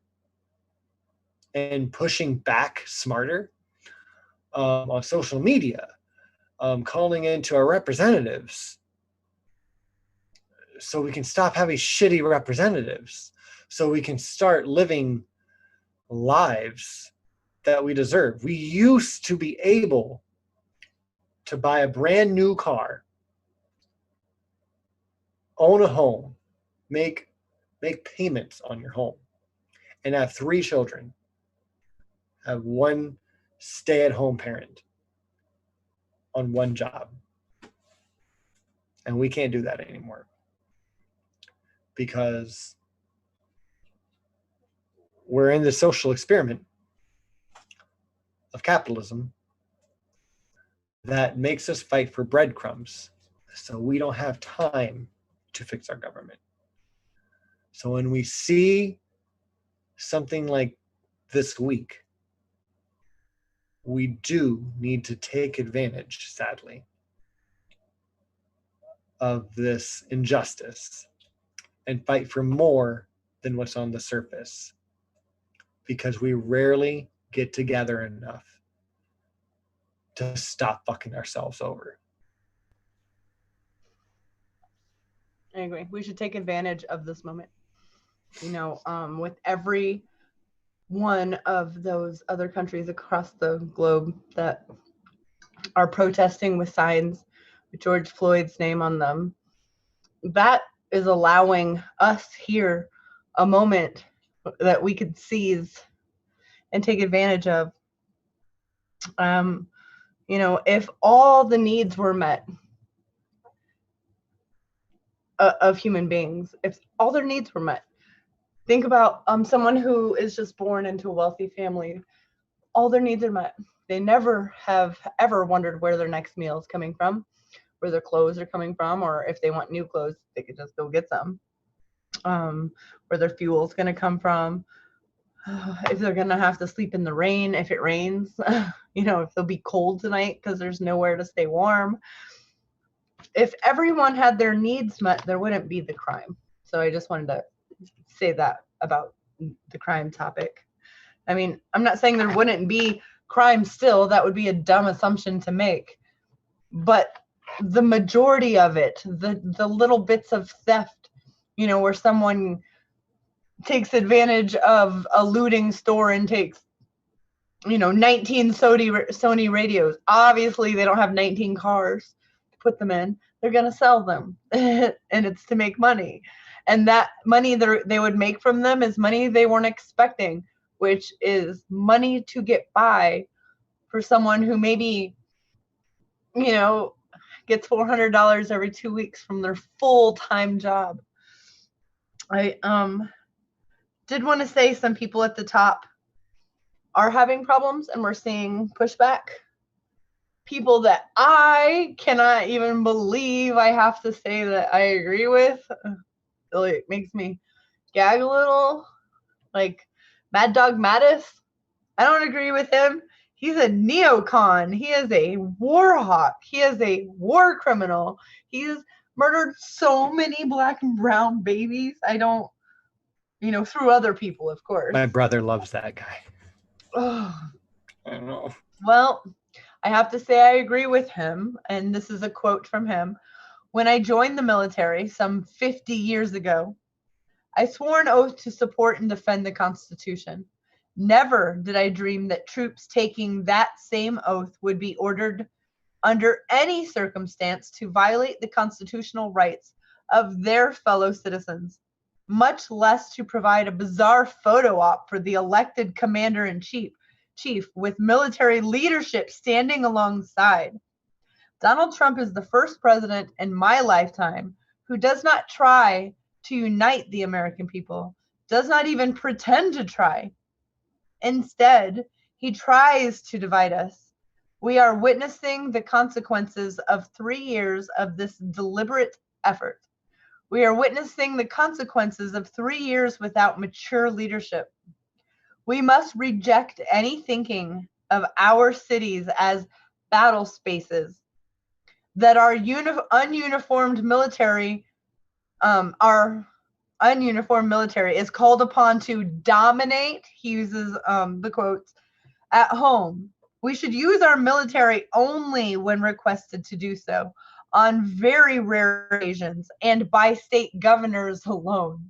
and pushing back smarter on social media, calling into our representatives so we can stop having shitty representatives, so we can start living lives that we deserve. We used to be able to buy a brand new car, own a home, make payments on your home, and have 3 children, have 1 stay-at-home parent on 1 job. And we can't do that anymore because we're in the social experiment of capitalism that makes us fight for breadcrumbs, so we don't have time to fix our government. So when we see something like this week, we do need to take advantage, sadly, of this injustice and fight for more than what's on the surface, because we rarely get together enough to stop fucking ourselves over. I agree. We should take advantage of this moment. With every one of those other countries across the globe that are protesting with signs with George Floyd's name on them, that is allowing us here a moment that we could seize and take advantage of. If all the needs were met of human beings, if all their needs were met, think about someone who is just born into a wealthy family. All their needs are met. They never have ever wondered where their next meal is coming from, where their clothes are coming from, or if they want new clothes, they could just go get some. Where their fuel is going to come from, if they're going to have to sleep in the rain if it rains, if they'll be cold tonight because there's nowhere to stay warm. If everyone had their needs met, there wouldn't be the crime. So I just wanted to say that about the crime topic. I mean, I'm not saying there wouldn't be crime still. That would be a dumb assumption to make. But the majority of it, the little bits of theft, where someone takes advantage of a looting store and takes, 19 Sony radios. Obviously, they don't have 19 cars to put them in. They're going to sell them, and it's to make money. And that money they would make from them is money they weren't expecting, which is money to get by for someone who maybe, gets $400 every 2 weeks from their full-time job. I did want to say some people at the top are having problems, and we're seeing pushback. People that I cannot even believe I have to say that I agree with. Really, it makes me gag a little. Like Mad Dog Mattis. I don't agree with him. He's a neocon. He is a war hawk. He is a war criminal. He's murdered so many black and brown babies. I don't, through other people, of course. My brother loves that guy. Oh. I don't know. Well, I have to say I agree with him, and this is a quote from him. When I joined the military some 50 years ago, I swore an oath to support and defend the Constitution. Never did I dream that troops taking that same oath would be ordered under any circumstance to violate the constitutional rights of their fellow citizens, much less to provide a bizarre photo op for the elected commander-in-chief with military leadership standing alongside. Donald Trump is the first president in my lifetime who does not try to unite the American people, does not even pretend to try. Instead, he tries to divide us. We are witnessing the consequences of 3 years of this deliberate effort. We are witnessing the consequences of 3 years without mature leadership. We must reject any thinking of our cities as battle spaces, that our ununiformed military is called upon to dominate, he uses the quotes, at home. We should use our military only when requested to do so, on very rare occasions, and by state governors alone.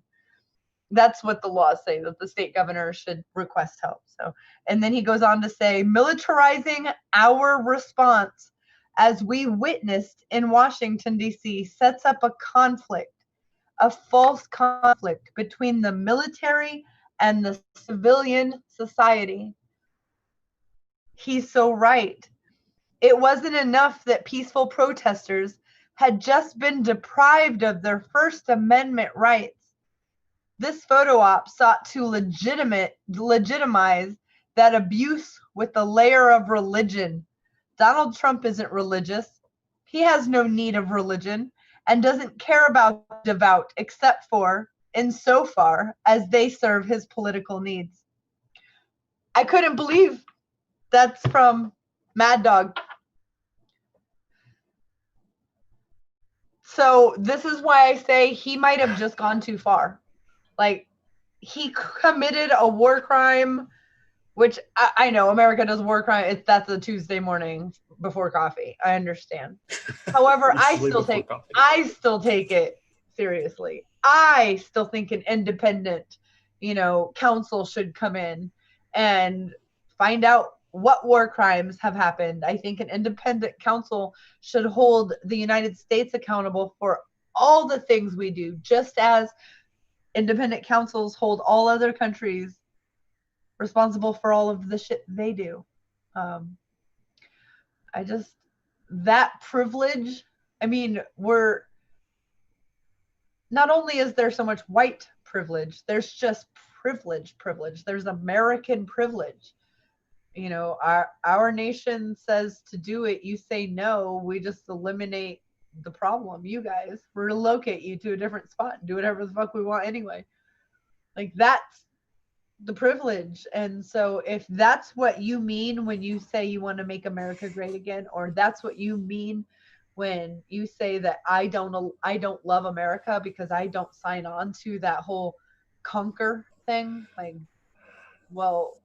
that's what the laws say, that the state governor should request help. So, and then he goes on to say, militarizing our response, as we witnessed in Washington, D.C., sets up a conflict, a false conflict between the military and the civilian society. He's so right. It wasn't enough that peaceful protesters had just been deprived of their First Amendment rights. This photo op sought to legitimize that abuse with a layer of religion. Donald Trump isn't religious. He has no need of religion and doesn't care about devout except for insofar as they serve his political needs. I couldn't believe that's from Mad Dog. So this is why I say he might have just gone too far. Like, he committed a war crime, which I know America does war crime. That's a Tuesday morning before coffee. I understand. However, I still take it seriously. I still think an independent, council should come in and find out what war crimes have happened. I think an independent council should hold the United States accountable for all the things we do, just as independent councils hold all other countries responsible for all of the shit they do. That privilege, we're, not only is there so much white privilege, there's just privilege. There's American privilege. Our nation says to do it, you say no, we just eliminate the problem. You guys, relocate you to a different spot and do whatever the fuck we want anyway. Like, that's the privilege. And so if that's what you mean when you say you want to make America great again, or that's what you mean when you say that I don't love America because I don't sign on to that whole conquer thing, like, well,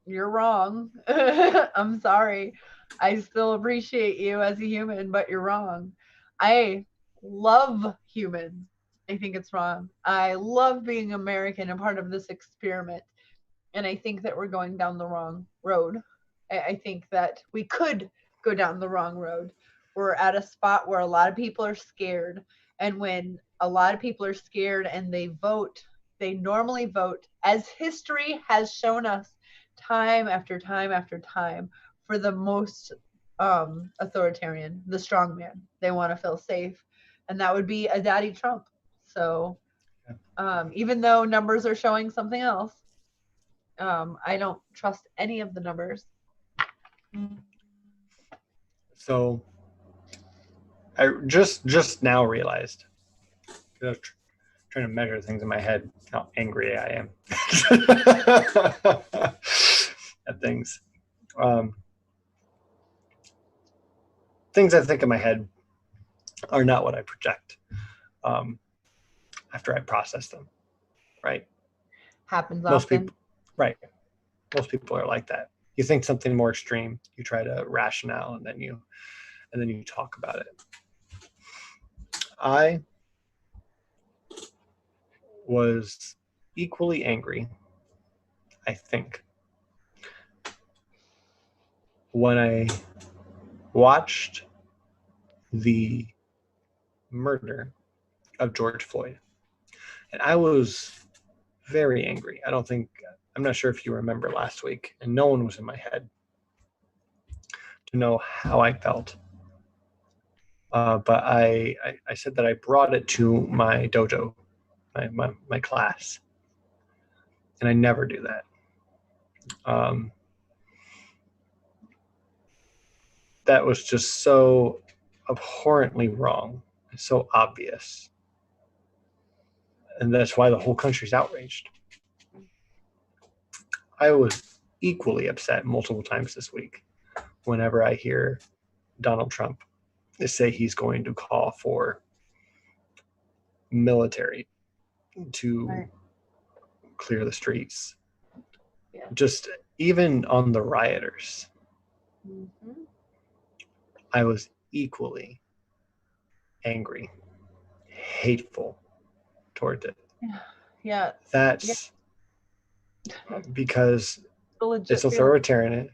you're wrong. I'm sorry. I still appreciate you as a human, but you're wrong. I love humans. I think it's wrong. I love being American and part of this experiment. And I think that we're going down the wrong road. I think that we could go down the wrong road. We're at a spot where a lot of people are scared. And when a lot of people are scared and they vote, they normally vote, as history has shown us time after time after time, for the most authoritarian, the strong man. They want to feel safe. And that would be a daddy Trump. So even though numbers are showing something else, I don't trust any of the numbers. So I just now realized, I was trying to measure things in my head, how angry I am at things. Things I think in my head are not what I project after I process them, right? Happens Most often. people, right. Most people are like that. You think something more extreme, you try to rationale, and then you talk about it. I was equally angry, I think, when I watched the murder of George Floyd. And I was very angry. I'm not sure if you remember last week, and no one was in my head to know how I felt. But I said that I brought it to my dojo, my class, and I never do that. That was just so abhorrently wrong, so obvious. And that's why the whole country's outraged. I was equally upset multiple times this week whenever I hear Donald Trump say he's going to call for military to clear the streets. Yeah. Just even on the rioters. Mm-hmm. I was equally angry, hateful towards it. Yeah. That's because it's feeling. authoritarian.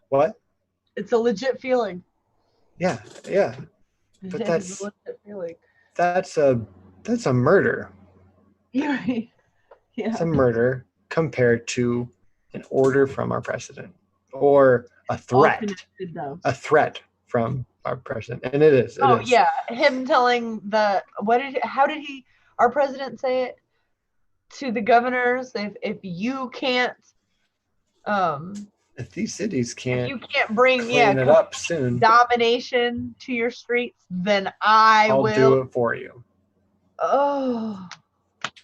What? It's a legit feeling. Yeah. But that's a legit feeling. That's a murder. Right. Yeah. It's a murder compared to an order from our president or a threat. A threat from our president, and it is. Yeah, him telling our president say it to the governors, if you can't if these cities can't, you can't bring clean it up soon, domination to your streets, then I'll do it for you. Oh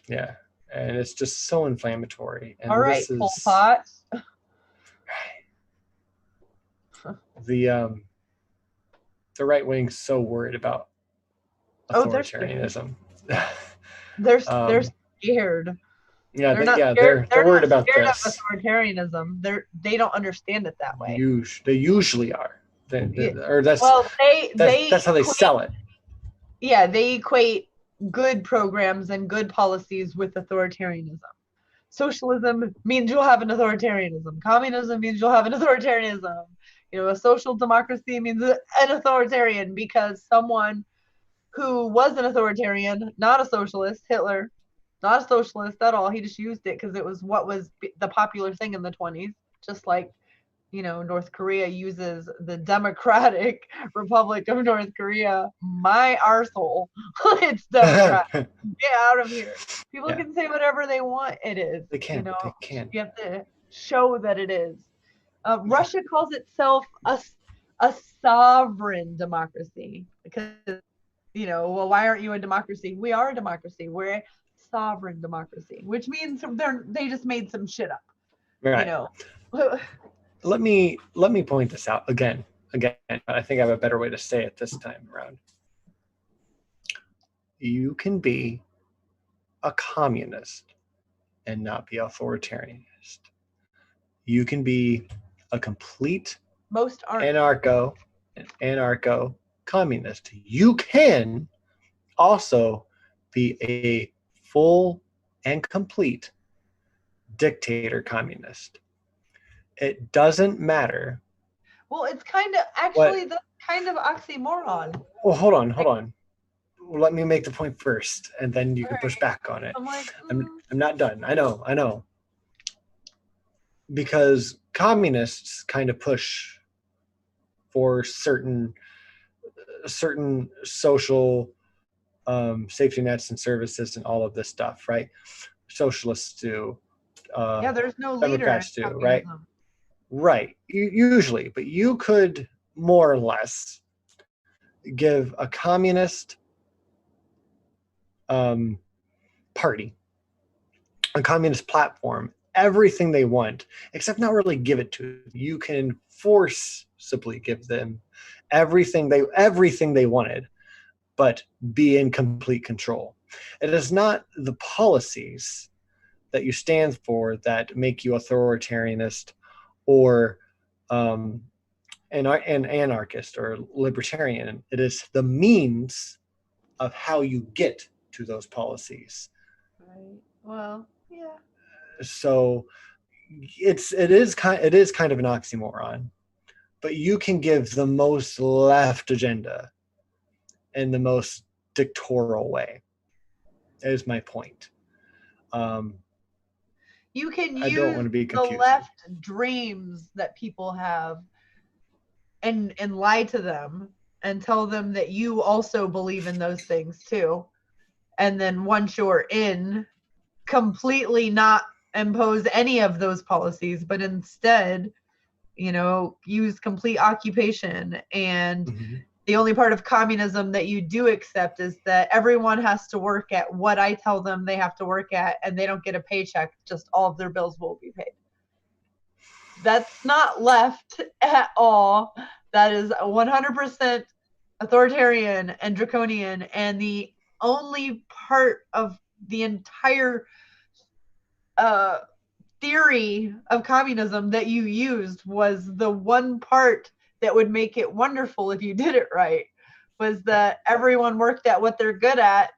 yeah, and it's just so inflammatory. And all right, Pol Pot. The right wing's so worried about authoritarianism. They're scared. Yeah, they're worried about this. Of authoritarianism. They don't understand it that way. They usually are. That's how they sell it. Yeah, they equate good programs and good policies with authoritarianism. Socialism means you'll have an authoritarianism. Communism means you'll have an authoritarianism. A social democracy means an authoritarian, because someone who was an authoritarian, not a socialist, Hitler, not a socialist at all. He just used it because it was what was the popular thing in the 1920s. Just like, North Korea uses the Democratic Republic of North Korea. My arsehole. It's Democratic. Get out of here. People can say whatever they want. It is. They can. They can. You have to show that it is. Russia calls itself a sovereign democracy because, well, why aren't you a democracy? We are a democracy. We're a sovereign democracy, which means they just made some shit up. Right. Let me point this out again, but I think I have a better way to say it this time around. You can be a communist and not be authoritarianist. You can be a complete anarcho communist. You can also be a full and complete dictator communist. It doesn't matter. Well, it's kind of actually the kind of oxymoron. Well, hold on. Let me make the point first, and then you can push back on it. I'm not done. I know. Because communists kind of push for certain social safety nets and services and all of this stuff, right? Socialists do. There's no leader. Democrats do, right? Right, usually, but you could more or less give a communist party, a communist platform, everything they want, except not really give it to them. You can forcibly give them everything they wanted, but be in complete control. It is not the policies that you stand for that make you authoritarianist or an anarchist or libertarian. It is the means of how you get to those policies. Right. Well, yeah. So it is kind of an oxymoron, but you can give the most left agenda in the most dictatorial way. That is my point. You can I don't want to be confusing. The left dreams that people have and lie to them and tell them that you also believe in those things too. And then once you're in, completely not impose any of those policies, but instead, use complete occupation. And the only part of communism that you do accept is that everyone has to work at what I tell them they have to work at, and they don't get a paycheck, just all of their bills will be paid. That's not left at all. That is 100% authoritarian and draconian, and the only part of the entire theory of communism that you used was the one part that would make it wonderful if you did it right, was that everyone worked at what they're good at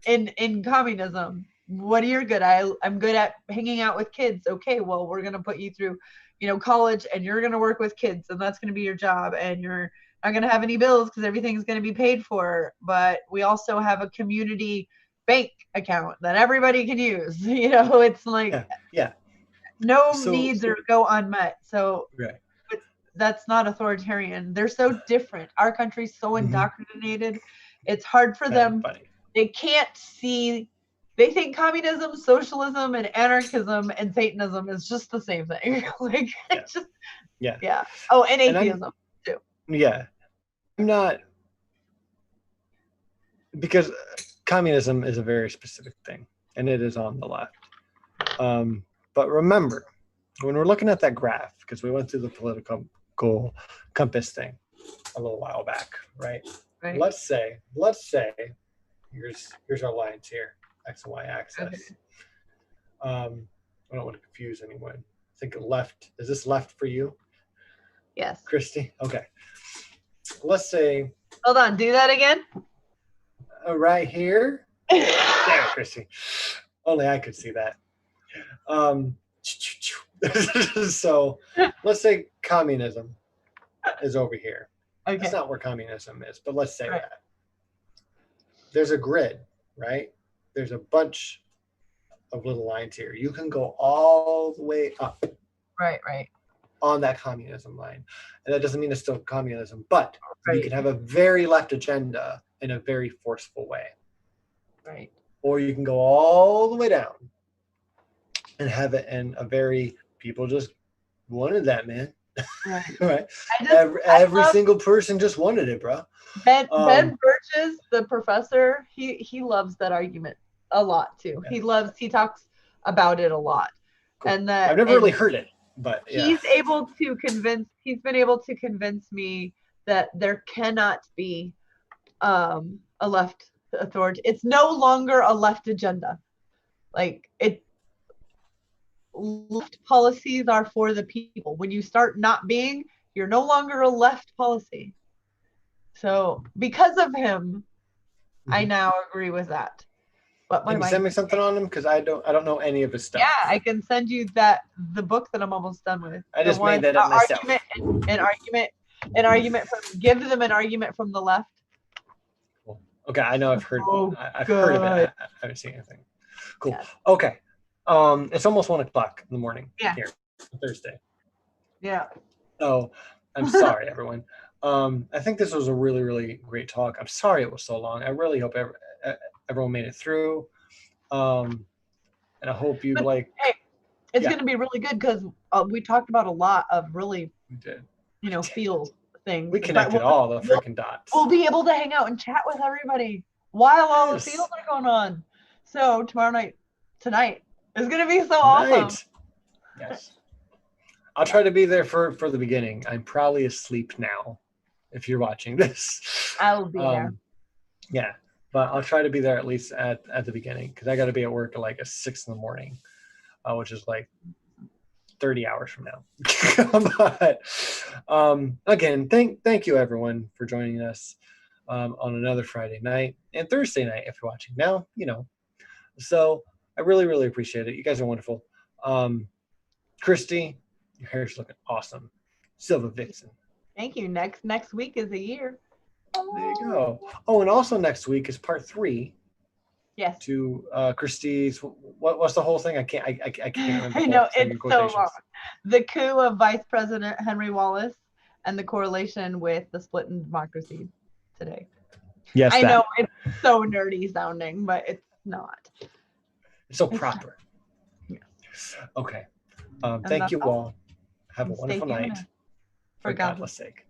in communism. what are you good at? I'm good at hanging out with kids. Okay, well, we're going to put you through, college, and you're going to work with kids, and that's going to be your job, and you're not going to have any bills because everything's going to be paid for. But we also have a community bank account that everybody can use. It's like no needs are go unmet. So that's not authoritarian. They're so different. Our country's so indoctrinated. It's hard for them. They can't see. They think communism, socialism, and anarchism and Satanism is just the same thing. It's just Oh, and atheism too. Yeah, I'm not, because communism is a very specific thing, and it is on the left. But remember, when we're looking at that graph, because we went through the political compass thing a little while back, right? Let's say here's our lines here, X and Y axis. Okay. I don't want to confuse anyone. I think left, is this left for you? Yes. Christy? Okay. Let's say. Hold on, do that again. Right here. Damn it, Christy. Only I could see that. So let's say communism is over here. Okay. That's not where communism is, but let's say that. There's a grid, right? There's a bunch of little lines here. You can go all the way up. Right. On that communism line. And that doesn't mean it's still communism, but you can have a very left agenda in a very forceful way. Right. Or you can go all the way down and have it in a very, people just wanted that, man. Right. Every single person just wanted it, bro. Ben Birches, the professor, he loves that argument a lot too. Yeah. He talks about it a lot. Cool. And I've never really heard it, but he's been able to convince me that there cannot be a left authority. It's no longer a left agenda. Left policies are for the people. When you start not being, you're no longer a left policy. So because of him, I now agree with that. But can you send me something on him? Because I don't know any of his stuff. Yeah, I can send you the book that I'm almost done with. I just made that up myself. An argument from give them an argument from the left. Cool. Okay, I know I've heard I've heard of it. I haven't seen anything. Cool. Yeah. Okay. It's almost 1:00 in the morning here Thursday. Yeah. So I'm sorry, everyone. I think this was a really, really great talk. I'm sorry it was so long. I really hope everyone made it through. And I hope you Hey, it's going to be really good because we talked about a lot of really, feel things. We connected all the freaking dots. We'll be able to hang out and chat with everybody while all the feels are going on. So tonight is going to be so awesome. Yes. I'll try to be there for the beginning. I'm probably asleep now if you're watching this. I'll be there. Yeah. But I'll try to be there at least at the beginning because I got to be at work at 6 in the morning, which is 30 hours from now. But again, thank you everyone for joining us on another Friday night and Thursday night if you're watching now. So I really, really appreciate it. You guys are wonderful. Christy, your hair's looking awesome. Silva Vixen. Thank you. Next week is a year. There you go. Oh, and also next week is part 3. Yes. To Christy's. What's the whole thing? I can't remember. I know it's so long. The coup of Vice President Henry Wallace and the correlation with the split in democracy today. Yes, I know it's so nerdy sounding, but it's not. It's so proper. Yes. Okay. Thank you all. Have a wonderful night. For God's sake.